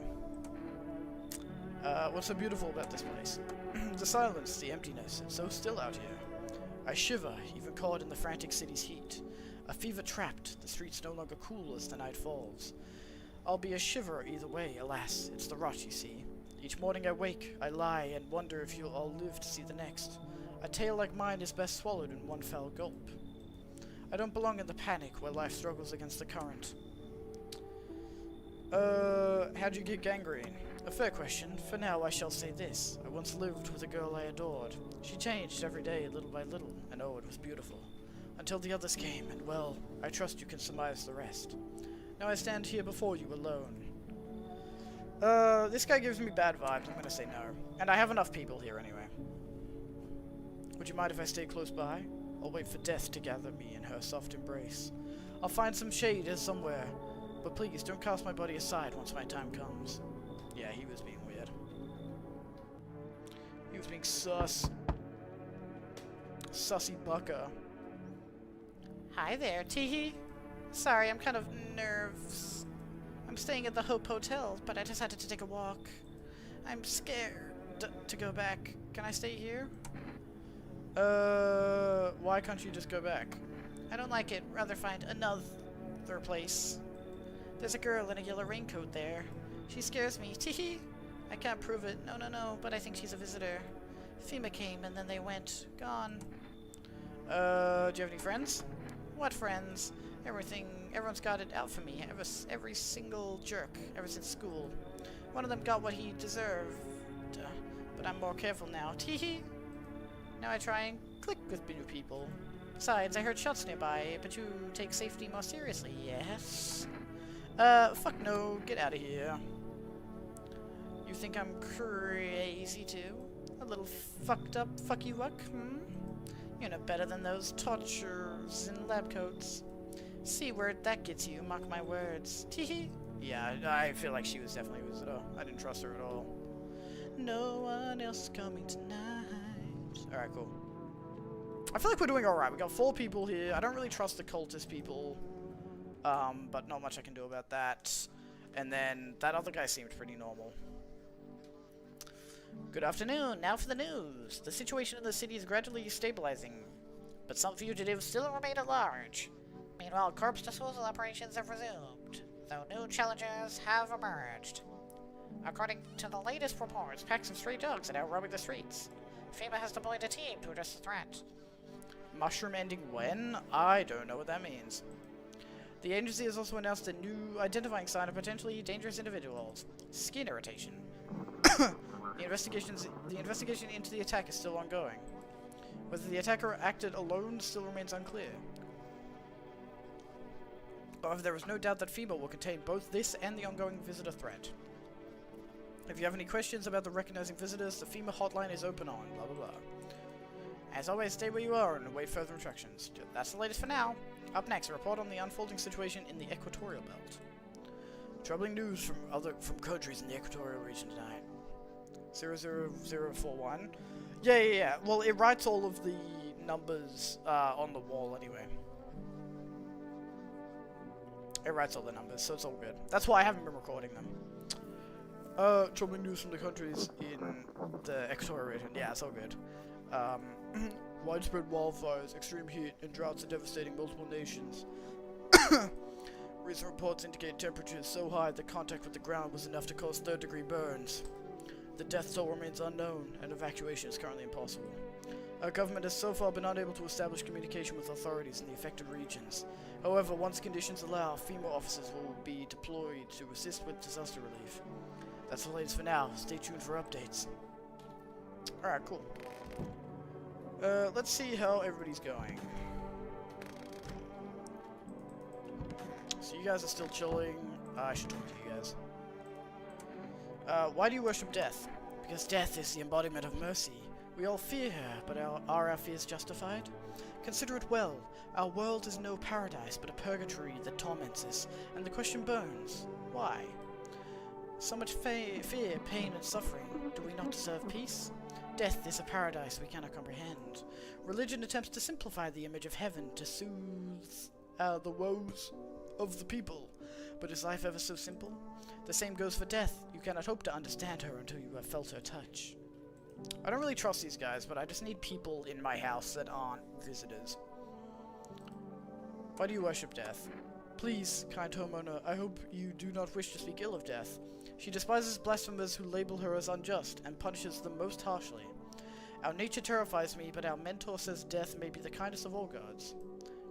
Speaker 1: What's so beautiful about this place? The silence, the emptiness. It's so still out here. I shiver, even caught in the frantic city's heat. A fever trapped, the streets no longer cool as the night falls. I'll be a shiver either way, alas, it's the rot, you see. Each morning I wake, I lie, and wonder if you'll all live to see the next. A tale like mine is best swallowed in one fell gulp. I don't belong in the panic where life struggles against the current. How'd you get gangrene? A fair question. For now, I shall say this. I once lived with a girl I adored. She changed every day, little by little, and oh, it was beautiful. Until the others came, and well, I trust you can surmise the rest. Now I stand here before you alone. This guy gives me bad vibes. I'm gonna say no. And I have enough people here anyway. Would you mind if I stay close by? I'll wait for death to gather me in her soft embrace. I'll find some shade here somewhere, but please don't cast my body aside once my time comes. Yeah, he was being weird. He was being sus. Sussy bucka.
Speaker 2: Hi there, Teehee. Sorry, I'm kind of nervous. I'm staying at the Hope Hotel, but I decided to take a walk. I'm scared to go back. Can I stay here?
Speaker 1: Why can't you just go back?
Speaker 2: I don't like it. Rather find another place. There's a girl in a yellow raincoat there. She scares me. Teehee. I can't prove it. No, but I think she's a visitor. FEMA came and then they went. Gone.
Speaker 1: Do you have any friends?
Speaker 2: What friends? Everyone's got it out for me. Every single jerk, ever since school. One of them got what he deserved, but I'm more careful now. Teehee. Now I try and click with new people. Besides, I heard shots nearby, but you take safety more seriously, yes?
Speaker 1: Fuck no. Get out of here. You think I'm crazy too? A little fucked up fucky luck, hmm?
Speaker 2: You're no better than those torturers in lab coats. See where that gets you, mark my words. Teehee.
Speaker 1: Yeah, I feel like she was definitely a visitor. I didn't trust her at all.
Speaker 2: No one else is coming tonight.
Speaker 1: Alright, cool. I feel like we're doing alright. We got 4 people here. I don't really trust the cultist people. But not much I can do about that. And then that other guy seemed pretty normal.
Speaker 2: Good afternoon. Now for the news. The situation in the city is gradually stabilizing, but some fugitives still remain at large. Meanwhile, corpse disposal operations have resumed, though new challenges have emerged. According to the latest reports, packs of stray dogs are now roaming the streets. FEMA has deployed a team to address the threat.
Speaker 1: Mushroom ending when? I don't know what that means. The agency has also announced a new identifying sign of potentially dangerous individuals. Skin irritation. The investigation into the attack is still ongoing. Whether the attacker acted alone still remains unclear. However, there is no doubt that FEMA will contain both this and the ongoing visitor threat. If you have any questions about the recognizing visitors, the FEMA hotline is open on blah blah blah. As always, stay where you are and await further instructions. That's the latest for now. Up next, a report on the unfolding situation in the Equatorial Belt. Troubling news from countries in the Equatorial region tonight. 00041. Yeah. Well, it writes all of the numbers on the wall anyway. It writes all the numbers, so it's all good. That's why I haven't been recording them. Troubling news from the countries in the Equatorial region. Yeah, it's all good. Widespread wildfires, extreme heat, and droughts are devastating multiple nations. Recent reports indicate temperatures so high that contact with the ground was enough to cause third-degree burns. The death toll remains unknown, and evacuation is currently impossible. Our government has so far been unable to establish communication with authorities in the affected regions. However, once conditions allow, FEMA officers will be deployed to assist with disaster relief. That's the latest for now. Stay tuned for updates. Alright, cool. Let's see how everybody's going. So you guys are still chilling. I should talk to you guys. Why do you worship death? Because death is the embodiment of mercy. We all fear her, but are our fears justified? Consider it well. Our world is no paradise, but a purgatory that torments us. And the question burns. Why? So much fear, pain, and suffering. Do we not deserve peace? Death is a paradise we cannot comprehend. Religion attempts to simplify the image of heaven to soothe the woes of the people. But is life ever so simple? The same goes for death. You cannot hope to understand her until you have felt her touch. I don't really trust these guys, but I just need people in my house that aren't visitors. Why do you worship death? Please, kind homeowner, I hope you do not wish to speak ill of death. She despises blasphemers who label her as unjust, and punishes them most harshly. Our nature terrifies me, but our mentor says death may be the kindest of all gods.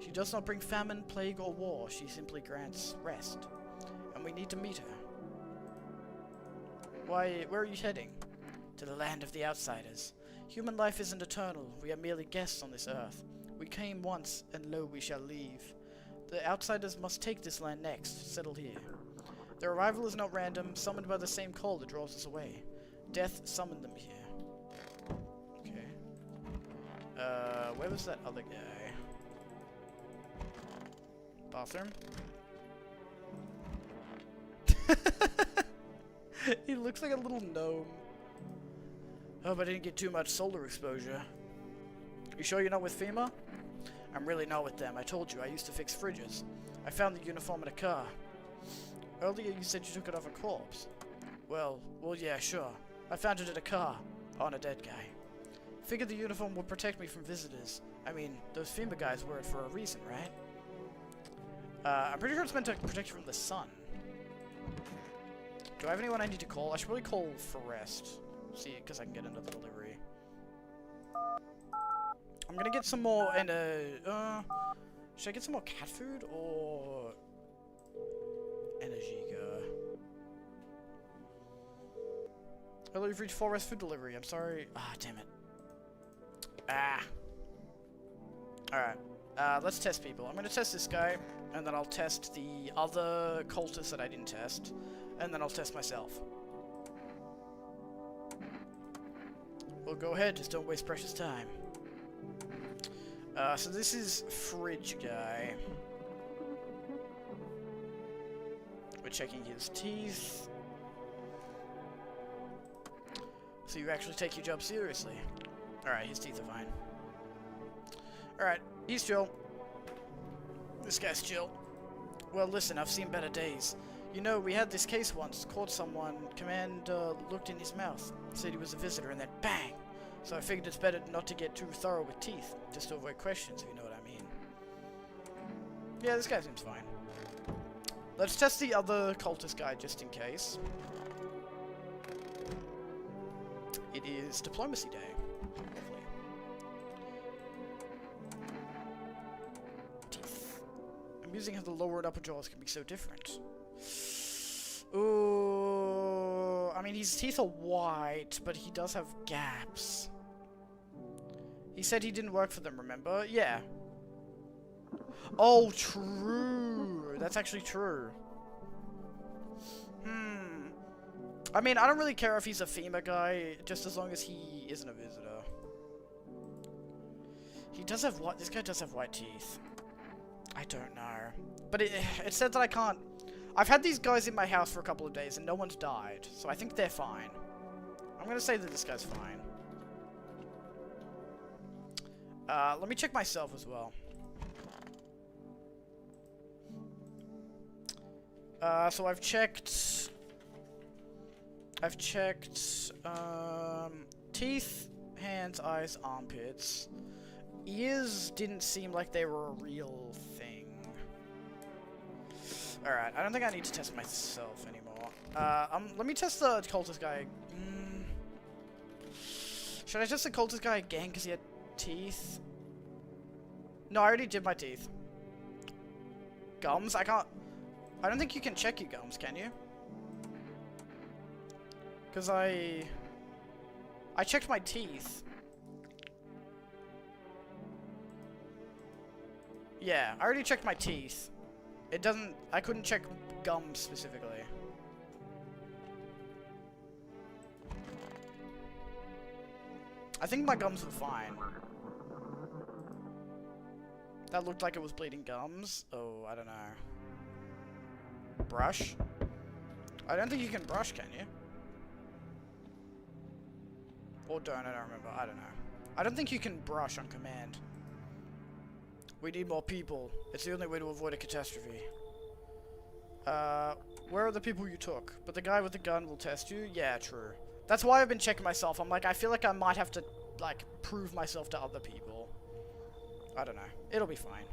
Speaker 1: She does not bring famine, plague, or war, she simply grants rest. And we need to meet her. Why, where are you heading? To the land of the outsiders. Human life isn't eternal, we are merely guests on this earth. We came once, and lo, we shall leave. The outsiders must take this land next, settle here. Their arrival is not random, summoned by the same call that draws us away. Death summoned them here. Okay. Where was that other guy? Bathroom? He looks like a little gnome. Hope I didn't get too much solar exposure. You sure you're not with FEMA? I'm really not with them. I told you, I used to fix fridges. I found the uniform in a car. Earlier you said you took it off a corpse. Well, yeah, sure. I found it in a car, on a dead guy. Figured the uniform would protect me from visitors. I mean, those FEMA guys wear it for a reason, right? I'm pretty sure it's meant to protect you from the sun. Do I have anyone I need to call? I should probably call Forrest. See, because I can get another delivery. I'm gonna get some more, and should I get some more cat food, or energy go? Hello, you've reached Forrest Food Delivery. I'm sorry. Ah, damn it. Ah. Alright. Let's test people. I'm gonna test this guy, and then I'll test the other cultists that I didn't test, and then I'll test myself. Well, go ahead, just don't waste precious time. So this is Fridge Guy. We're checking his teeth. So you actually take your job seriously. Alright, his teeth are fine. Alright, he's chill. This guy's chill. Well, listen, I've seen better days. You know, we had this case once. Caught someone. Command looked in his mouth. Said he was a visitor, and then bang! So I figured it's better not to get too thorough with teeth. Just to avoid questions, if you know what I mean. Yeah, this guy seems fine. Let's test the other cultist guy, just in case. It is Diplomacy Day. Lovely. Teeth. Amusing how the lower and upper jaws can be so different. Ooh, I mean, his teeth are white, but he does have gaps. He said he didn't work for them, remember? Yeah. Oh, true. That's actually true. I mean, I don't really care if he's a FEMA guy, just as long as he isn't a visitor. He does have what? This guy does have white teeth. I don't know. But it said that I can't... I've had these guys in my house for a couple of days and no one's died, so I think they're fine. I'm gonna say that this guy's fine. Let me check myself as well. So I've checked, teeth, hands, eyes, armpits. Ears didn't seem like they were a real thing. Alright, I don't think I need to test myself anymore. Let me test the cultist guy. Should I test the cultist guy again because he had teeth? No, I already did my teeth. Gums? I don't think you can check your gums, can you? Because I checked my teeth. Yeah, I already checked my teeth. It doesn't... I couldn't check gums specifically. I think my gums were fine. That looked like it was bleeding gums. Oh, I don't know. Brush? I don't think you can brush, can you? Or don't, I don't remember. I don't know. I don't think you can brush on command. We need more people. It's the only way to avoid a catastrophe. Where are the people you took? But the guy with the gun will test you? Yeah, true. That's why I've been checking myself. I'm like, I feel like I might have to, like, prove myself to other people. I don't know. It'll be fine.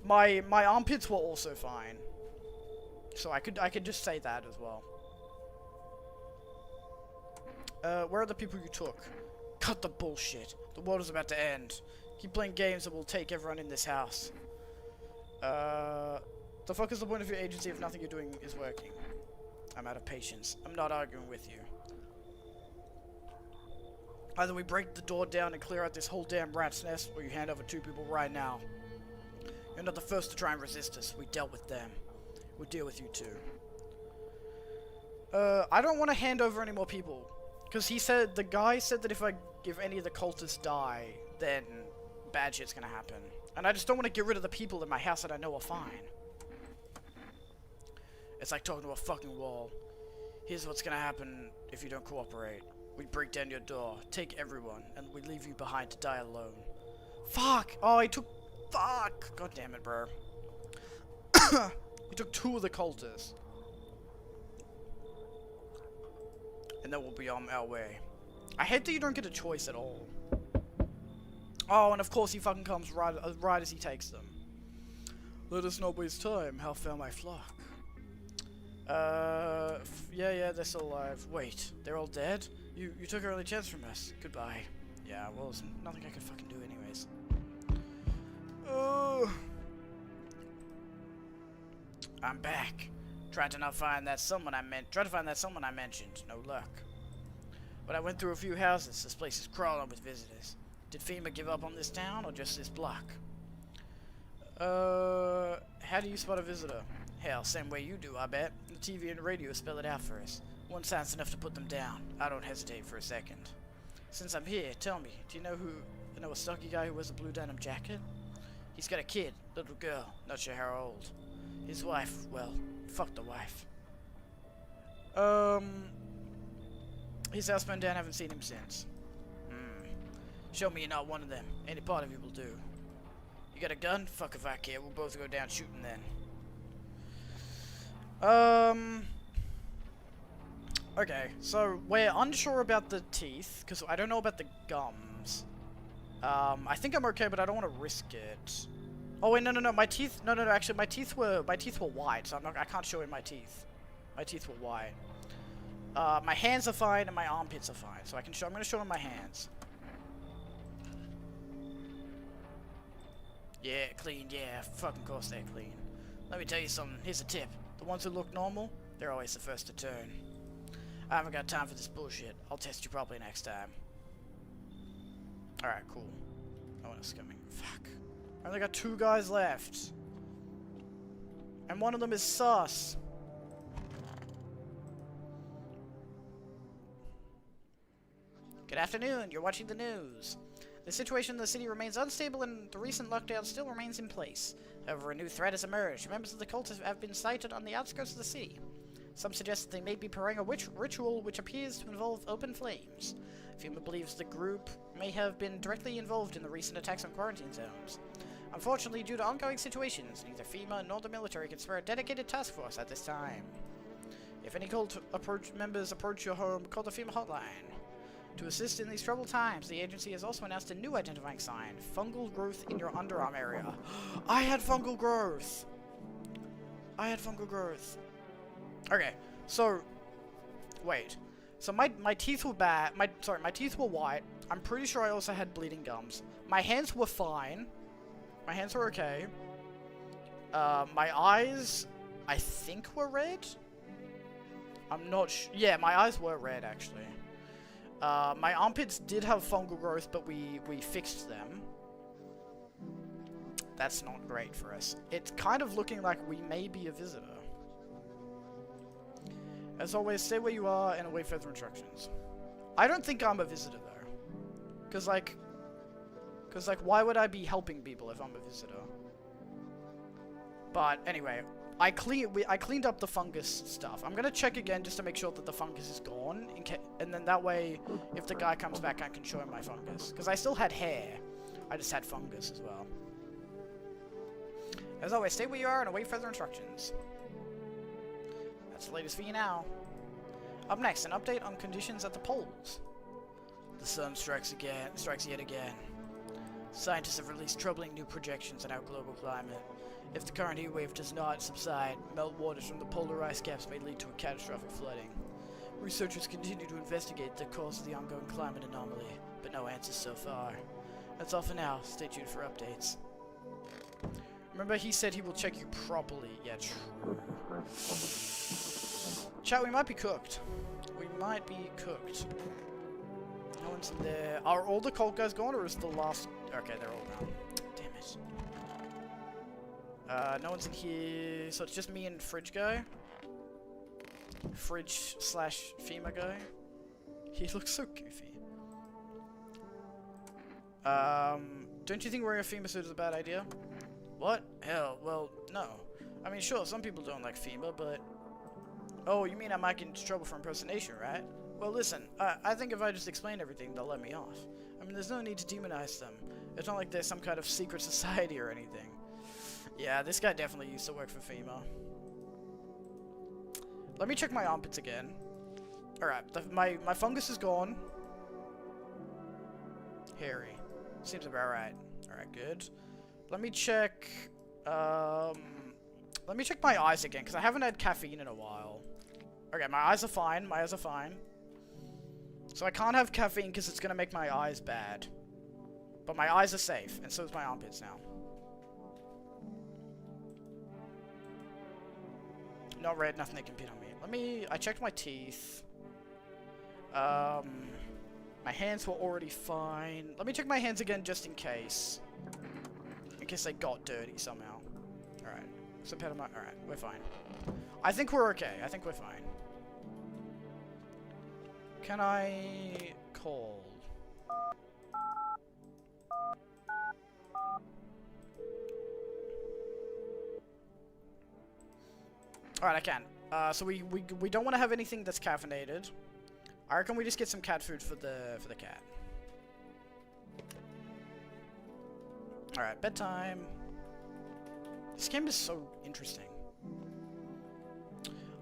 Speaker 1: My armpits were also fine. So I could just say that as well. Where are the people you took? Cut the bullshit. The world is about to end. Keep playing games that will take everyone in this house. The fuck is the point of your agency if nothing you're doing is working? I'm out of patience. I'm not arguing with you. Either we break the door down and clear out this whole damn rat's nest, or you hand over 2 people right now. You're not the first to try and resist us. We dealt with them. We'll deal with you too. I don't want to hand over any more people. Because the guy said that if any of the cultists die, then bad shit's gonna happen. And I just don't want to get rid of the people in my house that I know are fine. It's like talking to a fucking wall. Here's what's gonna happen if you don't cooperate. We break down your door, take everyone, and we leave you behind to die alone. Fuck! Oh, he took... Fuck! God damn it, bro. He took 2 of the cultists. And then we'll be on our way. I hate that you don't get a choice at all. Oh, and of course he fucking comes right as he takes them. Let us not waste time. How fare my flock? Yeah, they're still alive. Wait, they're all dead? You took our only chance from us. Goodbye. Yeah, well, there's nothing I could fucking do anyways. Oh. I'm back. Tried to find that someone I mentioned. No luck. But I went through a few houses. This place is crawling with visitors. Did FEMA give up on this town, or just this block? How do you spot a visitor? Hell, same way you do, I bet. The TV and the radio spell it out for us. One sound's enough to put them down. I don't hesitate for a second. Since I'm here, tell me, do you know a stocky guy who wears a blue denim jacket? He's got a kid, little girl, not sure how old. His wife, well, fuck the wife. His house burned down, haven't seen him since. Show me you're not one of them. Any part of you will do. You got a gun? Fuck if I care. We'll both go down shooting then. Okay, so we're unsure about the teeth, because I don't know about the gums. I think I'm okay, but I don't want to risk it. Oh wait, no, my teeth, no, actually my teeth were white, so I can't show you my teeth. My teeth were white. My hands are fine, and my armpits are fine, so I'm gonna show them my hands. Yeah, clean, yeah, fucking course they're clean. Let me tell you something, here's a tip. The ones who look normal, they're always the first to turn. I haven't got time for this bullshit. I'll test you properly next time. Alright, cool. No one else coming. Fuck. I only got 2 guys left. And one of them is sus. Good afternoon, you're watching the news. The situation in the city remains unstable and the recent lockdown still remains in place. However, a new threat has emerged. Members of the cult have been sighted on the outskirts of the city. Some suggest that they may be performing a ritual which appears to involve open flames. FEMA believes the group may have been directly involved in the recent attacks on quarantine zones. Unfortunately, due to ongoing situations, neither FEMA nor the military can spare a dedicated task force at this time. If any cult members approach your home, call the FEMA hotline. To assist in these troubled times, the agency has also announced a new identifying sign, fungal growth in your underarm area. I had fungal growth! Okay, so... Wait. So my teeth were bad. My teeth were white. I'm pretty sure I also had bleeding gums. My hands were fine. My hands were okay. My eyes, I think were red? I'm not yeah, my eyes were red, actually. My armpits did have fungal growth, but we fixed them. That's not great for us. It's kind of looking like we may be a visitor. As always, stay where you are and await further instructions. I don't think I'm a visitor, though. Cause like, why would I be helping people if I'm a visitor? But anyway, I cleaned up the fungus stuff. I'm gonna check again just to make sure that the fungus is gone, and then that way, if the guy comes back, I can show him my fungus. Because I still had hair. I just had fungus as well. As always, stay where you are and await further instructions. That's the latest for you now. Up next, an update on conditions at the poles. The sun strikes yet again. Scientists have released troubling new projections on our global climate. If the current heat wave does not subside, meltwaters from the polar ice caps may lead to a catastrophic flooding. Researchers continue to investigate the cause of the ongoing climate anomaly, but no answers so far. That's all for now. Stay tuned for updates. Remember, he said he will check you properly. Yeah, true. Chat, we might be cooked. We might be cooked. No one's in there. Are all the cult guys gone, or is the last... Okay, they're all gone. Damn it. No one's in here, so it's just me and Fridge guy. Fridge / FEMA guy. He looks so goofy. Don't you think wearing a FEMA suit is a bad idea? What? Hell, well, no. I mean, sure, some people don't like FEMA, but... Oh, you mean I might get into trouble for impersonation, right? Well, listen, I think if I just explain everything, they'll let me off. I mean, there's no need to demonize them. It's not like there's some kind of secret society or anything. Yeah, this guy definitely used to work for FEMA. Let me check my armpits again. Alright, my fungus is gone. Hairy. Seems about right. Alright, good. Let me check... let me check my eyes again, because I haven't had caffeine in a while. Okay, my eyes are fine. My eyes are fine. So I can't have caffeine because it's going to make my eyes bad. But my eyes are safe, and so is my armpits now. Not red, nothing they can pin on me. Let me... I checked my teeth. My hands were already fine. Let me check my hands again just in case. In case they got dirty somehow. Alright. Some pet on my... Alright, we're fine. I think we're okay. I think we're fine. Can I... call? Alright, I can. So we don't want to have anything that's caffeinated. I reckon we just get some cat food for the cat. Alright, bedtime. This game is so interesting.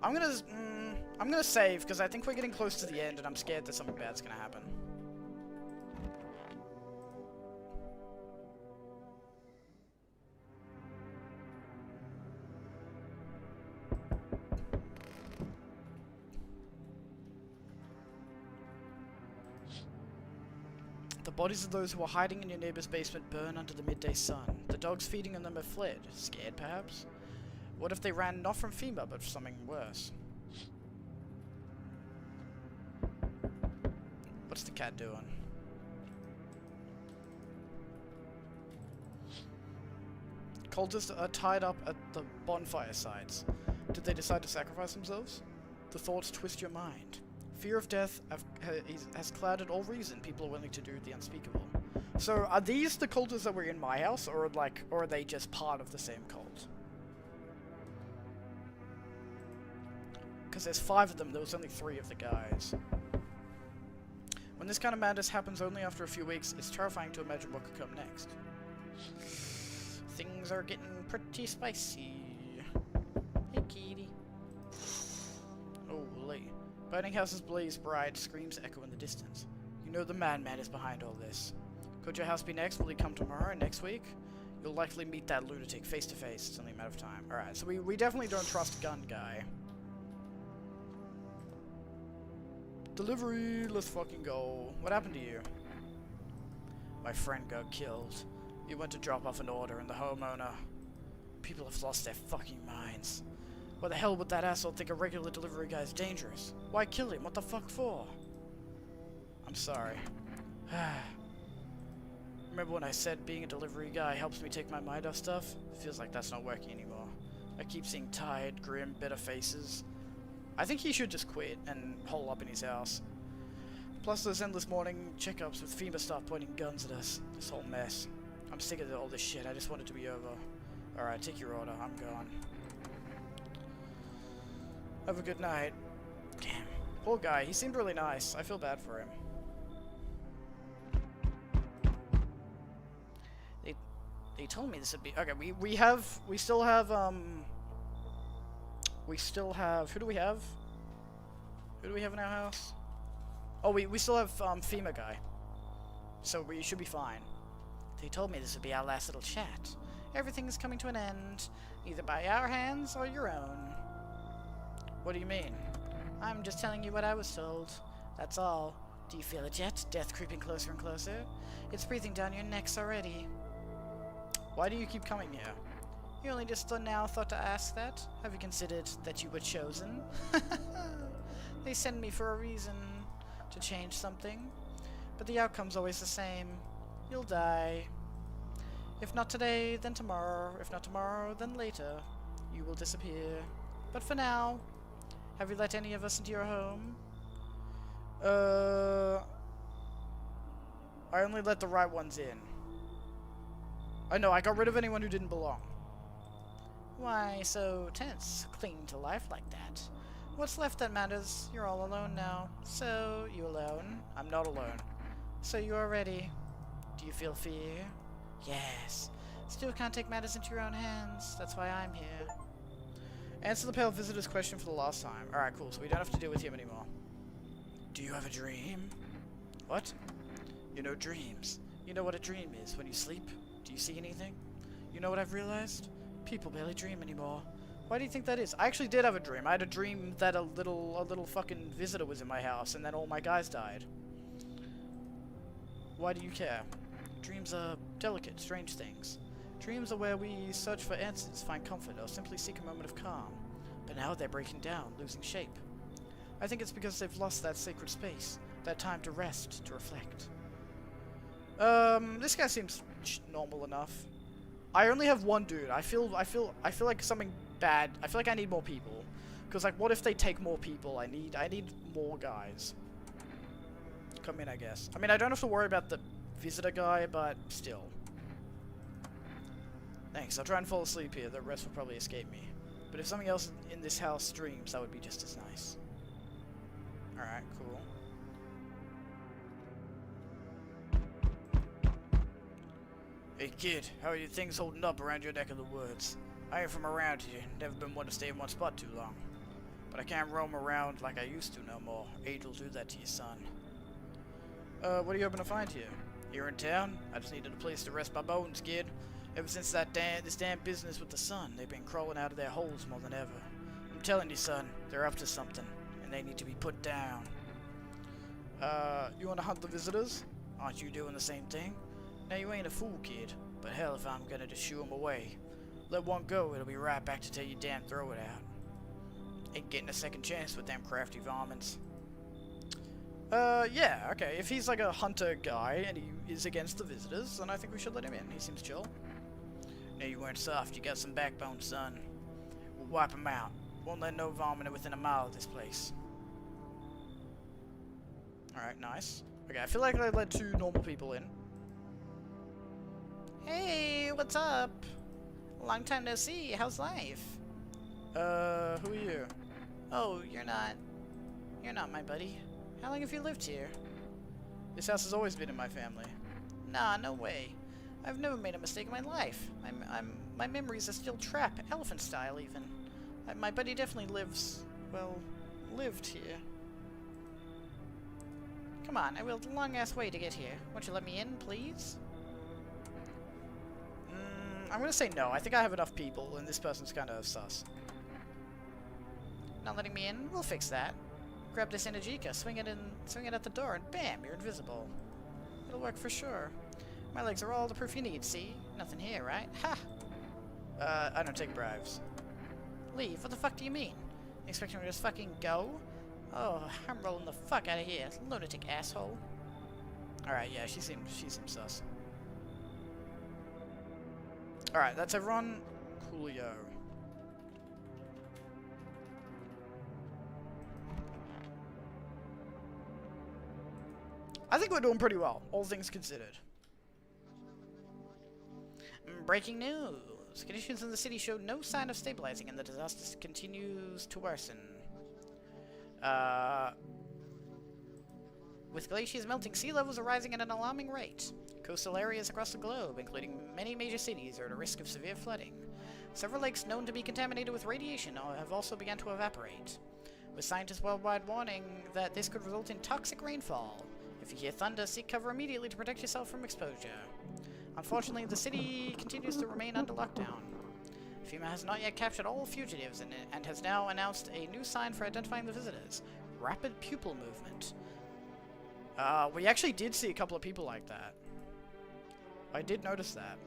Speaker 1: I'm gonna save because I think we're getting close to the end and I'm scared that something bad's gonna happen. The bodies of those who were hiding in your neighbor's basement burn under the midday sun. The dogs feeding on them have fled. Scared, perhaps? What if they ran not from FEMA, but from something worse? What's the cat doing? Cultists are tied up at the bonfire sites. Did they decide to sacrifice themselves? The thoughts twist your mind. Fear of death has clouded all reason. People are willing to do the unspeakable. So, are these the cultists that were in my house, or are they just part of the same cult? Because there's 5 of them, there was only 3 of the guys. When this kind of madness happens only after a few weeks, it's terrifying to imagine what could come next. Things are getting pretty spicy. Hey, kitty. Holy. Burning houses blaze bright, screams echo in the distance. You know the madman is behind all this. Could your house be next? Will he come tomorrow, next week? You'll likely meet that lunatic face to face. It's only a matter of time. Alright, so we definitely don't trust gun guy. Delivery, let's fucking go. What happened to you? My friend got killed. He went to drop off an order and the homeowner... People have lost their fucking minds. Why the hell would that asshole think a regular delivery guy is dangerous? Why kill him? What the fuck for? I'm sorry. Remember when I said being a delivery guy helps me take my mind off stuff? Feels like that's not working anymore. I keep seeing tired, grim, bitter faces. I think he should just quit and hole up in his house. Plus those endless morning checkups with FEMA staff pointing guns at us. This whole mess. I'm sick of all this shit. I just want it to be over. Alright, take your order. I'm gone. Have a good night. Damn. Poor guy. He seemed really nice. I feel bad for him. They told me this would be... Okay, we still have, who do we have? Who do we have in our house? Oh, we still have, FEMA guy. So we should be fine. They told me this would be our last little chat. Everything is coming to an end, either by our hands or your own. What do you mean? I'm just telling you what I was told. That's all. Do you feel it yet? Death creeping closer and closer? It's breathing down your necks already. Why do you keep coming here? You only just now thought to ask that? Have you considered that you were chosen? They send me for a reason. To change something. But the outcome's always the same. You'll die. If not today, then tomorrow. If not tomorrow, then later. You will disappear. But for now, have you let any of us into your home? I only let the right ones in. I know, I got rid of anyone who didn't belong.
Speaker 2: Why so tense, clinging to life like that? What's left that matters? You're all alone now. So, you alone?
Speaker 1: I'm not alone.
Speaker 2: So you are ready. Do you feel fear? Yes. Still can't take matters into your own hands. That's why I'm here.
Speaker 1: Answer the Pale Visitor's question for the last time. Alright, cool, so we don't have to deal with him anymore. Do you have a dream? What? You know dreams. You know what a dream is when you sleep? Do you see anything? You know what I've realized? People barely dream anymore. Why do you think that is? I actually did have a dream. I had a dream that a little fucking visitor was in my house and then all my guys died. Why do you care? Dreams are delicate, strange things. Dreams are where we search for answers, find comfort, or simply seek a moment of calm. But now they're breaking down, losing shape. I think it's because they've lost that sacred space, that time to rest, to reflect. This guy seems normal enough. I only have one dude. I feel like something bad. I feel like I need more people. Because like, what if they take more people? I need more guys. Come in, I guess. I mean, I don't have to worry about the visitor guy, but still. Thanks. I'll try and fall asleep here. The rest will probably escape me. But if something else in this house dreams, that would be just as nice. Alright, cool. Hey kid, how are your things holding up around your neck of the woods? I ain't from around here, never been one to stay in one spot too long. But I can't roam around like I used to no more. Age will do that to your son. What are you hoping to find here? Here in town? I just needed a place to rest my bones, kid. Ever since this damn business with the sun, they've been crawling out of their holes more than ever. I'm telling you, son, they're up to something, and they need to be put down. You wanna hunt the visitors? Aren't you doing the same thing? Now you ain't a fool, kid, but hell if I'm gonna just shoo 'em away. Let one go, it'll be right back to tell you damn throw it out. Ain't getting a second chance with them crafty varmints. Yeah, okay, if he's like a hunter guy and he is against the visitors, then I think we should let him in. He seems chill. No, you weren't soft, you got some backbone, son. We'll wipe him out. Won't let no varmint within a mile of this place. Alright, nice. Okay, I feel like I let 2 normal people in.
Speaker 2: Hey, what's up? Long time no see. How's life?
Speaker 1: Who are you?
Speaker 2: Oh, you're not my buddy. How long have you lived here?
Speaker 1: This house has always been in my family.
Speaker 2: Nah, no way. I've never made a mistake in my life. My memories are still trap, elephant style even. My buddy definitely lived here. Come on, I will a long ass way to get here. Won't you let me in, please?
Speaker 1: I'm gonna say no. I think I have enough people, and this person's kind of sus.
Speaker 2: Not letting me in? We'll fix that. Grab this Energica, swing it at the door, and bam, you're invisible. It'll work for sure. My legs are all the proof you need, see? Nothing here, right? Ha!
Speaker 1: I don't take bribes.
Speaker 2: Leave? What the fuck do you mean? You expect me to just fucking go? Oh, I'm rolling the fuck out of here, lunatic asshole.
Speaker 1: Alright, yeah, she seems sus. Alright, that's everyone. Coolio. I think we're doing pretty well, all things considered.
Speaker 2: Breaking news. Conditions in the city show no sign of stabilizing and the disaster continues to worsen. With glaciers melting, sea levels are rising at an alarming rate. Coastal areas across the globe, including many major cities, are at a risk of severe flooding. Several lakes known to be contaminated with radiation have also begun to evaporate, with scientists worldwide warning that this could result in toxic rainfall. If you hear thunder, seek cover immediately to protect yourself from exposure. Unfortunately, the city continues to remain under lockdown. FEMA has not yet captured all fugitives and has now announced a new sign for identifying the visitors: rapid pupil movement.
Speaker 1: We actually did see a couple of people like that. I did notice that.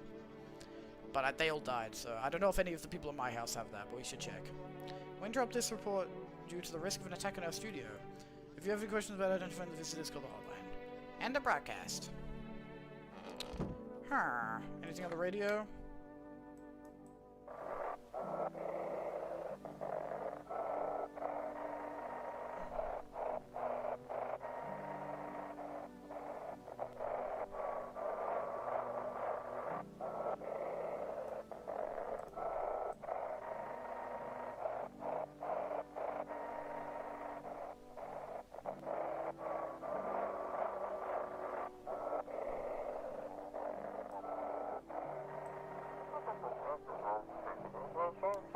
Speaker 1: But they all died, so I don't know if any of the people in my house have that, but we should check. When drop this report due to the risk of an attack on our studio. If you have any questions about identifying the visitors, call the hotline.
Speaker 2: And a broadcast.
Speaker 1: Anything on the radio?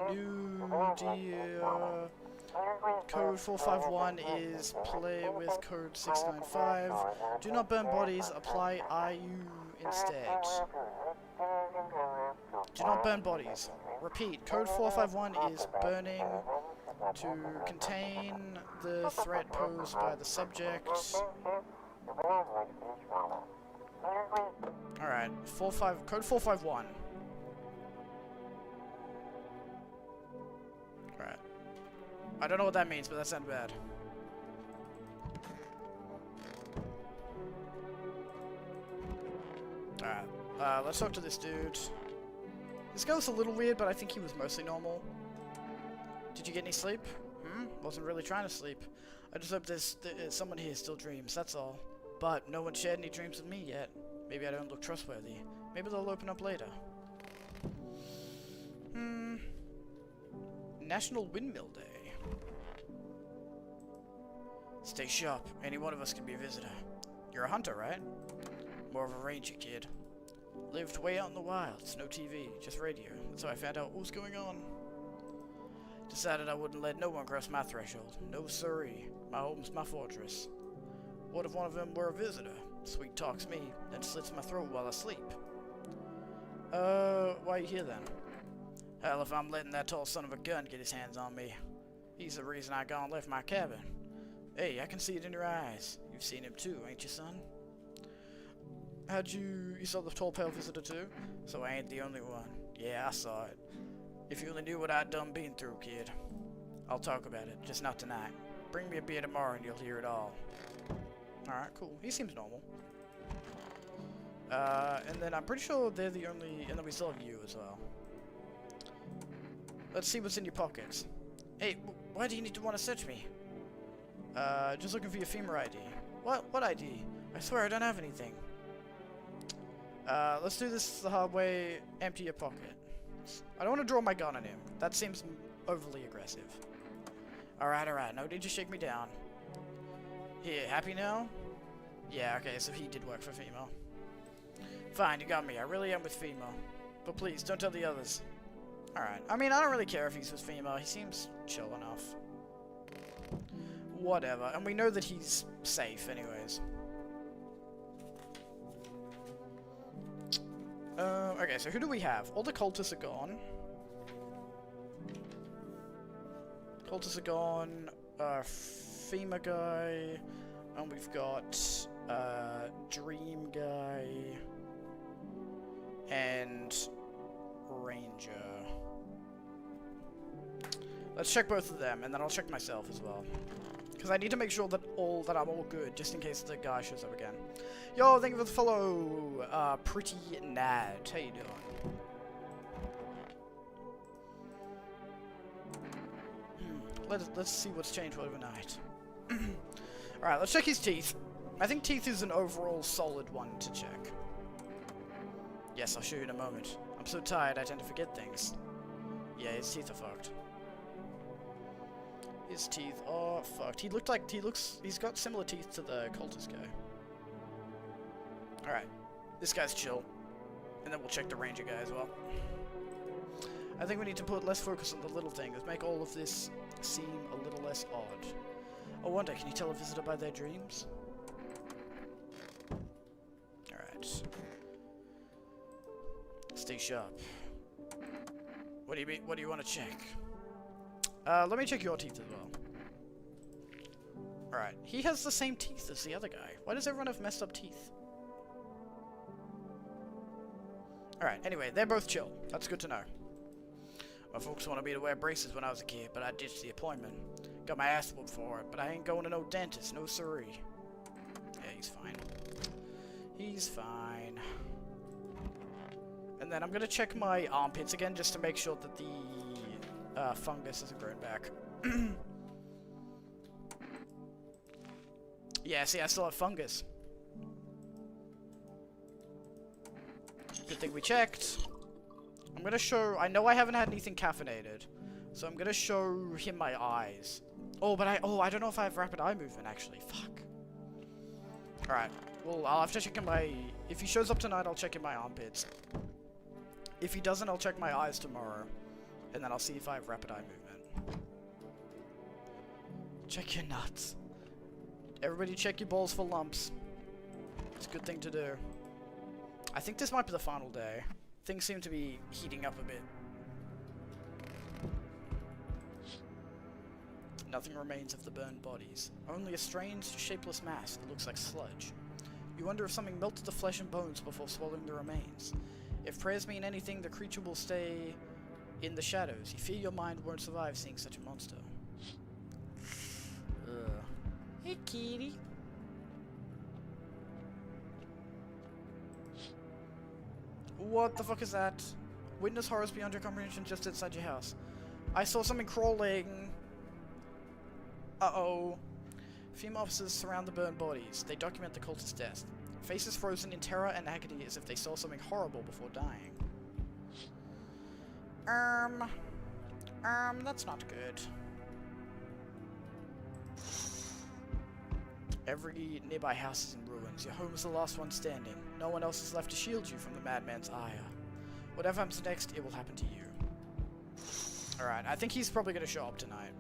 Speaker 1: New dear. Code 451 is play with code 695. Do not burn bodies, apply IU instead. Do not burn bodies. Repeat, code 451 is burning to contain the threat posed by the subject. Alright, code 451. Alright. I don't know what that means, but that sounds bad. Alright, let's talk to this dude. This guy was a little weird, but I think he was mostly normal. Did you get any sleep? Wasn't really trying to sleep. I just hope there's someone here still dreams, that's all. But no one shared any dreams with me yet. Maybe I don't look trustworthy. Maybe they'll open up later. National Windmill Day. Stay sharp. Any one of us can be a visitor. You're a hunter, right? More of a ranger, kid. Lived way out in the wilds. No TV, just radio. That's how I found out what was going on. Decided I wouldn't let no one cross my threshold. No siree. My home's my fortress. What if one of them were a visitor? Sweet talks me, then slits my throat while I sleep. Why are you here then? Hell, if I'm letting that tall son of a gun get his hands on me. He's the reason I gone left my cabin. Hey, I can see it in your eyes. You've seen him too, ain't you, son? You saw the tall pale visitor too? So I ain't the only one. Yeah, I saw it. If you only knew what I'd done been through, kid. I'll talk about it, just not tonight. Bring me a beer tomorrow and you'll hear it all. Alright, cool. He seems normal. And then I'm pretty sure they're the only... And then we still have you as well. Let's see what's in your pockets. Hey, why do you need to want to search me? Just looking for your femur ID. What ID? I swear I don't have anything. Let's do this the hard way. Empty your pocket. I don't want to draw my gun on him. That seems overly aggressive. Alright, no need to shake me down. Here, happy now? Yeah, okay, so he did work for FEMA. Fine, you got me. I really am with FEMA. But please, don't tell the others. Alright. I mean, I don't really care if he's with FEMA. He seems chill enough. Whatever. And we know that he's safe anyways. Okay, so who do we have? All the cultists are gone. Cultists are gone. FEMA guy. And we've got Dream guy. And Ranger. Let's check both of them, and then I'll check myself as well. Because I need to make sure that I'm all good, just in case the guy shows up again. Yo, thank you for the follow, Pretty Nad. How you doing? Let's see what's changed overnight. Alright, let's check his teeth. I think teeth is an overall solid one to check. Yes, I'll show you in a moment. I'm so tired I tend to forget things. Yeah, his teeth are fucked. His teeth are fucked. He's got similar teeth to the cultist guy. Alright. This guy's chill. And then we'll check the ranger guy as well. I think we need to put less focus on the little things. Make all of this seem a little less odd. I wonder, can you tell a visitor by their dreams? Alright. Stay sharp. What do you mean? What do you want to check? Let me check your teeth as well. Alright. He has the same teeth as the other guy. Why does everyone have messed up teeth? Alright, anyway, they're both chill. That's good to know. My folks wanted me to wear braces when I was a kid, but I ditched the appointment. Got my ass whooped for it, but I ain't going to no dentist, no siree. Yeah, he's fine. He's fine. And then I'm gonna check my armpits again, just to make sure that the fungus isn't grown back. Yeah, see, I still have fungus. Good thing we checked. I'm gonna show... I know I haven't had anything caffeinated, so I'm gonna show him my eyes. Oh, but I don't know if I have rapid eye movement, actually. Fuck. Alright. Well, I'll have to check in my... If he shows up tonight, I'll check in my armpits. If he doesn't, I'll check my eyes tomorrow. And then I'll see if I have rapid eye movement. Check your nuts. Everybody check your balls for lumps. It's a good thing to do. I think this might be the final day. Things seem to be heating up a bit. Nothing remains of the burned bodies. Only a strange, shapeless mass that looks like sludge. You wonder if something melted the flesh and bones before swallowing the remains. If prayers mean anything, the creature will stay in the shadows. You fear your mind won't survive seeing such a monster. Ugh. Hey, kitty. What the fuck is that? Witness horrors beyond your comprehension just inside your house. I saw something crawling. Uh-oh. Female officers surround the burned bodies. They document the cultist death. Faces frozen in terror and agony as if they saw something horrible before dying. That's not good. Every nearby house is in ruins. Your home is the last one standing. No one else is left to shield you from the madman's ire. Whatever happens next, it will happen to you. Alright, I think he's probably gonna show up tonight.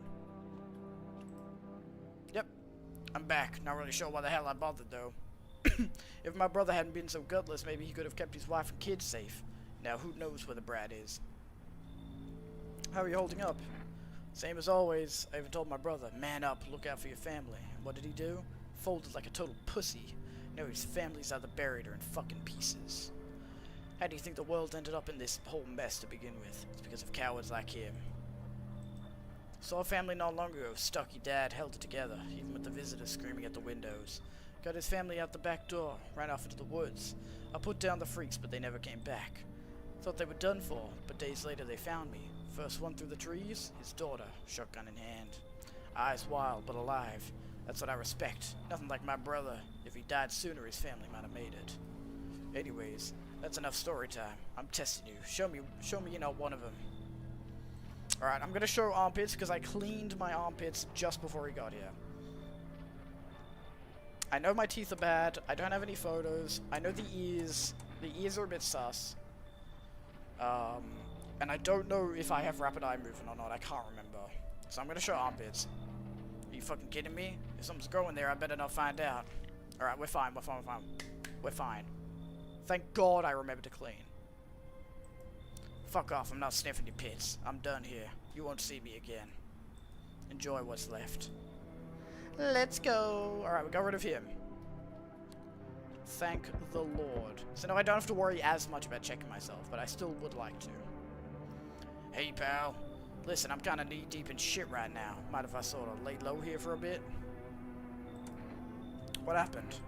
Speaker 1: Yep. I'm back. Not really sure why the hell I bothered, though. If my brother hadn't been so gutless, maybe he could have kept his wife and kids safe. Now, who knows where the brat is? How are you holding up? Same as always. I even told my brother, man up, look out for your family. And what did he do? Folded like a total pussy. Now his family's either buried or in fucking pieces. How do you think the world ended up in this whole mess to begin with? It's because of cowards like him. Saw a family not long ago. Stocky dad held it together, even with the visitors screaming at the windows. Got his family out the back door, ran off into the woods. I put down the freaks, but they never came back. Thought they were done for, but days later they found me. First one through the trees, his daughter, shotgun in hand. Eyes wild, but alive. That's what I respect. Nothing like my brother. If he died sooner, his family might have made it. Anyways, that's enough story time. I'm testing you. Show me you're not one of them. Alright, I'm gonna show armpits because I cleaned my armpits just before he got here. I know my teeth are bad. I don't have any photos. I know the ears. The ears are a bit sus. And I don't know if I have rapid eye movement or not. I can't remember. So I'm gonna show armpits. Are you fucking kidding me? If something's growing there, I better not find out. Alright, we're fine. We're fine. Thank God I remembered to clean. Fuck off. I'm not sniffing your pits. I'm done here. You won't see me again. Enjoy what's left. Let's go. Alright, we got rid of him. Thank the Lord. So now I don't have to worry as much about checking myself, but I still would like to. Hey, pal. Listen, I'm kind of knee-deep in shit right now. Mind if I sort of lay low here for a bit? What happened?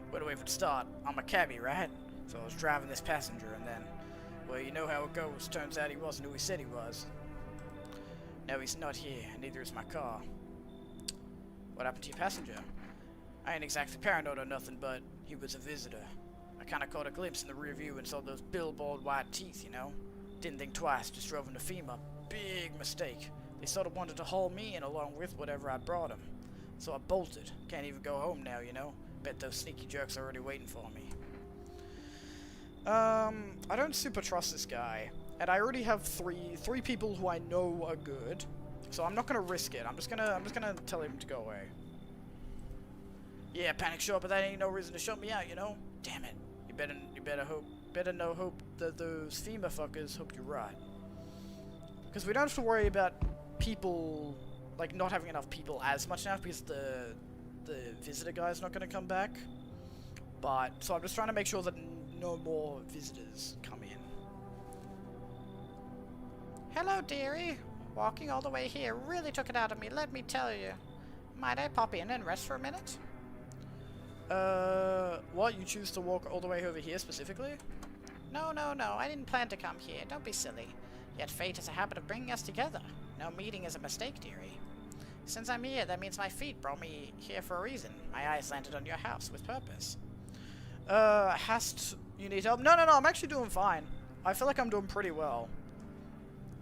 Speaker 1: Where do we even start? I'm a cabbie, right? So I was driving this passenger, and then... well, you know how it goes. Turns out he wasn't who he said he was. No, he's not here, and neither is my car. What happened to your passenger? I ain't exactly paranoid or nothing, but he was a visitor. I kinda caught a glimpse in the rear view and saw those billboard white teeth, you know? Didn't think twice, just drove into FEMA. Big mistake. They sort of wanted to haul me in along with whatever I brought them. So I bolted. Can't even go home now, you know? Bet those sneaky jerks are already waiting for me. I don't super trust this guy. And I already have three people who I know are good. So I'm not gonna risk it. I'm just gonna tell him to go away. Yeah, panic sure, but that ain't no reason to shut me out, you know? Damn it. You better hope that those FEMA fuckers hope you're right. Because we don't have to worry about people, like, not having enough people as much now, because the visitor guy's not gonna come back. But, so I'm just trying to make sure that no more visitors come in.
Speaker 2: Hello, dearie. Walking all the way here really took it out of me, let me tell you. Might I pop in and rest for a minute?
Speaker 1: What? You choose to walk all the way over here specifically?
Speaker 2: No, I didn't plan to come here. Don't be silly. Yet fate has a habit of bringing us together. No meeting is a mistake, dearie. Since I'm here, that means my feet brought me here for a reason. My eyes landed on your house with purpose.
Speaker 1: Hast, you need help? No, I'm actually doing fine. I feel like I'm doing pretty well.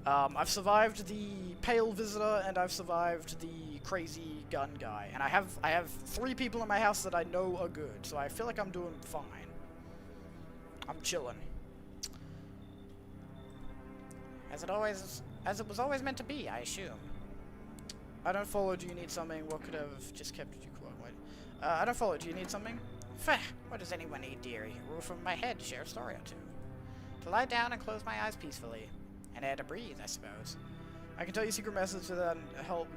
Speaker 1: I've survived the pale visitor, and I've survived the crazy gun guy. And I have 3 people in my house that I know are good, so I feel like I'm doing fine. I'm chilling.
Speaker 2: As it was always meant to be, I assume.
Speaker 1: I don't follow. Do you need something? What could have just kept you quiet? Wait. I don't follow. Do you need something?
Speaker 2: Pfeh, what does anyone need, dearie? A roof over my head to share a story or two. To lie down and close my eyes peacefully. And air to breathe, I suppose.
Speaker 1: I can tell you secret messages without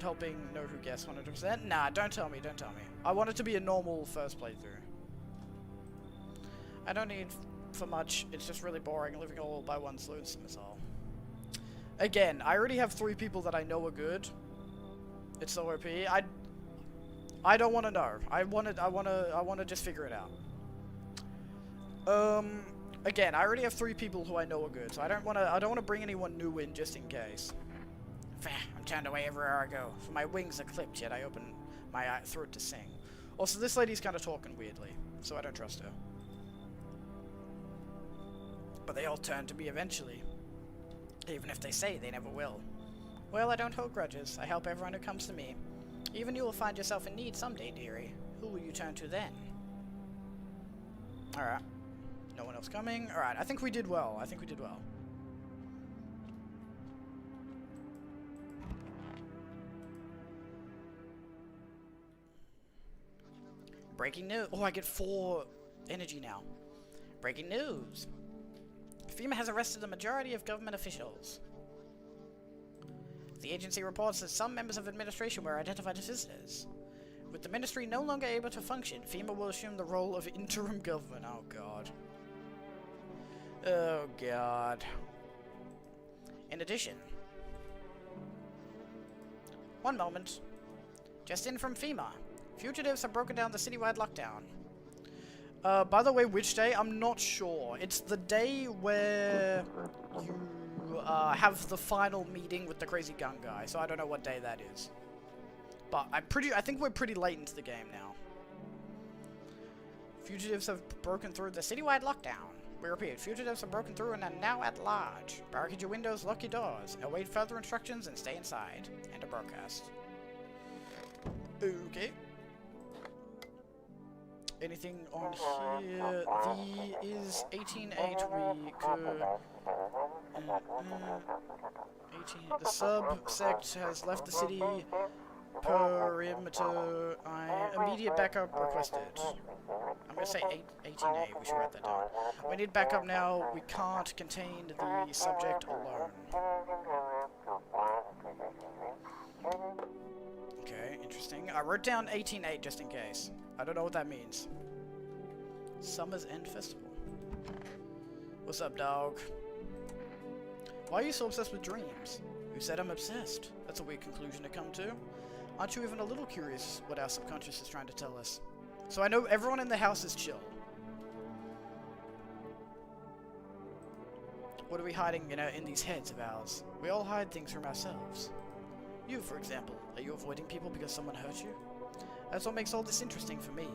Speaker 1: helping know who guessed 100%. Nah, don't tell me, don't tell me. I want it to be a normal first playthrough. I don't need for much, it's just really boring, living all by one's lonesome is all. Again, I already have 3 people that I know are good. It's so OP. I don't want to know. I want to just figure it out. Again, I already have 3 people who I know are good, so I don't want to bring anyone new in just in case.
Speaker 2: I'm turned away everywhere I go, for my wings are clipped, yet I open my throat to sing.
Speaker 1: Also, this lady's kind of talking weirdly, so I don't trust her.
Speaker 2: But they all turn to me eventually, even if they say they never will. Well, I don't hold grudges. I help everyone who comes to me. Even you will find yourself in need someday, dearie. Who will you turn to then?
Speaker 1: Alright. No one else coming. Alright, I think we did well. I think we did well.
Speaker 2: Breaking news. Oh, I get 4 energy now. Breaking news. FEMA has arrested the majority of government officials. The agency reports that some members of administration were identified as visitors. With the ministry no longer able to function, FEMA will assume the role of interim government. Oh, God. Oh, God. In addition... One moment. Just in from FEMA. Fugitives have broken down the citywide lockdown.
Speaker 1: By the way, which day? I'm not sure. It's the day where you have the final meeting with the crazy gun guy, so I don't know what day that is. But I think we're pretty late into the game now.
Speaker 2: Fugitives have broken through the citywide lockdown. We repeat, fugitives have broken through and are now at large. Barricade your windows, lock your doors, await further instructions, and stay inside. End of broadcast.
Speaker 1: Okay. Anything on here? The is 18.8. We could... 18. The sub-sect has left the city perimeter. Immediate backup requested. I'm gonna say 18A. We should write that down. We need backup now. We can't contain the subject alone. Okay, interesting. I wrote down 18.8 just in case. I don't know what that means. Summer's End Festival. What's up, dog? Why are you so obsessed with dreams? Who said I'm obsessed? That's a weird conclusion to come to. Aren't you even a little curious what our subconscious is trying to tell us? So I know everyone in the house is chill. What are we hiding in these heads of ours? We all hide things from ourselves. You, for example, are you avoiding people because someone hurt you? That's what makes all this interesting for me.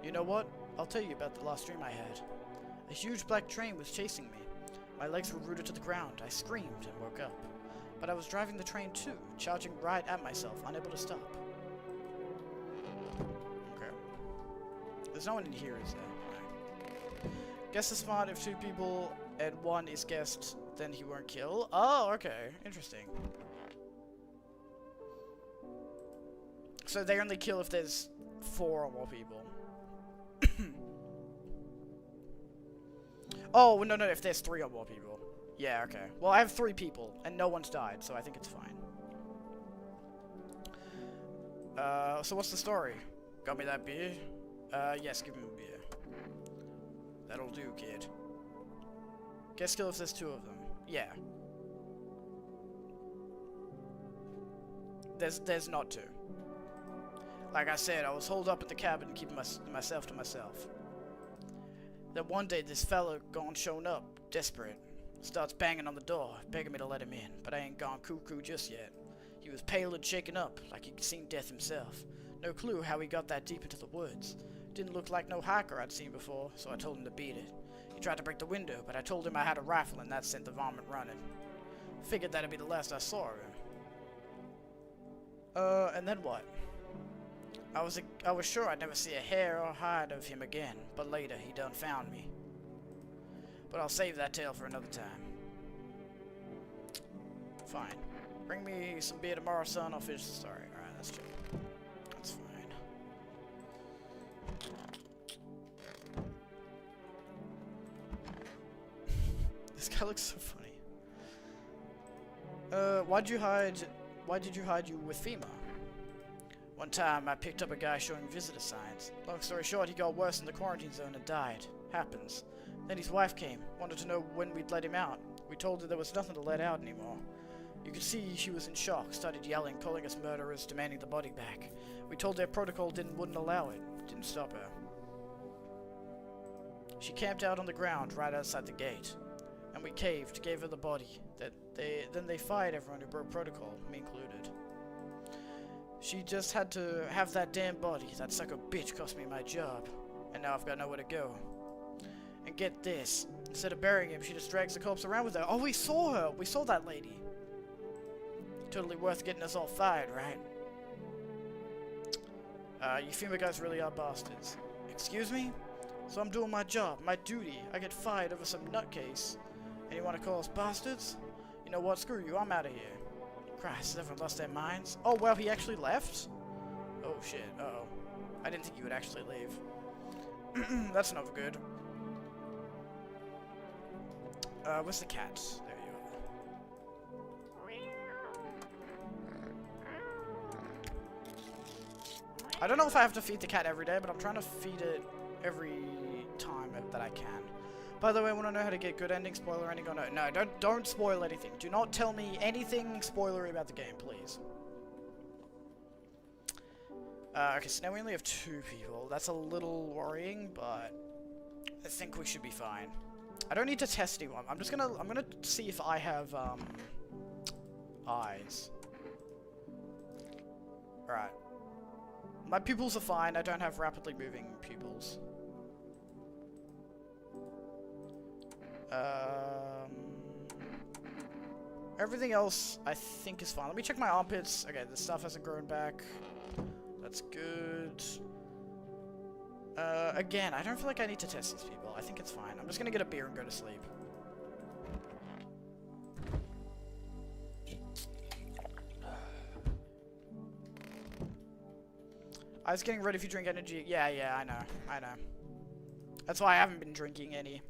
Speaker 1: You know what? I'll tell you about the last dream I had. A huge black train was chasing me. My legs were rooted to the ground. I screamed and woke up. But I was driving the train too, charging right at myself, unable to stop. Okay. There's no one in here, is there? No. Guess is smart. If 2 people and 1 is guessed, then he won't kill. Oh, okay. Interesting. So they only kill if there's 4 or more people. Oh, no, if there's 3 or more people. Yeah, okay. Well, I have 3 people, and no one's died, so I think it's fine. So what's the story? Got me that beer? Yes, give me a beer. That'll do, kid. Guess kill if there's 2 of them. Yeah. There's not 2. Like I said, I was holed up at the cabin keeping myself to myself. Then one day this fella shown up, desperate. Starts banging on the door, begging me to let him in, but I ain't gone cuckoo just yet. He was pale and shaken up, like he'd seen death himself. No clue how he got that deep into the woods. Didn't look like no hiker I'd seen before, so I told him to beat it. He tried to break the window, but I told him I had a rifle and that sent the varmint running. Figured that'd be the last I saw of him. And then what? I was sure I'd never see a hair or hide of him again, but later he done found me. But I'll save that tale for another time. Fine. Bring me some beer tomorrow, son. I'll finish the story. Alright, that's chill. That's fine. This guy looks so funny. Why did you hide you with FEMA? One time, I picked up a guy showing visitor signs. Long story short, he got worse in the quarantine zone and died. Happens. Then his wife came, wanted to know when we'd let him out. We told her there was nothing to let out anymore. You could see she was in shock, started yelling, calling us murderers, demanding the body back. We told her protocol wouldn't allow it. Didn't stop her. She camped out on the ground right outside the gate. And we caved, gave her the body. Then they fired everyone who broke protocol, me included. She just had to have that damn body. That sucker bitch cost me my job. And now I've got nowhere to go. And get this. Instead of burying him, she just drags the corpse around with her. Oh, we saw her! We saw that lady. Totally worth getting us all fired, right? You FEMA guys really are bastards. Excuse me? So I'm doing my job, my duty. I get fired over some nutcase. And you want to call us bastards? You know what? Screw you. I'm out of here. Christ, has everyone lost their minds? Oh, well, he actually left? Oh, shit. Uh-oh. I didn't think he would actually leave. That's not good. Where's the cat? There you are. I don't know if I have to feed the cat every day, but I'm trying to feed it every time that I can. By the way, I want to know how to get good ending, spoiler ending or no. No, don't spoil anything. Do not tell me anything spoilery about the game, please. Okay, so now we only have 2 people. That's a little worrying, but I think we should be fine. I don't need to test anyone. I'm gonna see if I have eyes. Alright. My pupils are fine. I don't have rapidly moving pupils. Everything else, I think, is fine. Let me check my armpits. Okay, the stuff hasn't grown back. That's good. Again, I don't feel like I need to test these people. I think it's fine. I'm just gonna get a beer and go to sleep. I was getting ready if you drink energy. Yeah, I know. That's why I haven't been drinking any.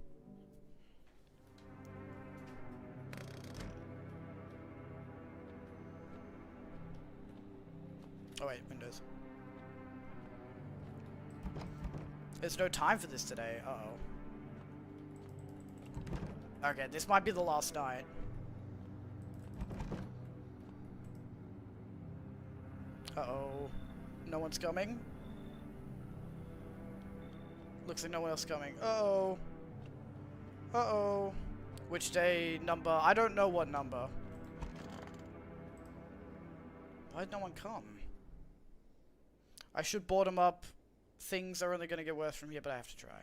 Speaker 1: Oh wait, Windows. There's no time for this today. Uh-oh. Okay, this might be the last night. Uh-oh. No one's coming? Looks like no one else coming. Uh-oh. Uh-oh. Which day number? I don't know what number. Why'd no one come? I should board them up. Things are only going to get worse from here, but I have to try.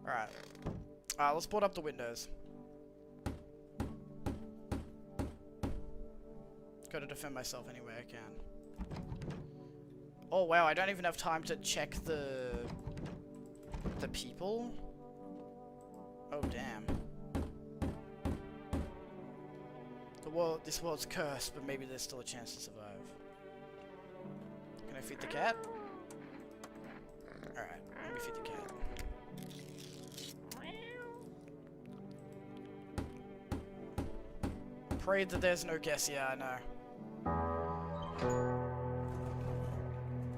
Speaker 1: Alright. Let's board up the windows. Gotta defend myself any way I can. Oh wow, I don't even have time to check the people? Oh damn. This world's cursed, but maybe there's still a chance to survive. Can I feed the cat? Alright, let me feed the cat. Pray that there's no guess. Yeah, I know.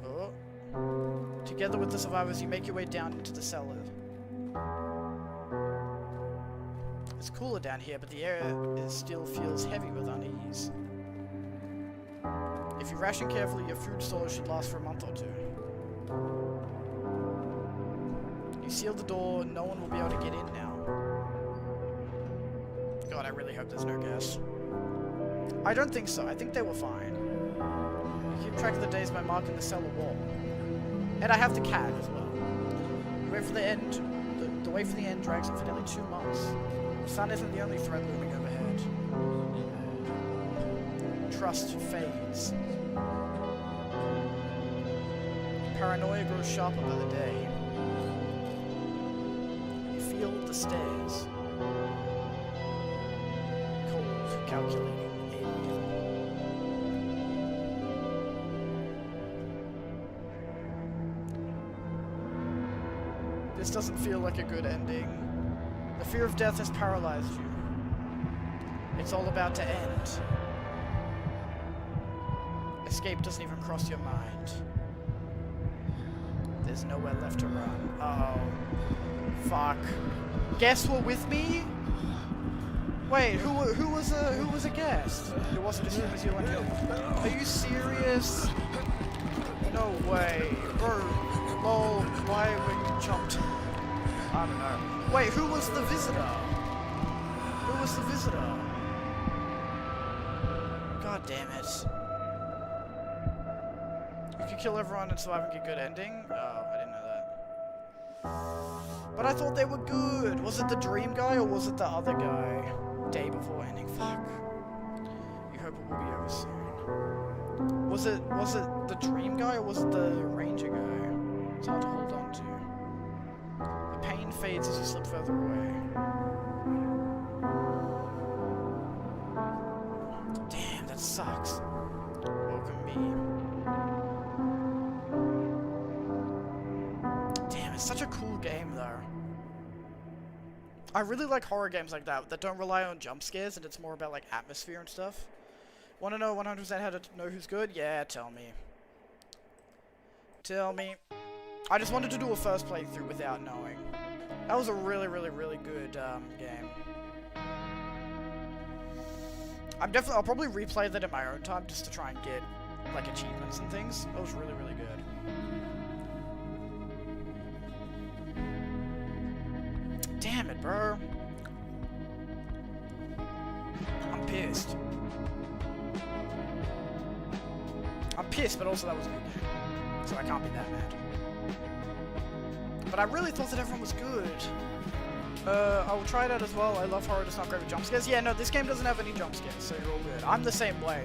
Speaker 1: Oh. Together with the survivors, you make your way down into the cellar. It's cooler down here, but the air still feels heavy with unease. If you ration carefully, your food storage should last for a month or 2. You seal the door, no one will be able to get in now. God, I really hope there's no gas. I don't think so. I think they were fine. You keep track of the days by marking the cellar wall. And I have the cat as well. You wait for the end. The wait for the end drags on for nearly 2 months. The sun isn't the only threat looming overhead. Trust fades. Paranoia grows sharper by the day. You feel the stairs. Cold, calculating, This doesn't feel like a good ending. The fear of death has paralyzed you. It's all about to end. Escape doesn't even cross your mind. There's nowhere left to run. Uh oh. Fuck. Guests were with me? Wait, who was a guest? It wasn't as soon as you went in. Are you serious? No way. Bro, lol, why were you jumped? I don't know. Wait, who was the visitor? Who was the visitor? God damn it. You can kill everyone and survive and get good ending? Oh, I didn't know that. But I thought they were good. Was it the dream guy or was it the other guy? Day before ending. Fuck. You hope it will be over soon. Was it the dream guy or was it the ranger guy? It's hard to hold on to. The pain fades as you slip further away. Damn, that sucks. Welcome me. Damn, it's such a cool game though. I really like horror games like that don't rely on jump scares and it's more about like atmosphere and stuff. Want to know 100% how to know who's good? Yeah, tell me. Tell me. I just wanted to do a first playthrough without knowing. That was a really, really, really good game. I'll probably replay that in my own time just to try and get like achievements and things. That was really, really good. Damn it, bro. I'm pissed. I'm pissed, but also that was a good game. So I can't be that mad. But I really thought that everyone was good. I will try it out as well. I love horror, it's not great with jump scares. Yeah, no, this game doesn't have any jump scares, so you're all good. I'm the same way.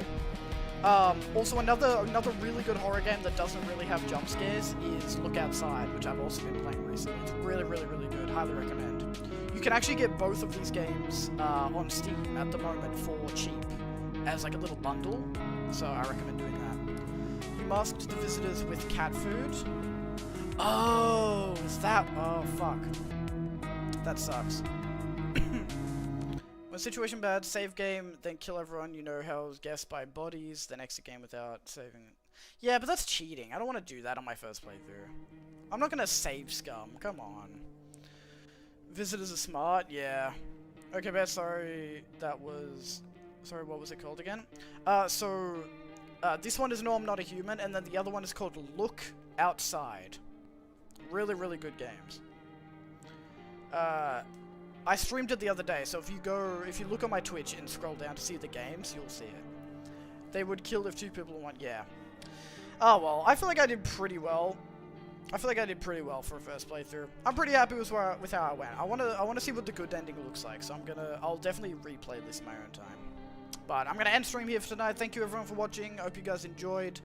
Speaker 1: Also, another really good horror game that doesn't really have jump scares is Look Outside, which I've also been playing recently. It's really, really, really good. Highly recommend. You can actually get both of these games on Steam at the moment for cheap as like a little bundle, so I recommend doing that. You masked the visitors with cat food. Oh, is that? Oh, fuck. That sucks. When situation bad, save game, then kill everyone you know held guessed by bodies, then exit game without saving. Yeah, but that's cheating. I don't want to do that on my first playthrough. I'm not gonna save scum. Come on. Visitors are smart. Yeah. Okay, but sorry. That was. Sorry, what was it called again? This one is No, I'm Not a Human, and then the other one is called Look Outside. Really, really good games. I streamed it the other day, so if you look on my Twitch and scroll down to see the games, you'll see it. They would kill if two people want, yeah. Oh well, I feel like I did pretty well. I feel like I did pretty well for a first playthrough. I'm pretty happy with how I went. I wanna see what the good ending looks like, so I'll definitely replay this in my own time. But I'm gonna end stream here for tonight. Thank you everyone for watching. I hope you guys enjoyed.